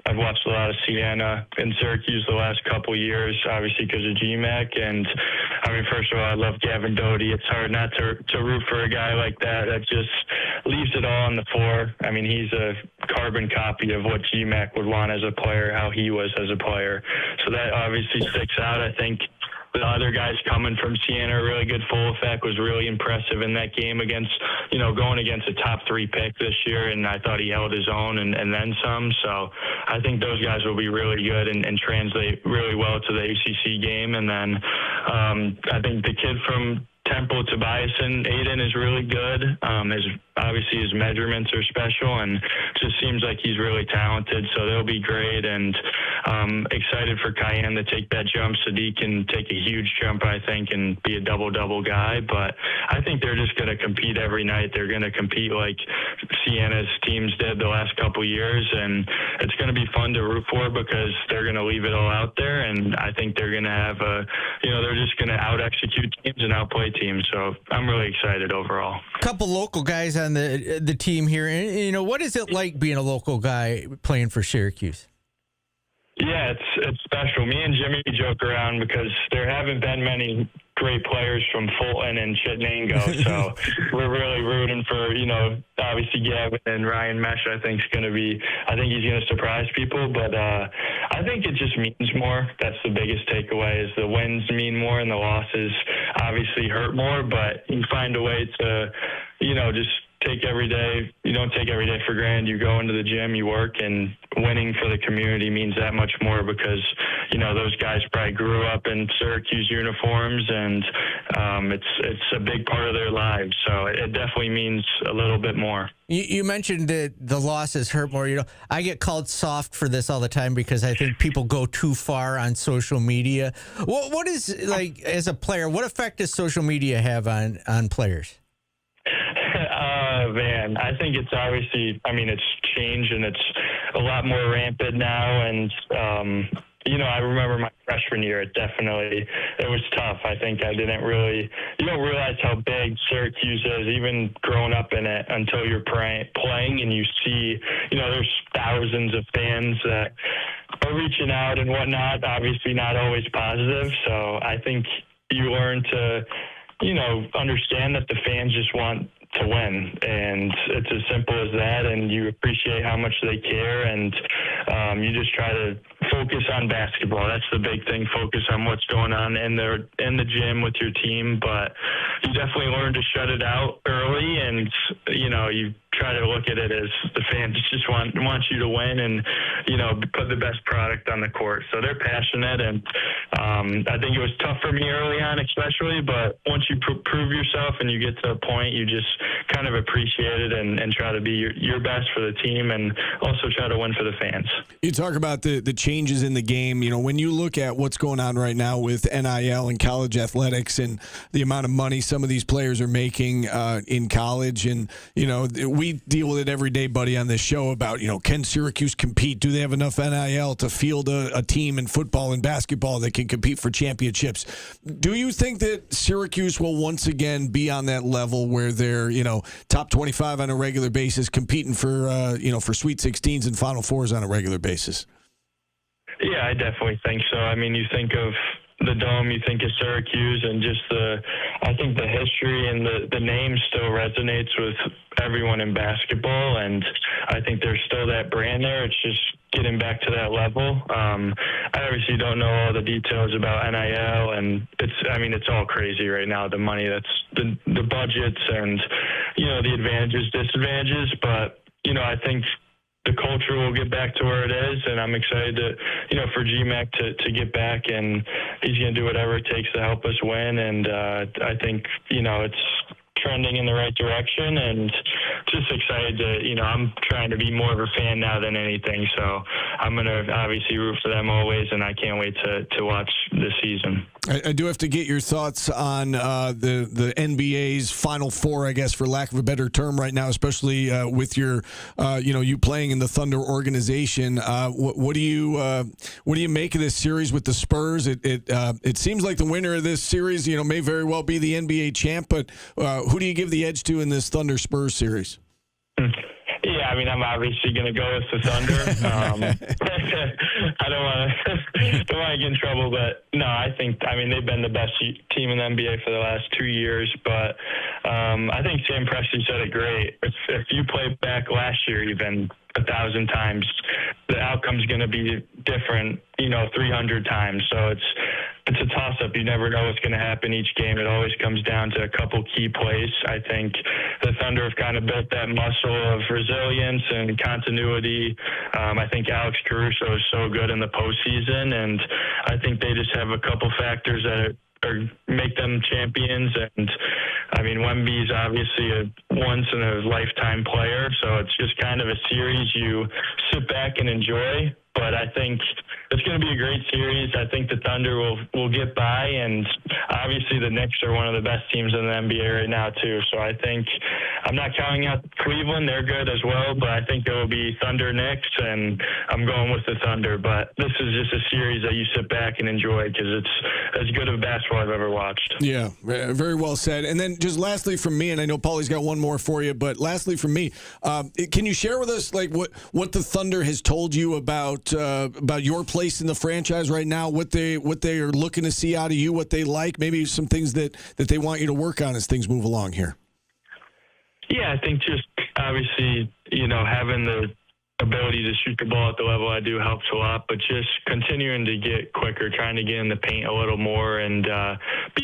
[SPEAKER 13] I've watched a lot of Siena and Syracuse the last couple years, obviously because of GMAC. And first of all, I love Gavin Doty. It's hard not to root for a guy like that just leaves it all on the floor. He's a carbon copy of what GMAC would want as a player, how he was as a player. So that obviously sticks out. I think the other guys coming from Siena, a really good full effect, was really impressive in that game against, going against a top 3 pick this year, and I thought he held his own and then some. So I think those guys will be really good and translate really well to the ACC game. And then I think the kid from Temple, Tobias and Aiden, is really good. Obviously his measurements are special and just seems like he's really talented, so they'll be great. And excited for Cayenne to take that jump. Sadiq can take a huge jump, I think, and be a double-double guy. But I think they're just going to compete every night. They're going to compete like Siena's teams did the last couple years, and it's going to be fun to root for because they're going to leave it all out there. And I think they're going to have they're just going to out-execute teams and outplay teams. So I'm really excited overall.
[SPEAKER 4] A couple local guys on the team here. And, what is it like being a local guy playing for Syracuse?
[SPEAKER 13] Yeah, it's special. Me and Jimmy joke around because there haven't been many great players from Fulton and Chittenango, so we're really rooting for, obviously Gavin and Ryan Mesh. I think he's going to surprise people, but I think it just means more. That's the biggest takeaway, is the wins mean more and the losses obviously hurt more, but you find a way to, just take every day. You don't take every day for granted. You go into the gym, you work, and winning for the community means that much more because, those guys probably grew up in Syracuse uniforms, and it's a big part of their lives. So it definitely means a little bit more.
[SPEAKER 4] You mentioned that the losses hurt more. I get called soft for this all the time because I think people go too far on social media. What is, like, as a player, what effect does social media have on players?
[SPEAKER 13] Man, I think it's obviously, it's changed and it's a lot more rampant now. And, I remember my freshman year, it was tough. I think you don't realize how big Syracuse is, even growing up in it, until you're playing and you see, there's thousands of fans that are reaching out and whatnot, obviously not always positive. So I think you learn to, understand that the fans just want to win, and it's as simple as that, and you appreciate how much they care, and you just try to focus on basketball. That's the big thing. Focus on what's going on in the gym with your team, but you definitely learn to shut it out early, and you try to look at it as the fans just want you to win and put the best product on the court. So they're passionate, and I think it was tough for me early on especially, but once you prove yourself and you get to a point, you just kind of appreciate it and try to be your best for the team, and also try to win for the fans.
[SPEAKER 3] You talk about the changes in the game. When you look at what's going on right now with NIL and college athletics and the amount of money some of these players are making in college, and we deal with it every day, Buddy, on this show about, can Syracuse compete? Do they have enough NIL to field a team in football and basketball that can compete for championships? Do you think that Syracuse will once again be on that level where they're, top 25 on a regular basis, competing for, for Sweet 16s and Final Fours on a regular basis?
[SPEAKER 13] Yeah, I definitely think so. You think of the Dome, you think of Syracuse, and just I think the history and the name still resonates with everyone in basketball, and I think there's still that brand there. It's just getting back to that level. I obviously don't know all the details about NIL, and it's all crazy right now, the money that's the budgets and, the advantages, disadvantages, but, I think the culture will get back to where it is, and I'm excited to, for GMAC to get back, and he's going to do whatever it takes to help us win. And I think, it's trending in the right direction, and just excited to, I'm trying to be more of a fan now than anything. So I'm going to obviously root for them always, and I can't wait to watch this season.
[SPEAKER 3] I do have to get your thoughts on the NBA's Final Four, I guess, for lack of a better term right now, especially with your, you playing in the Thunder organization. What do you make of this series with the Spurs? It seems like the winner of this series, may very well be the NBA champ, but who do you give the edge to in this Thunder Spurs series?
[SPEAKER 13] Yeah, I'm obviously going to go with the Thunder. I don't want to get in trouble, but no, I think they've been the best team in the NBA for the last 2 years. But I think Sam Presti said it great. If you play back last year, even 1,000 times, the outcome's going to be different, 300 times. So it's it's a toss-up. You never know what's going to happen each game. It always comes down to a couple key plays. I think the Thunder have kind of built that muscle of resilience and continuity. I think Alex Caruso is so good in the postseason, and I think they just have a couple factors that make them champions. And I mean, Wemby's obviously a once-in-a-lifetime player, so it's just kind of a series you sit back and enjoy. But I think it's going to be a great series. I think the Thunder will get by, and obviously the Knicks are one of the best teams in the NBA right now too. So I think I'm not counting out Cleveland; they're good as well. But I think it will be Thunder Knicks, and I'm going with the Thunder. But this is just a series that you sit back and enjoy because it's as good of basketball I've ever watched.
[SPEAKER 3] Yeah, very well said. And then just lastly from me, and I know Paulie's got one more for you, but lastly from me, can you share with us like what the Thunder has told you about your place in the franchise right now, what they are looking to see out of you, what they like, maybe some things that they want you to work on as things move along here?
[SPEAKER 13] Yeah, I think just obviously, having the ability to shoot the ball at the level I do helps a lot, but just continuing to get quicker, trying to get in the paint a little more, and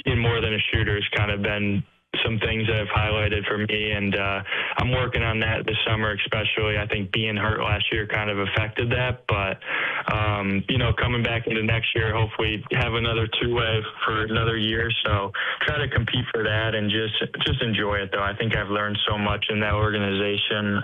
[SPEAKER 13] being more than a shooter has kind of been some things that have highlighted for me, and I'm working on that this summer especially. I think being hurt last year kind of affected that, but coming back into next year, hopefully have another two-way for another year, so try to compete for that and just enjoy it, though. I think I've learned so much in that organization.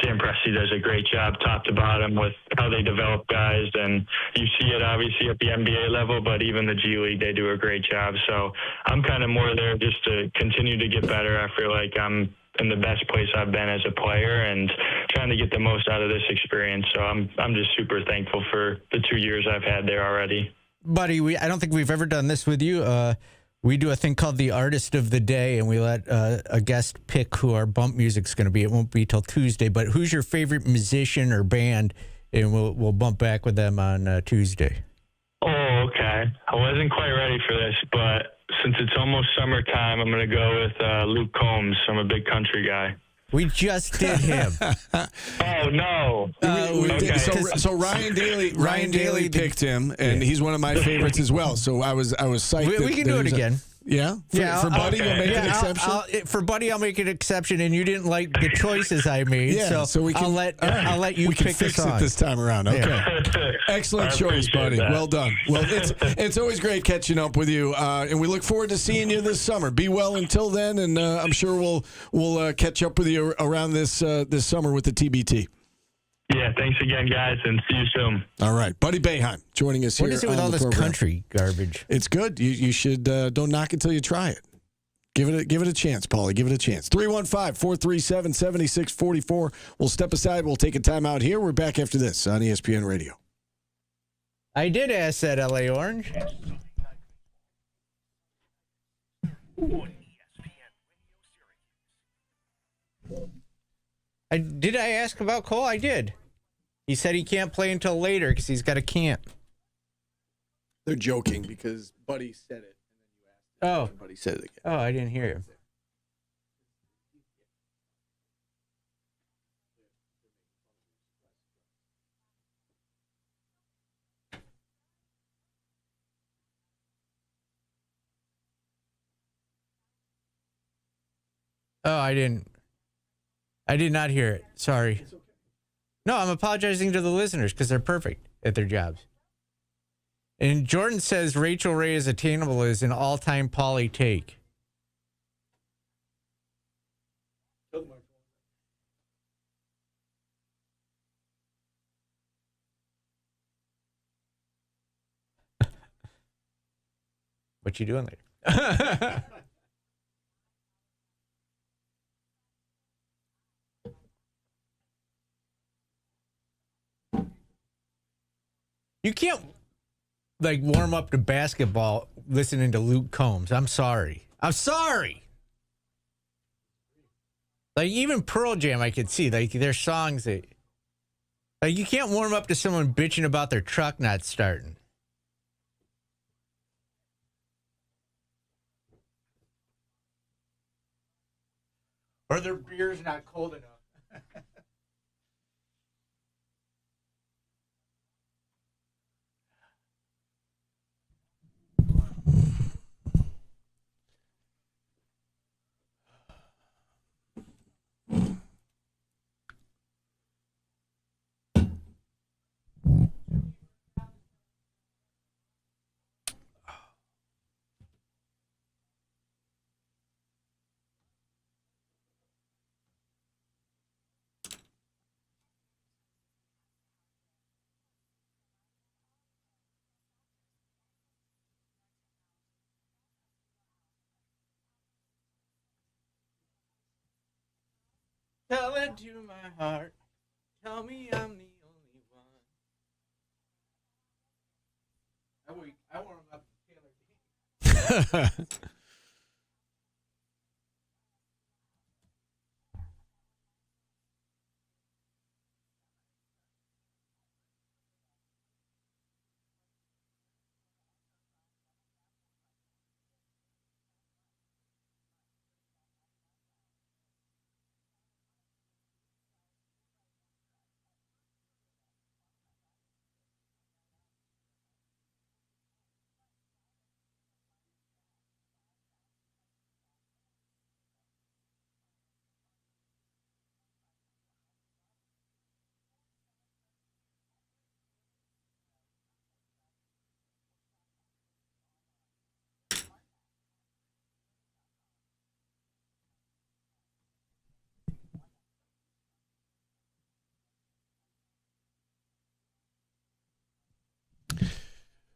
[SPEAKER 13] Sam Presti does a great job top to bottom with how they develop guys, and you see it obviously at the NBA level, but even the G League, they do a great job. So I'm kind of more there just to continue to get better. I feel like I'm in the best place I've been as a player and trying to get the most out of this experience. So I'm just super thankful for the 2 years I've had there already.
[SPEAKER 4] Buddy, I don't think we've ever done this with you. We do a thing called the Artist of the Day, and we let a guest pick who our bump music's going to be. It won't be till Tuesday, but who's your favorite musician or band? And we'll bump back with them on Tuesday.
[SPEAKER 13] Oh, okay. I wasn't quite ready for this, but since it's almost summertime, I'm going to go with Luke Combs. I'm a big country guy.
[SPEAKER 4] We just did him.
[SPEAKER 13] Oh, no.
[SPEAKER 3] Okay. So Ryan Daly picked him, and he's one of my favorites as well. So I was psyched.
[SPEAKER 4] We can do it again.
[SPEAKER 3] Yeah? For Buddy, you'll make an exception?
[SPEAKER 4] For Buddy, I'll make an exception, and you didn't like the choices I made, so we can, I'll let you pick
[SPEAKER 3] fix it this time around. Okay. Yeah. Excellent choice, Buddy. That. Well done. Well, it's always great catching up with you, and we look forward to seeing you this summer. Be well until then, and I'm sure we'll catch up with you around this summer with the TBT.
[SPEAKER 13] Yeah, thanks again, guys, and see you soon.
[SPEAKER 3] All right. Buddy Boeheim joining us here.
[SPEAKER 4] What is it with all this country garbage?
[SPEAKER 3] It's good. You should don't knock it till you try it. Give it a chance, Paulie. Give it a chance. 315-437-7644. We'll step aside. We'll take a time out here. We're back after this on ESPN Radio.
[SPEAKER 4] I did ask that, LA Orange. Did I ask about Cole? I did. He said he can't play until later because he's got a camp.
[SPEAKER 3] They're joking because Buddy said it.
[SPEAKER 4] Oh.
[SPEAKER 3] Buddy said it again.
[SPEAKER 4] Oh, I didn't hear him. Oh, I did not hear it. Sorry. No, I'm apologizing to the listeners because they're perfect at their jobs. And Jordan says Rachel Ray is attainable is an all-time Paulie take. What you doing later? You can't warm up to basketball listening to Luke Combs. I'm sorry. Like even Pearl Jam, I could see their songs that you can't warm up to someone bitching about their truck not starting. Or their beer's not cold enough. Tell it to my heart. Tell me I'm the only one. I want him up to Taylor.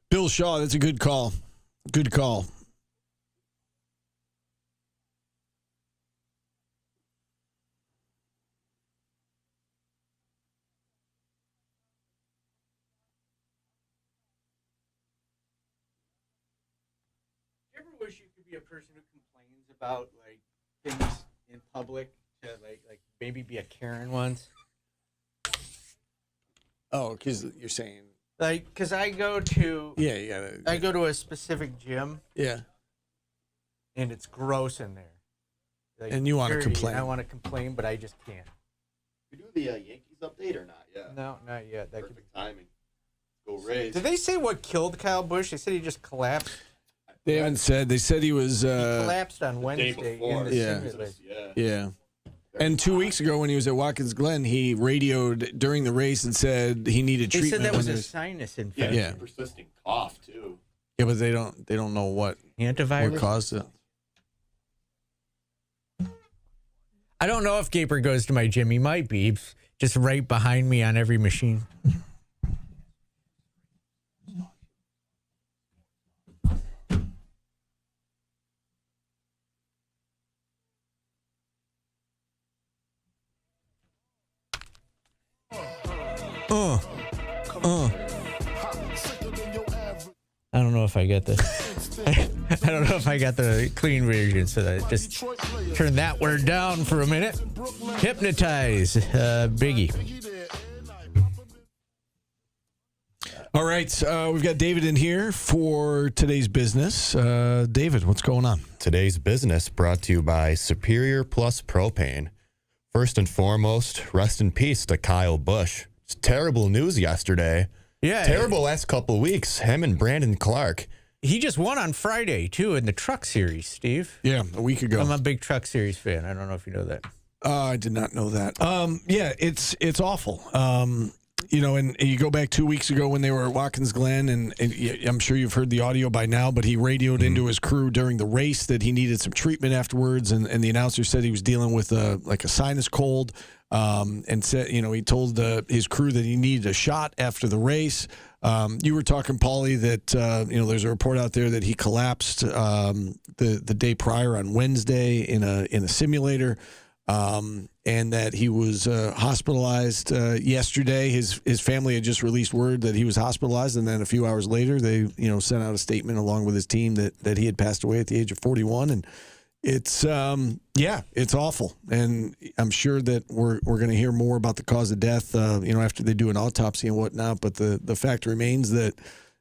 [SPEAKER 3] Bill Shaw, that's a good call. Good call.
[SPEAKER 4] Do you ever wish you could be a person who complains about like things in public to like maybe be a Karen once?
[SPEAKER 3] Oh, because you're saying.
[SPEAKER 4] Like, because I go to
[SPEAKER 3] I
[SPEAKER 4] go to a specific gym.
[SPEAKER 3] Yeah.
[SPEAKER 4] And it's gross in there. Like,
[SPEAKER 3] and you want to complain.
[SPEAKER 4] I want to complain, but I just can't.
[SPEAKER 14] We do the Yankees update or not? Yeah.
[SPEAKER 4] No, not yet. That
[SPEAKER 14] Perfect timing. Go Rays.
[SPEAKER 4] Did they say what killed Kyle Busch? They said he just collapsed.
[SPEAKER 3] They haven't said. They said he was.
[SPEAKER 4] He collapsed on Wednesday in the simulator.
[SPEAKER 3] Yeah. And 2 weeks ago when he was at Watkins Glen, he radioed during the race and said he needed treatment.
[SPEAKER 4] They said that was a sinus infection.
[SPEAKER 14] Yeah, persistent cough too.
[SPEAKER 3] Yeah, but they don't know what
[SPEAKER 4] antivirus
[SPEAKER 3] caused it.
[SPEAKER 4] I don't know if Gaper goes to my gym. He might be just right behind me on every machine. I don't know if I get this. I don't know if I got the clean version, so that just turn that word down for a minute. Hypnotize, Biggie.
[SPEAKER 3] All right, we've got David in here for today's business. David, what's going on?
[SPEAKER 15] Today's business brought to you by Superior Plus Propane. First and foremost, rest in peace to Kyle Busch. It's terrible news yesterday.
[SPEAKER 4] Yeah.
[SPEAKER 15] Terrible last couple of weeks. Him and Brandon Clark.
[SPEAKER 4] He just won on Friday, too, in the Truck Series, Steve.
[SPEAKER 3] Yeah, a week ago.
[SPEAKER 4] I'm a big Truck Series fan. I don't know if you know that.
[SPEAKER 3] I did not know that. Yeah, it's awful. And you go back 2 weeks ago when they were at Watkins Glen, and I'm sure you've heard the audio by now, but he radioed into his crew during the race that he needed some treatment afterwards, and the announcer said he was dealing with a sinus cold, and said, he told his crew that he needed a shot after the race. You were talking, Paulie, that there's a report out there that he collapsed the day prior on Wednesday in a simulator. And that he was hospitalized yesterday. His family had just released word that he was hospitalized, and then a few hours later, they sent out a statement along with his team that he had passed away at the age of 41. And it's it's awful. And I'm sure that we're going to hear more about the cause of death, after they do an autopsy and whatnot. But the fact remains that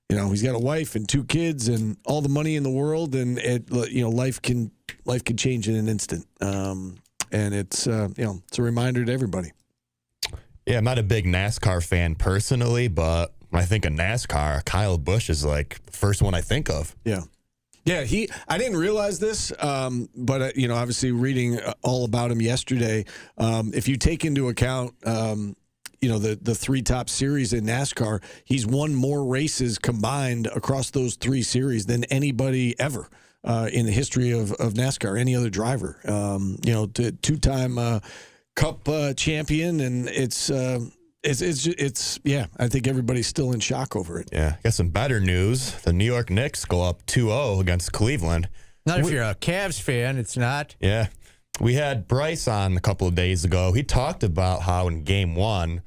[SPEAKER 3] he's got a wife and 2 kids and all the money in the world, and life can change in an instant. And it's it's a reminder to everybody.
[SPEAKER 15] Yeah, I'm not a big NASCAR fan personally, but when I think of NASCAR, Kyle Busch is like the first one I think of.
[SPEAKER 3] Yeah. Yeah, I didn't realize this, but obviously reading all about him yesterday, if you take into account the 3 top series in NASCAR, he's won more races combined across those 3 series than anybody ever. In the history of NASCAR, any other driver, 2-time Cup champion, and it's I think everybody's still in shock over it.
[SPEAKER 15] Yeah, got some better news. The New York Knicks go up 2-0 against Cleveland.
[SPEAKER 4] Not if you're a Cavs fan, it's not.
[SPEAKER 15] Yeah, We had Bryce on a couple of days ago. He talked about how in game 1,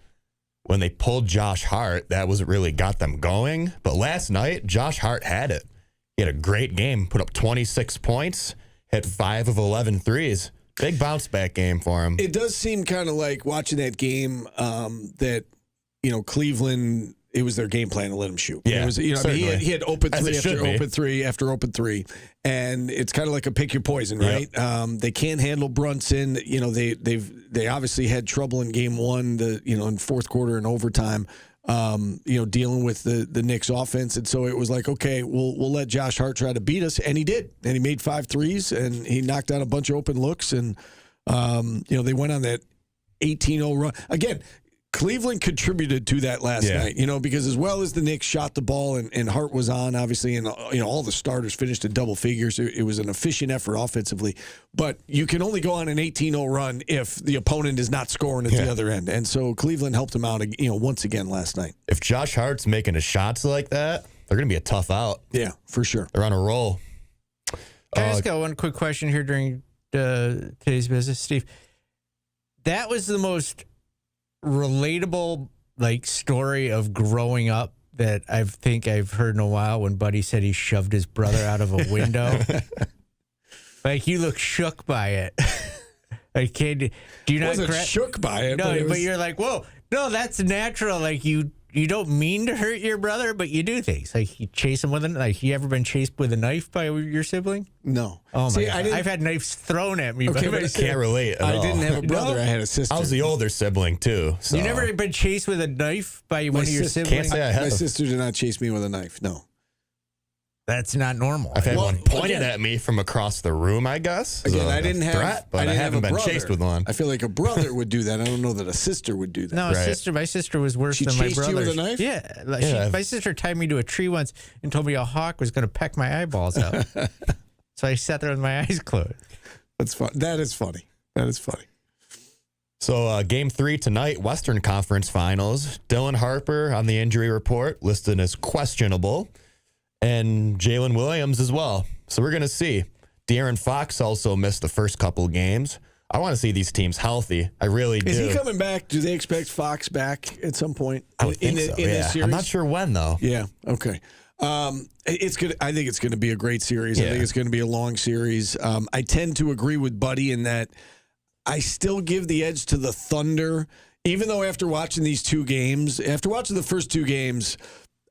[SPEAKER 15] when they pulled Josh Hart, that wasn't really got them going. But last night, Josh Hart had it. He had a great game, put up 26 points, hit 5 of 11 threes. Big bounce back game for him.
[SPEAKER 3] It does seem kind of like watching that game that, Cleveland, it was their game plan to let him shoot.
[SPEAKER 15] Yeah,
[SPEAKER 3] it was, he had open three after open three after open three. And it's kind of like a pick your poison, right? Yep. They can't handle Brunson. They obviously had trouble in game 1, in fourth quarter and overtime. Dealing with the Knicks offense. And so it was like, okay, we'll let Josh Hart try to beat us. And he did. And he made 5 threes and he knocked down a bunch of open looks. And, they went on that 18-0 run. Again, Cleveland contributed to that last night, because as well as the Knicks shot the ball and Hart was on, obviously, and, all the starters finished in double figures. It was an efficient effort offensively. But you can only go on an 18-0 run if the opponent is not scoring at the other end. And so Cleveland helped him out, once again last night.
[SPEAKER 15] If Josh Hart's making his shots like that, they're going to be a tough out.
[SPEAKER 3] Yeah, for sure.
[SPEAKER 15] They're on a roll.
[SPEAKER 4] I just got one quick question here during today's business, Steve. That was the most relatable story of growing up that I think I've heard in a while, when Buddy said he shoved his brother out of a window. You look shook by it. Do you not
[SPEAKER 3] wasn't shook by it?
[SPEAKER 4] No, but you're like, whoa, no, that's natural. You don't mean to hurt your brother, but you do things. You chase him with you ever been chased with a knife by your sibling?
[SPEAKER 3] No.
[SPEAKER 4] Oh my God. I've had knives thrown at me.
[SPEAKER 15] Okay, but I can't relate at all.
[SPEAKER 3] I didn't have a brother. I had a sister.
[SPEAKER 15] I was the older sibling too. So.
[SPEAKER 4] You never been chased with a knife by one of your siblings?
[SPEAKER 15] Can't say I have.
[SPEAKER 3] My sister did not chase me with a knife. No.
[SPEAKER 4] That's not normal.
[SPEAKER 15] I've had one pointed at me from across the room, I guess.
[SPEAKER 3] Again, I didn't have
[SPEAKER 15] threat, but I haven't been chased with one.
[SPEAKER 3] I feel like a brother would do that. I don't know that a sister would do that.
[SPEAKER 4] No, my sister was worse than my brother. She
[SPEAKER 3] chased you with a knife?
[SPEAKER 4] Yeah. My sister tied me to a tree once and told me a hawk was going to peck my eyeballs out. So I sat there with my eyes closed.
[SPEAKER 3] That's fun. That is funny.
[SPEAKER 15] So game 3 tonight, Western Conference Finals. Dylan Harper on the injury report, listed as questionable. And Jalen Williams as well. So we're going to see. De'Aaron Fox also missed the first couple games. I want to see these teams healthy. I really do.
[SPEAKER 3] Is he coming back? Do they expect Fox back at some point
[SPEAKER 15] in this series? I'm not sure when, though.
[SPEAKER 3] Yeah, okay. It's good. I think it's going to be a great series. I think it's going to be a long series. I tend to agree with Buddy in that I still give the edge to the Thunder, even though after watching these 2 games, after watching the first 2 games,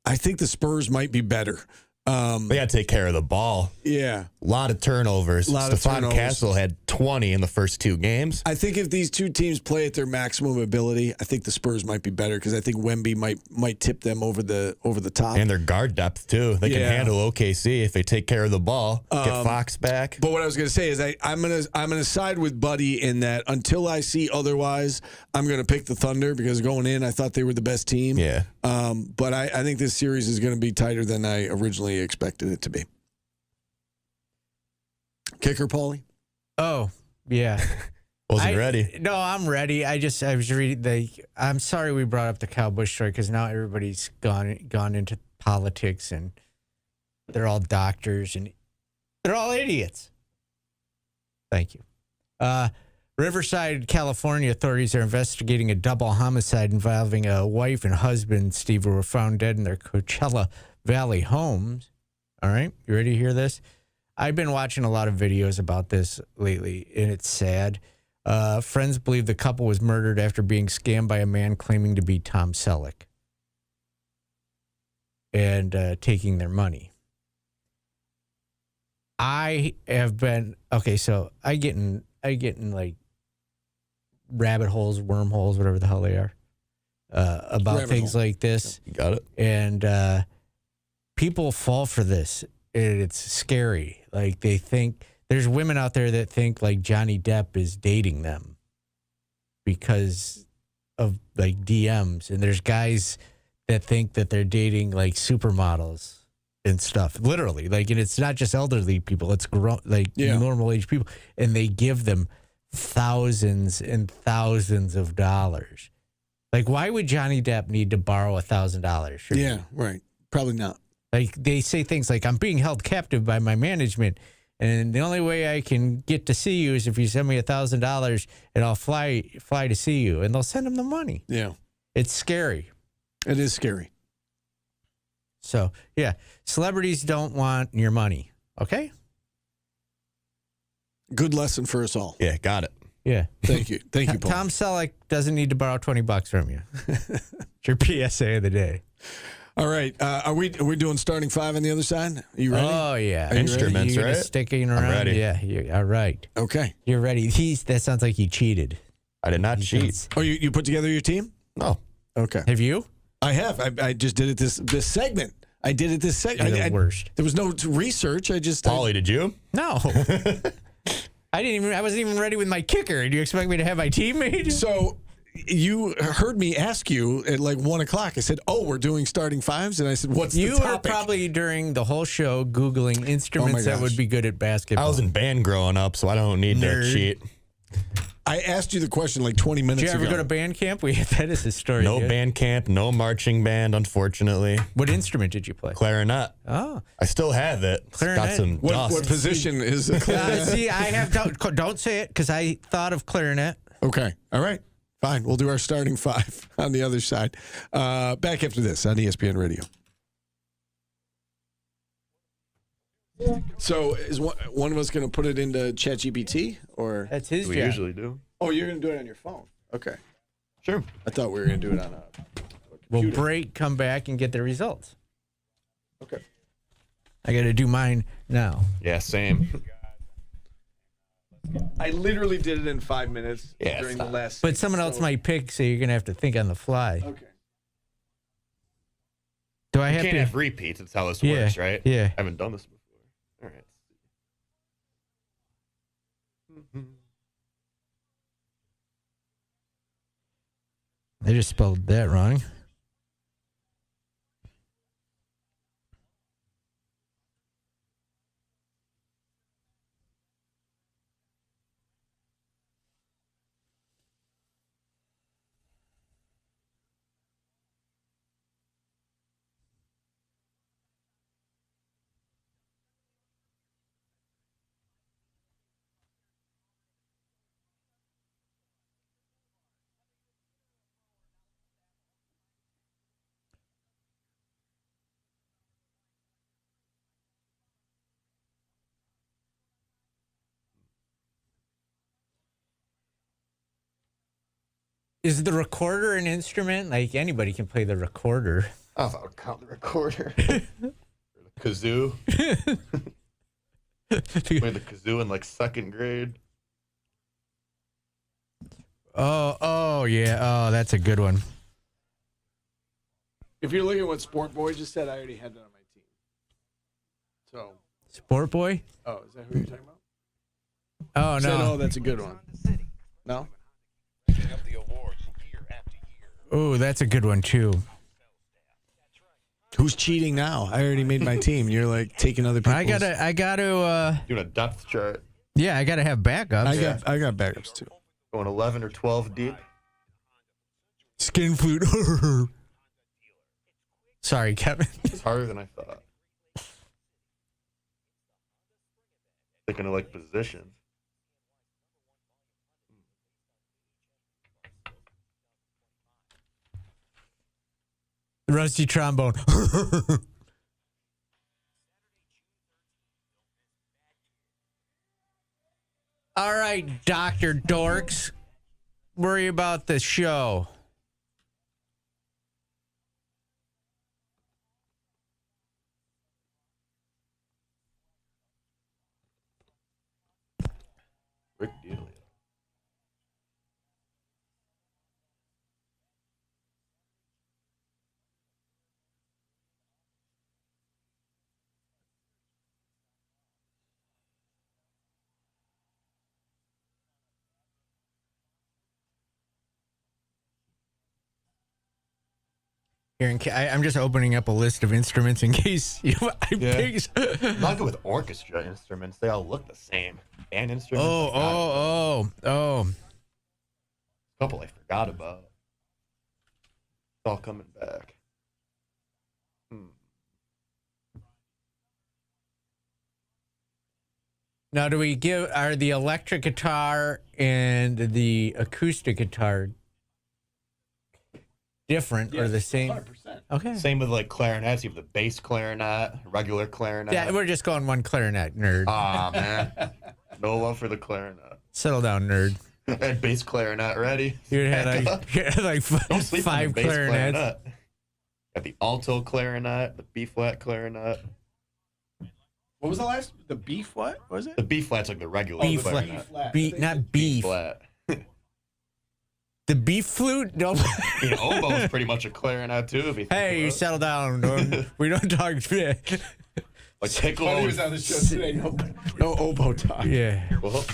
[SPEAKER 3] I think the Spurs might be better.
[SPEAKER 15] They got to take care of the ball.
[SPEAKER 3] Yeah.
[SPEAKER 15] A lot of turnovers. Stephon Castle had 20 in the first 2 games.
[SPEAKER 3] I think if these 2 teams play at their maximum ability, I think the Spurs might be better because I think Wemby might tip them over the top.
[SPEAKER 15] And their guard depth, too. They can handle OKC if they take care of the ball, get Fox back.
[SPEAKER 3] But what I was going to say is I'm gonna side with Buddy in that until I see otherwise, I'm going to pick the Thunder because going in, I thought they were the best team.
[SPEAKER 15] Yeah.
[SPEAKER 3] But I think this series is going to be tighter than I originally expected it to be. Kicker, Paulie?
[SPEAKER 4] Oh, yeah.
[SPEAKER 15] Wasn't ready.
[SPEAKER 4] No, I'm ready. I was reading I'm sorry we brought up the Kyle Busch story because now everybody's gone into politics and they're all doctors and they're all idiots. Thank you. Riverside, California authorities are investigating a double homicide involving a wife and husband, Steve, who were found dead in their Coachella Valley homes. All right, you ready to hear this? I've been watching a lot of videos about this lately, and it's sad. Friends believe the couple was murdered after being scammed by a man claiming to be Tom Selleck and taking their money. I have been so I get in like rabbit holes, wormholes, whatever the hell they are, about rabbit things hole. Like this.
[SPEAKER 15] You got it.
[SPEAKER 4] And people fall for this. It's scary. Like they think there's women out there that think like Johnny Depp is dating them because of like DMs, and there's guys that think that they're dating like supermodels and stuff. Literally, like, and it's not just elderly people; it's normal age people, and they give them thousands and thousands of dollars. Like, why would Johnny Depp need to borrow $1,000?
[SPEAKER 3] Yeah, right. Probably not.
[SPEAKER 4] Like, they say things like, I'm being held captive by my management, And the only way I can get to see you is if you send me $1,000 and I'll fly to see you. And they'll send them the money.
[SPEAKER 3] Yeah.
[SPEAKER 4] It's scary.
[SPEAKER 3] It is scary.
[SPEAKER 4] So, yeah, celebrities don't want your money. Okay?
[SPEAKER 3] Good lesson for us all.
[SPEAKER 15] Yeah, got it.
[SPEAKER 4] Yeah.
[SPEAKER 3] Thank you. Thank you, Paul.
[SPEAKER 4] Tom Selleck doesn't need to borrow $20 from you. It's your PSA of the day.
[SPEAKER 3] All right. Are we doing starting five on the other side? Are you ready?
[SPEAKER 4] Oh, yeah.
[SPEAKER 15] Instruments,
[SPEAKER 4] You're
[SPEAKER 15] right?
[SPEAKER 4] Sticking around.
[SPEAKER 15] I'm ready.
[SPEAKER 4] Yeah, all right.
[SPEAKER 3] Okay.
[SPEAKER 4] You're ready. That sounds like you cheated.
[SPEAKER 15] I did not cheat.
[SPEAKER 3] Oh, you put together your team?
[SPEAKER 15] No.
[SPEAKER 3] Okay.
[SPEAKER 4] Have you?
[SPEAKER 3] I have. I just did it this segment. I did it this segment.
[SPEAKER 4] You're the worst.
[SPEAKER 3] There was no research.
[SPEAKER 15] Paulie, did you?
[SPEAKER 4] No. I wasn't even ready with my kicker. Do you expect me to have my team made?
[SPEAKER 3] So you heard me ask you at like 1 o'clock. I said, "Oh, we're doing starting fives," and I said, "What's the topic?"
[SPEAKER 4] You were probably during the whole show Googling instruments that would be good at basketball.
[SPEAKER 15] I was in band growing up, so I don't need to cheat.
[SPEAKER 3] I asked you the question like 20 minutes ago.
[SPEAKER 4] Did you ever go to band camp? That is a story.
[SPEAKER 15] No band camp, no marching band, unfortunately.
[SPEAKER 4] What instrument did you play?
[SPEAKER 15] Clarinet.
[SPEAKER 4] Oh.
[SPEAKER 15] I still have it. It's
[SPEAKER 4] Clarinet.
[SPEAKER 15] got some dust.
[SPEAKER 3] What position is it?
[SPEAKER 4] See, I have don't say it because I thought of clarinet.
[SPEAKER 3] Okay. All right. Fine. We'll do our starting five on the other side. Back after this on ESPN Radio. So is one of us going to put it into ChatGPT or?
[SPEAKER 4] That's his job.
[SPEAKER 15] We usually do.
[SPEAKER 3] Oh, you're going to do it on your phone. Okay.
[SPEAKER 15] Sure.
[SPEAKER 3] I thought we were going to do it on a
[SPEAKER 4] We'll break, come back, and get the results.
[SPEAKER 3] Okay.
[SPEAKER 4] I got to do mine now.
[SPEAKER 15] Yeah, same.
[SPEAKER 3] I literally did it in 5 minutes during the last.
[SPEAKER 4] But someone else might pick, so you're going to have to think on the fly.
[SPEAKER 3] Okay.
[SPEAKER 4] Do I have
[SPEAKER 15] can't
[SPEAKER 4] to
[SPEAKER 15] have repeats. That's how this works, right?
[SPEAKER 4] Yeah.
[SPEAKER 15] I haven't done this before. All right.
[SPEAKER 4] I just spelled that wrong. Is the recorder an instrument? Like anybody can play the recorder.
[SPEAKER 15] I thought I would count the recorder. Or the kazoo. Played the kazoo in like second grade.
[SPEAKER 4] Oh yeah. Oh, that's a good one.
[SPEAKER 3] If you're looking at what Sport Boy just said, I already had that on my team. So.
[SPEAKER 4] Sport Boy?
[SPEAKER 3] Oh, is that who you're talking about?
[SPEAKER 4] Oh, no.
[SPEAKER 3] Said, oh, that's a good one. No?
[SPEAKER 4] Oh, that's a good one, too.
[SPEAKER 3] Who's cheating now? I already made my team. You're like taking other people's.
[SPEAKER 4] I gotta.
[SPEAKER 15] Doing a depth chart.
[SPEAKER 4] Yeah, I gotta have backups.
[SPEAKER 3] I got backups too.
[SPEAKER 15] Going 11 or 12 deep.
[SPEAKER 3] Skin flute.
[SPEAKER 4] Sorry, Kevin.
[SPEAKER 15] It's harder than I thought. Thinking of like positions.
[SPEAKER 4] Rusty trombone. All right, Dr. Dorks. Worry about the show.
[SPEAKER 15] Rick Dealey.
[SPEAKER 4] Here, I'm just opening up a list of instruments in case I pick.
[SPEAKER 15] I'm not good with orchestra instruments. They all look the same. Band instruments.
[SPEAKER 4] Oh.
[SPEAKER 15] A couple I forgot about. It's all coming back.
[SPEAKER 4] Now, are the electric guitar and the acoustic guitar different or the same?
[SPEAKER 14] 100%.
[SPEAKER 4] Okay.
[SPEAKER 15] Same with like clarinets. You have the bass clarinet, regular clarinet.
[SPEAKER 4] Yeah, we're just going one clarinet, nerd.
[SPEAKER 15] Ah, man. No love for the clarinet.
[SPEAKER 4] Settle down, nerd.
[SPEAKER 15] And bass clarinet ready.
[SPEAKER 4] You had like
[SPEAKER 15] Don't sleep on
[SPEAKER 4] 5
[SPEAKER 15] the bass
[SPEAKER 4] clarinets.
[SPEAKER 15] clarinet. Got the alto clarinet, the B flat clarinet.
[SPEAKER 3] What was the last? The beef? What was it?
[SPEAKER 15] The B flat's like the regular
[SPEAKER 4] B
[SPEAKER 15] clarinet.
[SPEAKER 4] flat. Not beef.
[SPEAKER 15] Flat.
[SPEAKER 4] The beef flute? No.
[SPEAKER 15] Oboe is pretty much a clarinet too. If you think
[SPEAKER 4] You settle down. We don't talk.
[SPEAKER 15] like piccolo.
[SPEAKER 3] He was on the show today. No oboe talk.
[SPEAKER 4] Yeah.
[SPEAKER 15] Well,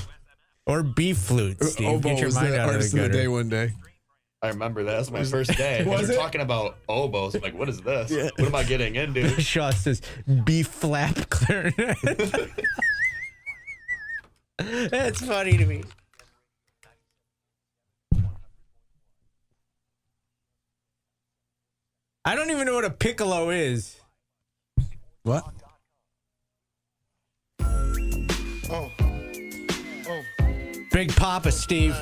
[SPEAKER 4] Or beef flute, Steve.
[SPEAKER 3] Oboe
[SPEAKER 4] Get your
[SPEAKER 3] was
[SPEAKER 4] mind
[SPEAKER 3] the
[SPEAKER 4] out of
[SPEAKER 3] artist
[SPEAKER 4] the
[SPEAKER 3] of the
[SPEAKER 4] gutter.
[SPEAKER 3] day one day.
[SPEAKER 15] I remember that. That was my first day.
[SPEAKER 3] Was
[SPEAKER 15] We were
[SPEAKER 3] it?
[SPEAKER 15] talking about oboes. I'm like, what is this?
[SPEAKER 4] Yeah.
[SPEAKER 15] What am I getting into?
[SPEAKER 4] Shaw says beef flap clarinet. That's funny to me. I don't even know what a piccolo is.
[SPEAKER 3] What?
[SPEAKER 4] Big Papa, Steve.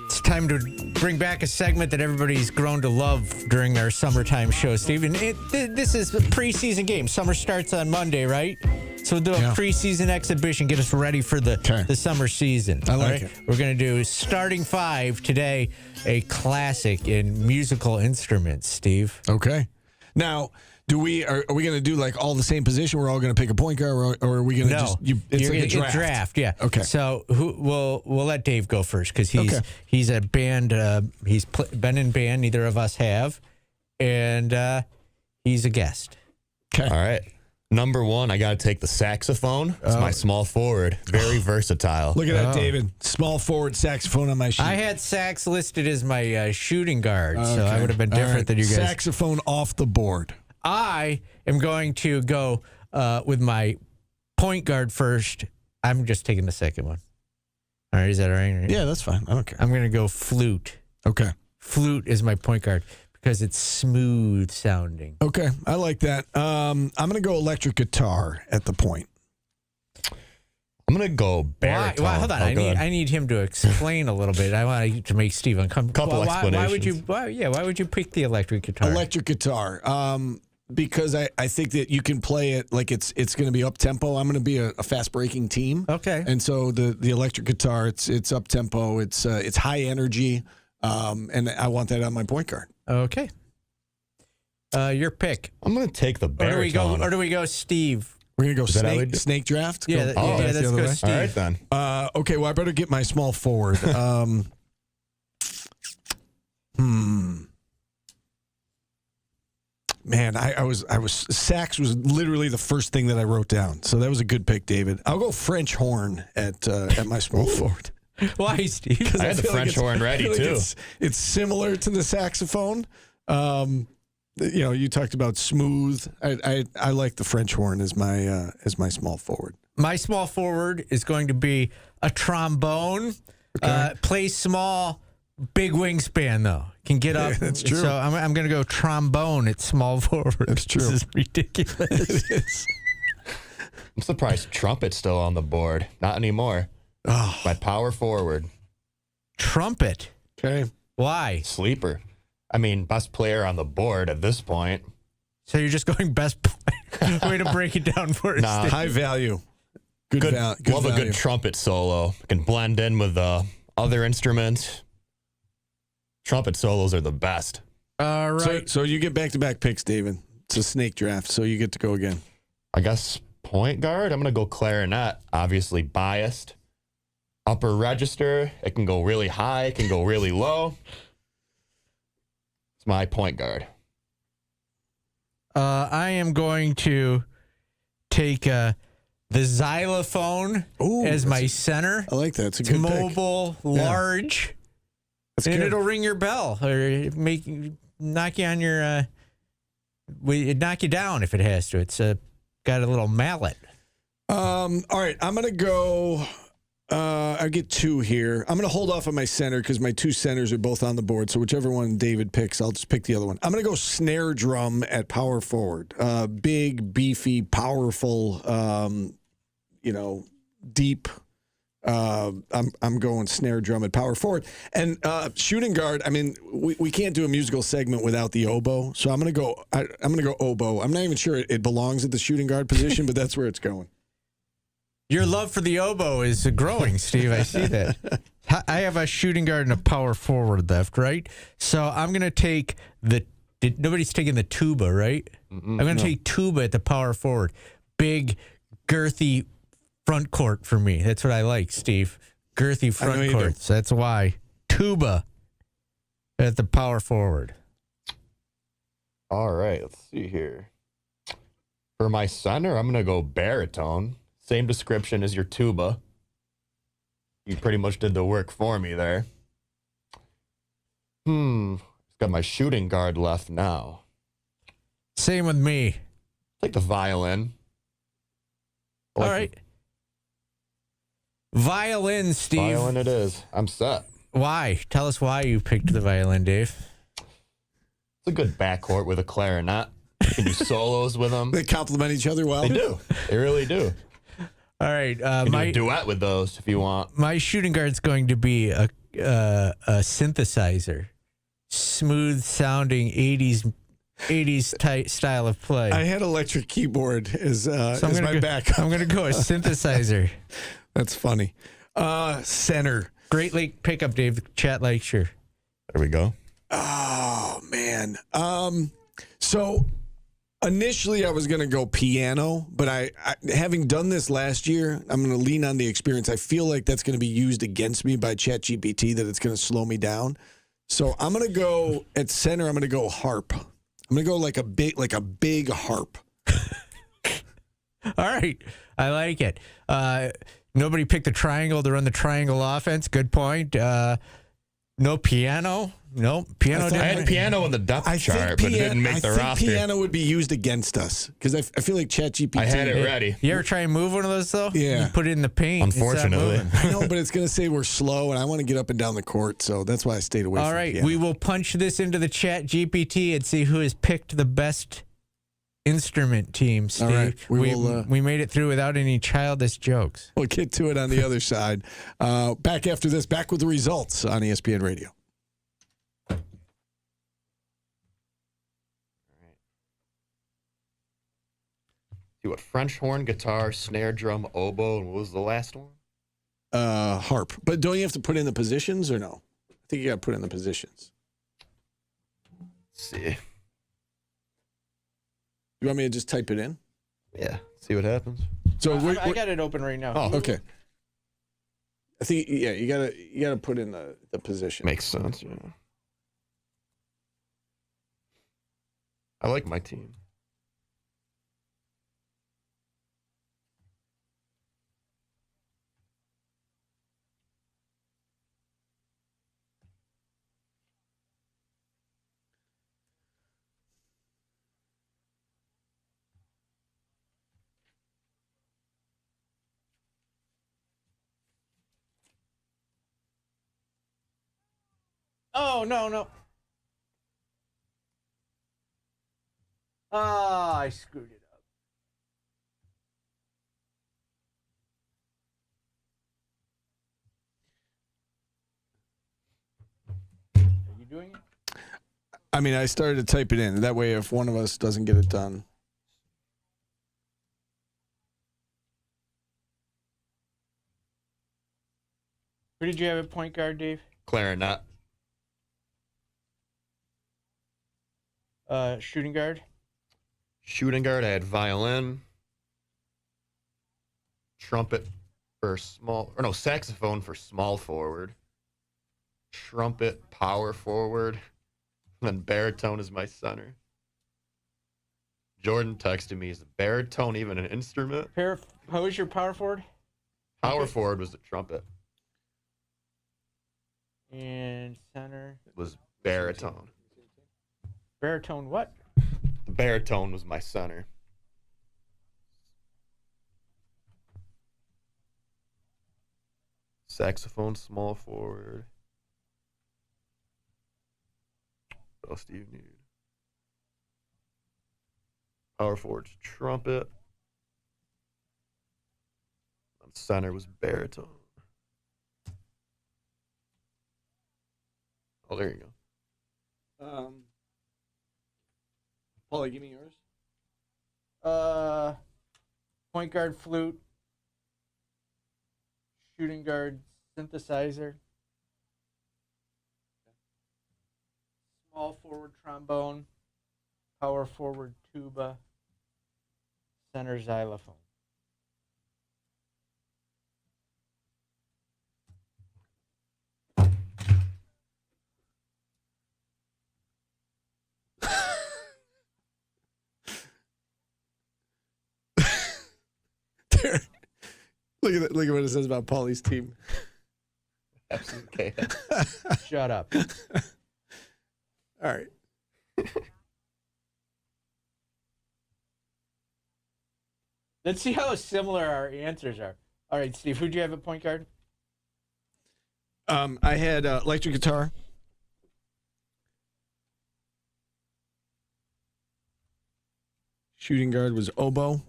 [SPEAKER 4] It's time to bring back a segment that everybody's grown to love during our summertime show, Steve. And this is a preseason game. Summer starts on Monday, right? So we'll do a preseason exhibition, get us ready for the summer season.
[SPEAKER 3] I like it.
[SPEAKER 4] We're going to do starting 5 today, a classic in musical instruments, Steve.
[SPEAKER 3] Okay. Now, are we going to do like all the same position? We're all going to pick a point guard, or are we going to just? It's
[SPEAKER 4] You're
[SPEAKER 3] like
[SPEAKER 4] gonna
[SPEAKER 3] a
[SPEAKER 4] draft. Yeah.
[SPEAKER 3] Okay.
[SPEAKER 4] So we'll let Dave go first because he's a band. He's been in band. Neither of us have, and he's a guest.
[SPEAKER 3] Okay.
[SPEAKER 15] All right. Number 1, I got to take the saxophone. It's my small forward. Very versatile.
[SPEAKER 3] Look at that, David. Small forward saxophone on my sheet.
[SPEAKER 4] I had sax listed as my shooting guard, so I would have been different than you guys.
[SPEAKER 3] Saxophone off the board.
[SPEAKER 4] I am going to go with my point guard first. I'm just taking the second one. All right, is that all right?
[SPEAKER 3] Yeah, that's fine. I don't care.
[SPEAKER 4] I'm going to go flute.
[SPEAKER 3] Okay.
[SPEAKER 4] Flute is my point guard because it's smooth sounding.
[SPEAKER 3] Okay, I like that. I'm going to go electric guitar at the point.
[SPEAKER 15] I'm going to go baritone.
[SPEAKER 4] Why, hold on. I need him to explain a little bit. I want to make Steve uncomfortable.
[SPEAKER 15] Couple explanations.
[SPEAKER 4] Why would you pick the electric guitar?
[SPEAKER 3] Electric guitar. Because I think that you can play it like it's going to be up tempo. I'm going to be a fast breaking team.
[SPEAKER 4] Okay.
[SPEAKER 3] And so the electric guitar, it's up tempo. It's high energy. And I want that on my point guard.
[SPEAKER 4] Okay. Your pick.
[SPEAKER 15] I'm going to take the baritone.
[SPEAKER 4] Or do we go Steve?
[SPEAKER 3] We're going to go snake draft?
[SPEAKER 4] Yeah, let's go
[SPEAKER 3] way?
[SPEAKER 4] Steve.
[SPEAKER 15] All right, then.
[SPEAKER 3] Okay, well, I better get my small forward. Man, I was sax was literally the first thing that I wrote down. So that was a good pick, David. I'll go French horn at my small forward.
[SPEAKER 4] Why, Steve?
[SPEAKER 15] I had the French horn ready too.
[SPEAKER 3] It's similar to the saxophone. You talked about smooth. I like the French horn as my small forward.
[SPEAKER 4] My small forward is going to be a trombone.
[SPEAKER 3] Okay.
[SPEAKER 4] Plays small, big wingspan though. Can get up.
[SPEAKER 3] That's true.
[SPEAKER 4] So I'm going to go trombone at small forward.
[SPEAKER 3] That's true.
[SPEAKER 4] This is ridiculous.
[SPEAKER 3] It is.
[SPEAKER 15] I'm surprised trumpet's still on the board. Not anymore.
[SPEAKER 3] Oh.
[SPEAKER 15] My power forward.
[SPEAKER 4] Trumpet.
[SPEAKER 3] Okay.
[SPEAKER 4] Why?
[SPEAKER 15] Sleeper. I mean, best player on the board at this point.
[SPEAKER 4] So you're just going best player. Way to break it down for us.
[SPEAKER 3] Nah, high value. Good
[SPEAKER 15] love
[SPEAKER 3] value.
[SPEAKER 15] a good trumpet solo. Can blend in with other instruments. Trumpet solos are the best.
[SPEAKER 4] All right.
[SPEAKER 3] So you get back-to-back picks, David. It's a snake draft, so you get to go again.
[SPEAKER 15] I guess point guard, I'm going to go clarinet. Obviously biased. Upper register, it can go really high, it can go really low. It's my point guard.
[SPEAKER 4] I am going to take the xylophone as my center.
[SPEAKER 3] I like that. It's a good
[SPEAKER 4] mobile,
[SPEAKER 3] pick.
[SPEAKER 4] large.
[SPEAKER 3] That's
[SPEAKER 4] and
[SPEAKER 3] good.
[SPEAKER 4] it'll ring your bell or knock you on your. It knock you down if it has to. It's got a little mallet.
[SPEAKER 3] All right, I'm gonna go. I get 2 here. I'm gonna hold off on my center because my 2 centers are both on the board. So whichever one David picks, I'll just pick the other one. I'm gonna go snare drum at power forward. Big, beefy, powerful. deep. I'm going snare drum at power forward. And shooting guard, I mean, we can't do a musical segment without the oboe. So I'm gonna go oboe. I'm not even sure it belongs at the shooting guard position, but that's where it's going.
[SPEAKER 4] Your love for the oboe is growing, Steve. I see that. I have a shooting guard and a power forward left, right? So I'm going to take nobody's taking the tuba, right? I'm going to take tuba at the power forward. Big, girthy front court for me. That's what I like, Steve. Girthy front court. So that's why. Tuba at the power forward.
[SPEAKER 15] All right, let's see here. For my center, I'm going to go baritone. Same description as your tuba. You pretty much did the work for me there. Got my shooting guard left now.
[SPEAKER 4] Same with me.
[SPEAKER 15] Take the violin.
[SPEAKER 4] All right. Violin, Steve.
[SPEAKER 15] Violin it is. I'm set.
[SPEAKER 4] Why? Tell us why you picked the violin, Dave.
[SPEAKER 15] It's a good backcourt with a clarinet. You can do solos with them.
[SPEAKER 3] They complement each other well.
[SPEAKER 15] They do. They really do.
[SPEAKER 4] All right.
[SPEAKER 15] You can do a duet with those if you want.
[SPEAKER 4] My shooting guard's going to be a synthesizer. Smooth sounding 80s type style of play.
[SPEAKER 3] I had electric keyboard as my backup.
[SPEAKER 4] I'm going to go a synthesizer.
[SPEAKER 3] That's funny. Center.
[SPEAKER 4] Great Lake pickup, Dave. The chat likes you.
[SPEAKER 15] There we go.
[SPEAKER 3] Oh, man. So initially I was going to go piano, but I having done this last year, I'm going to lean on the experience. I feel like that's going to be used against me by ChatGPT, that it's going to slow me down. So I'm going to go at center. I'm going to go harp. I'm going to go like a big harp.
[SPEAKER 4] All right. I like it. Nobody picked the triangle to run the triangle offense. Good point. No piano. No piano.
[SPEAKER 15] I had piano on the depth chart, but it didn't make the roster.
[SPEAKER 3] I think piano would be used against us because I feel like ChatGPT.
[SPEAKER 15] I had it ready.
[SPEAKER 4] You ever try and move one of those though?
[SPEAKER 3] Yeah.
[SPEAKER 4] You put it in the paint.
[SPEAKER 15] Unfortunately,
[SPEAKER 3] I know, but it's going to say we're slow, and I want to get up and down the court, so that's why I stayed away.
[SPEAKER 4] All
[SPEAKER 3] from
[SPEAKER 4] right,
[SPEAKER 3] piano.
[SPEAKER 4] we will punch this into the ChatGPT and see who has picked the best instrument team, Steve.
[SPEAKER 3] All right,
[SPEAKER 4] we made it through without any childish jokes.
[SPEAKER 3] We'll get to it on the other side. Back after this, back with the results on ESPN Radio.
[SPEAKER 15] See what? French horn, guitar, snare drum, oboe, and what was the last one?
[SPEAKER 3] Harp. But don't you have to put in the positions or no? I think you got to put in the positions.
[SPEAKER 15] Let's see.
[SPEAKER 3] You want me to just type it in?
[SPEAKER 15] Yeah. See what happens.
[SPEAKER 3] So
[SPEAKER 4] I got it open right now.
[SPEAKER 15] Oh,
[SPEAKER 3] okay. I think you gotta put in the position.
[SPEAKER 15] Makes sense. Yeah. I like my team.
[SPEAKER 4] Oh, no. Ah, I screwed it up. Are you doing it?
[SPEAKER 3] I mean, I started to type it in. That way, if one of us doesn't get it done.
[SPEAKER 4] Who did you have at point guard, Dave?
[SPEAKER 15] Clarinet.
[SPEAKER 4] Shooting guard?
[SPEAKER 15] Shooting guard, I had violin. Trumpet for saxophone for small forward. Trumpet, power forward. And then baritone is my center. Jordan texted me, is the baritone even an instrument?
[SPEAKER 4] How was your power forward?
[SPEAKER 15] Power forward was the trumpet.
[SPEAKER 4] And center?
[SPEAKER 15] It was baritone.
[SPEAKER 4] Baritone what?
[SPEAKER 15] The baritone was my center. Saxophone, small forward. What else do you need? Power forward's trumpet. On center was baritone. Oh, there you go.
[SPEAKER 3] Paulie, give me yours.
[SPEAKER 4] Point guard, flute. Shooting guard, synthesizer. Small forward, trombone. Power forward, tuba. Center, xylophone.
[SPEAKER 3] Look at that. Look at what it says about Paulie's team.
[SPEAKER 15] Absolute chaos.
[SPEAKER 4] Shut up.
[SPEAKER 3] All right.
[SPEAKER 4] Let's see how similar our answers are. All right, Steve, who'd you have at point guard?
[SPEAKER 3] I had electric guitar. Shooting guard was oboe.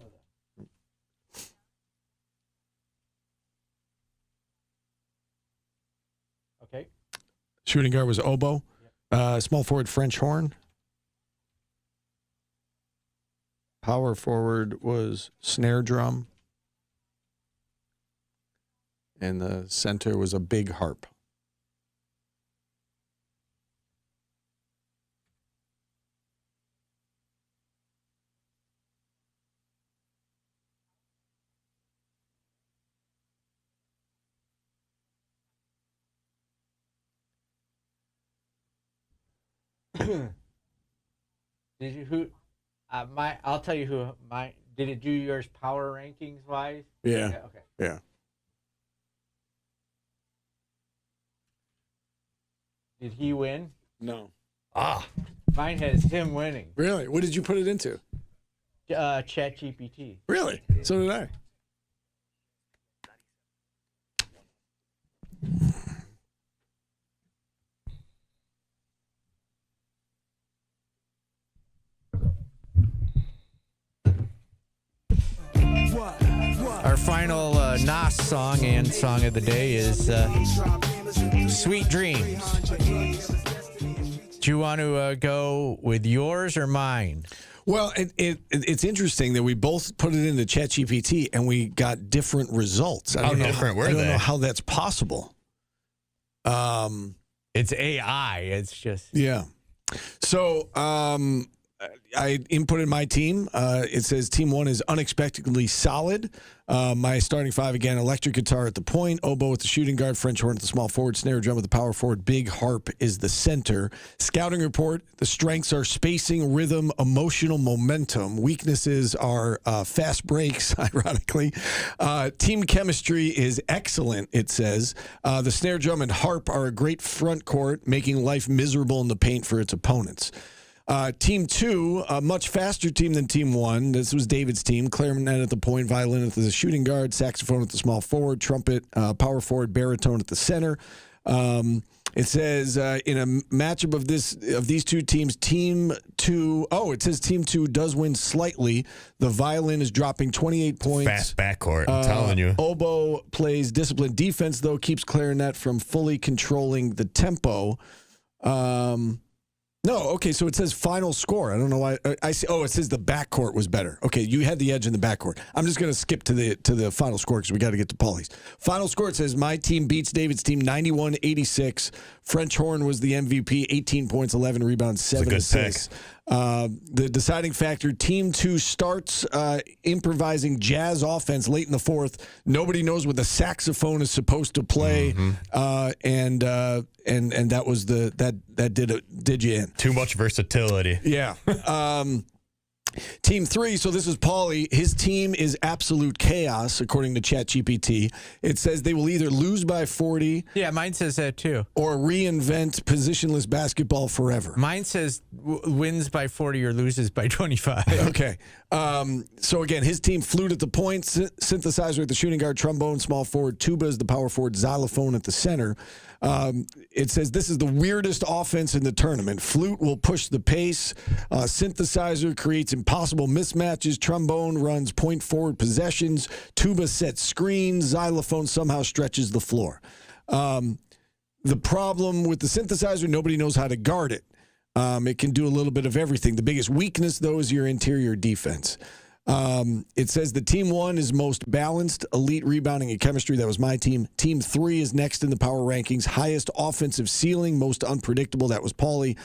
[SPEAKER 4] Okay.
[SPEAKER 3] Shooting guard was oboe. Small forward, French horn. Power forward was snare drum. And the center was a big harp.
[SPEAKER 4] Did you who? I'll tell you who. Did it do yours power rankings wise?
[SPEAKER 3] Yeah.
[SPEAKER 4] Okay.
[SPEAKER 3] Yeah.
[SPEAKER 4] Did he win?
[SPEAKER 3] No.
[SPEAKER 4] Mine has him winning.
[SPEAKER 3] Really? What did you put it into?
[SPEAKER 4] ChatGPT.
[SPEAKER 3] Really? So did I.
[SPEAKER 4] Our final NAS song and song of the day is Sweet Dreams. Do you want to go with yours or mine?
[SPEAKER 3] Well, it's interesting that we both put it into ChatGPT and we got different results. I don't know how that's possible.
[SPEAKER 4] It's AI. It's just...
[SPEAKER 3] Yeah. So I inputted my team. It says team one is unexpectedly solid. My starting five, again, electric guitar at the point, oboe at the shooting guard, French horn at the small forward, snare drum at the power forward, big harp is the center. Scouting report, the strengths are spacing, rhythm, emotional momentum. Weaknesses are fast breaks, ironically. Team chemistry is excellent, it says. The snare drum and harp are a great front court, making life miserable in the paint for its opponents. Team two, a much faster team than team one. This was David's team. Clarinet at the point, violin at the shooting guard, saxophone at the small forward, trumpet, power forward, baritone at the center. It says in a matchup of these two teams, team two, it says team two does win slightly. The violin is dropping 28 points.
[SPEAKER 15] Fast backcourt, I'm telling you.
[SPEAKER 3] Oboe plays disciplined defense, though, keeps clarinet from fully controlling the tempo. No, okay, so it says final score. I don't know why. I see. Oh, it says the backcourt was better. Okay, you had the edge in the backcourt. I'm just going to skip to the final score because we got to get to Paulie's. Final score, it says my team beats David's team 91-86. French horn was the MVP, 18 points, 11 rebounds, 7 assists. The deciding factor, team two starts improvising jazz offense late in the fourth. Nobody knows what the saxophone is supposed to play, and that was that did you in.
[SPEAKER 15] Too much versatility.
[SPEAKER 3] Yeah. Team three, so this is Paulie. His team is absolute chaos, according to ChatGPT. It says they will either lose by 40.
[SPEAKER 4] Yeah, mine says that too.
[SPEAKER 3] Or reinvent positionless basketball forever.
[SPEAKER 4] Mine says wins by 40 or loses by 25.
[SPEAKER 3] Okay. So again, his team flute at the point, synthesizer at the shooting guard, trombone, small forward, tuba is the power forward, xylophone at the center. It says this is the weirdest offense in the tournament. Flute will push the pace. Synthesizer creates impossible mismatches. Trombone runs point forward possessions. Tuba sets screens. Xylophone somehow stretches the floor. The problem with the synthesizer, nobody knows how to guard it. It can do a little bit of everything. The biggest weakness, though, is your interior defense. It says the team 1 is most balanced, elite rebounding and chemistry. That was my team. Team 3 is next in the power rankings, highest offensive ceiling, most unpredictable. That was Paulie.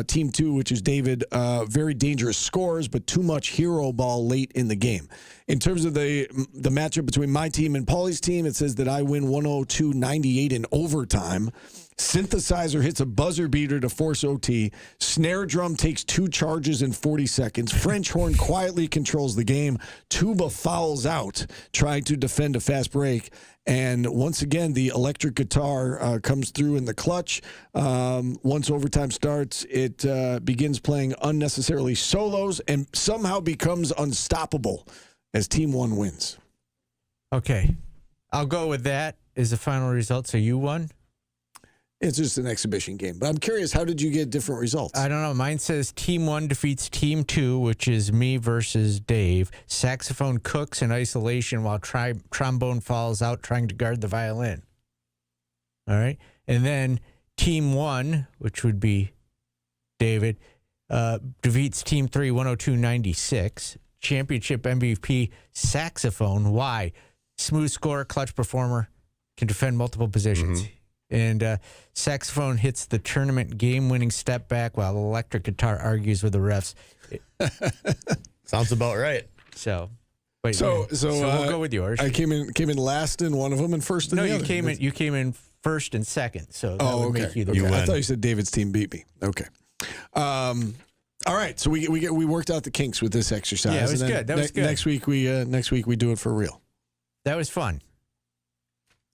[SPEAKER 3] Team 2, which is David, very dangerous scores, but too much hero ball late in the game. In terms of the matchup between my team and Paulie's team, it says that I win 102-98 in overtime. Synthesizer hits a buzzer beater to force OT. Snare drum takes 2 charges in 40 seconds. French horn quietly controls the game. Tuba fouls out, trying to defend a fast break. And once again, the electric guitar comes through in the clutch. Once overtime starts, it begins playing unnecessarily solos and somehow becomes unstoppable as Team 1 wins.
[SPEAKER 4] Okay. I'll go with that as the final result. So you won?
[SPEAKER 3] It's just an exhibition game. But I'm curious, how did you get different results?
[SPEAKER 4] I don't know. Mine says Team 1 defeats Team 2, which is me versus Dave. Saxophone cooks in isolation while trombone falls out trying to guard the violin. All right. And then Team 1, which would be David, defeats Team 3 102-96. Championship MVP, saxophone. Why? Smooth scorer, clutch performer, can defend multiple positions. Mm-hmm. And saxophone hits the tournament game-winning step back while electric guitar argues with the refs.
[SPEAKER 15] Sounds about right.
[SPEAKER 4] So
[SPEAKER 3] we'll
[SPEAKER 4] go with yours.
[SPEAKER 3] I came in last in one of them and first in the other.
[SPEAKER 4] No, you came in first and second. So that would make you the
[SPEAKER 3] winner. I thought you said David's team beat me. Okay. All right. So we worked out the kinks with this exercise.
[SPEAKER 4] Yeah, it was good. That was good.
[SPEAKER 3] Next week we do it for real.
[SPEAKER 4] That was fun.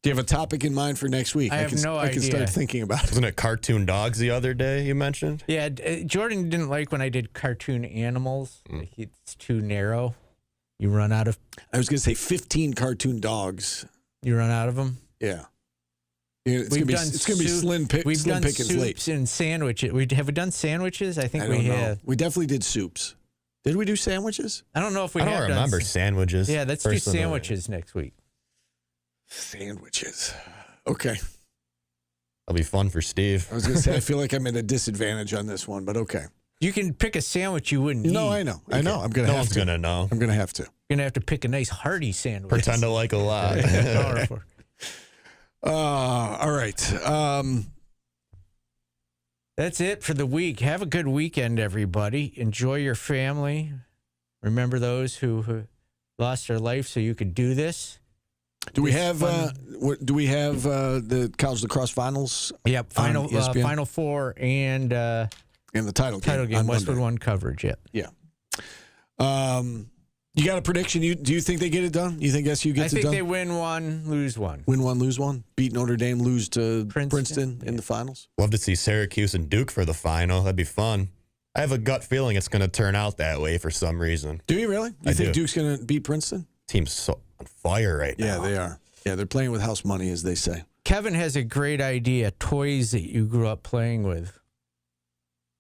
[SPEAKER 3] Do you have a topic in mind for next week?
[SPEAKER 4] I have no idea.
[SPEAKER 3] I can start thinking about it.
[SPEAKER 15] Wasn't it cartoon dogs the other day you mentioned?
[SPEAKER 4] Yeah, Jordan didn't like when I did cartoon animals. It's too narrow. You run out of...
[SPEAKER 3] I was going to say 15 cartoon dogs.
[SPEAKER 4] You run out of them?
[SPEAKER 3] Yeah. It's going to be Slim Pickens late.
[SPEAKER 4] Soups and sandwiches. Have we done sandwiches? I think we have.
[SPEAKER 3] We definitely did soups. Did we do sandwiches?
[SPEAKER 4] I don't know if we have.
[SPEAKER 15] I don't remember sandwiches.
[SPEAKER 4] Yeah, let's do sandwiches next week.
[SPEAKER 3] Sandwiches. Okay.
[SPEAKER 15] That'll be fun for Steve.
[SPEAKER 3] I was going to say, I feel like I'm at a disadvantage on this one, but okay.
[SPEAKER 4] You can pick a sandwich you wouldn't eat.
[SPEAKER 3] No, I know. I'm going to have to.
[SPEAKER 15] No one's going to know.
[SPEAKER 3] I'm going to have to.
[SPEAKER 4] You're going to have to pick a nice hearty sandwich.
[SPEAKER 15] Pretend to like a lot.
[SPEAKER 3] All right.
[SPEAKER 4] That's it for the week. Have a good weekend, everybody. Enjoy your family. Remember those who lost their life so you could do this.
[SPEAKER 3] Do we have the college lacrosse finals?
[SPEAKER 4] Yep, Final Four and
[SPEAKER 3] the title
[SPEAKER 4] game. Westwood One coverage.
[SPEAKER 3] Yeah. You got a prediction? Do you think they get it done? You think SU gets it done?
[SPEAKER 4] I think they win one, lose one.
[SPEAKER 3] Win one, lose one. Beat Notre Dame, lose to Princeton in the finals.
[SPEAKER 15] Love to see Syracuse and Duke for the final. That'd be fun. I have a gut feeling it's going to turn out that way for some reason.
[SPEAKER 3] Do you really? You think Duke's going to beat Princeton?
[SPEAKER 15] Team's so on fire right now.
[SPEAKER 3] Yeah, they are. Yeah, they're playing with house money, as they say.
[SPEAKER 4] Kevin has a great idea. Toys that you grew up playing with.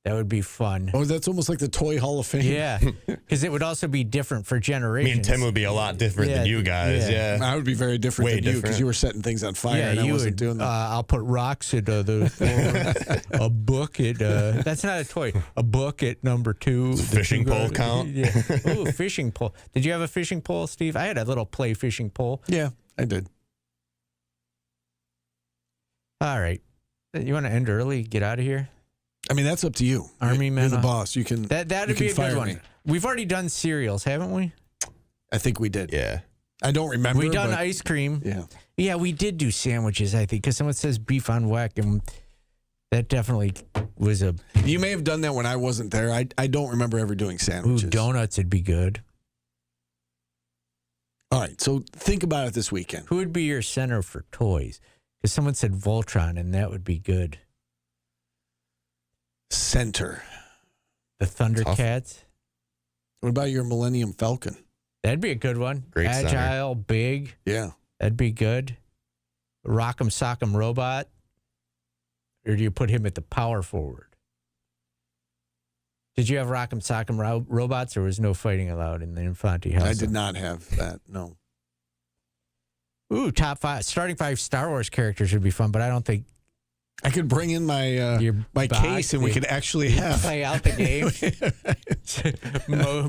[SPEAKER 4] That would be fun.
[SPEAKER 3] Oh, that's almost like the Toy Hall of Fame.
[SPEAKER 4] Yeah, because it would also be different for generations.
[SPEAKER 15] Me and Tim would be a lot different than you guys. Yeah.
[SPEAKER 3] I would be very different than you because you were setting things on fire and I wasn't doing that.
[SPEAKER 4] I'll put rocks at the floor. A book at that's not a toy. A book at number 2.
[SPEAKER 15] Fishing pole count.
[SPEAKER 4] Yeah. Ooh, fishing pole. Did you have a fishing pole, Steve? I had a little play fishing pole.
[SPEAKER 3] Yeah, I did.
[SPEAKER 4] All right. You want to end early? Get out of here?
[SPEAKER 3] I mean, that's up to you.
[SPEAKER 4] Army men.
[SPEAKER 3] You're the boss. You can.
[SPEAKER 4] That'd be a good one. We've already done cereals, haven't we?
[SPEAKER 3] I think we did.
[SPEAKER 15] Yeah.
[SPEAKER 3] I don't remember.
[SPEAKER 4] We done ice cream.
[SPEAKER 3] Yeah.
[SPEAKER 4] Yeah, we did do sandwiches, I think, because someone says beef on whack, and that definitely was a...
[SPEAKER 3] You may have done that when I wasn't there. I don't remember ever doing sandwiches.
[SPEAKER 4] Ooh, donuts would be good.
[SPEAKER 3] All right, so think about it this weekend.
[SPEAKER 4] Who would be your center for toys? Because someone said Voltron, and that would be good.
[SPEAKER 3] Center.
[SPEAKER 4] The Thundercats.
[SPEAKER 3] What about your Millennium Falcon?
[SPEAKER 4] That'd be a good one.
[SPEAKER 15] Great
[SPEAKER 4] Agile,
[SPEAKER 15] center.
[SPEAKER 4] big.
[SPEAKER 3] Yeah.
[SPEAKER 4] That'd be good. Rock'em Sock'em Robot. Or do you put him at the power forward? Did you have Rock'em Sock'em Robots, or was no fighting allowed in the Infante house?
[SPEAKER 3] I did not have that, no.
[SPEAKER 4] Ooh, top 5. Starting 5 Star Wars characters would be fun, but I don't think...
[SPEAKER 3] I could bring in my case, and we could actually have...
[SPEAKER 4] Play out the game.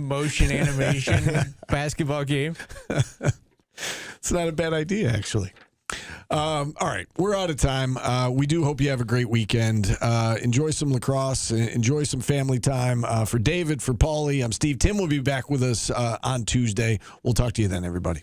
[SPEAKER 4] Motion animation basketball game.
[SPEAKER 3] It's not a bad idea, actually. All right, we're out of time. We do hope you have a great weekend. Enjoy some lacrosse. Enjoy some family time. For David, for Paulie, I'm Steve. Tim will be back with us on Tuesday. We'll talk to you then, everybody.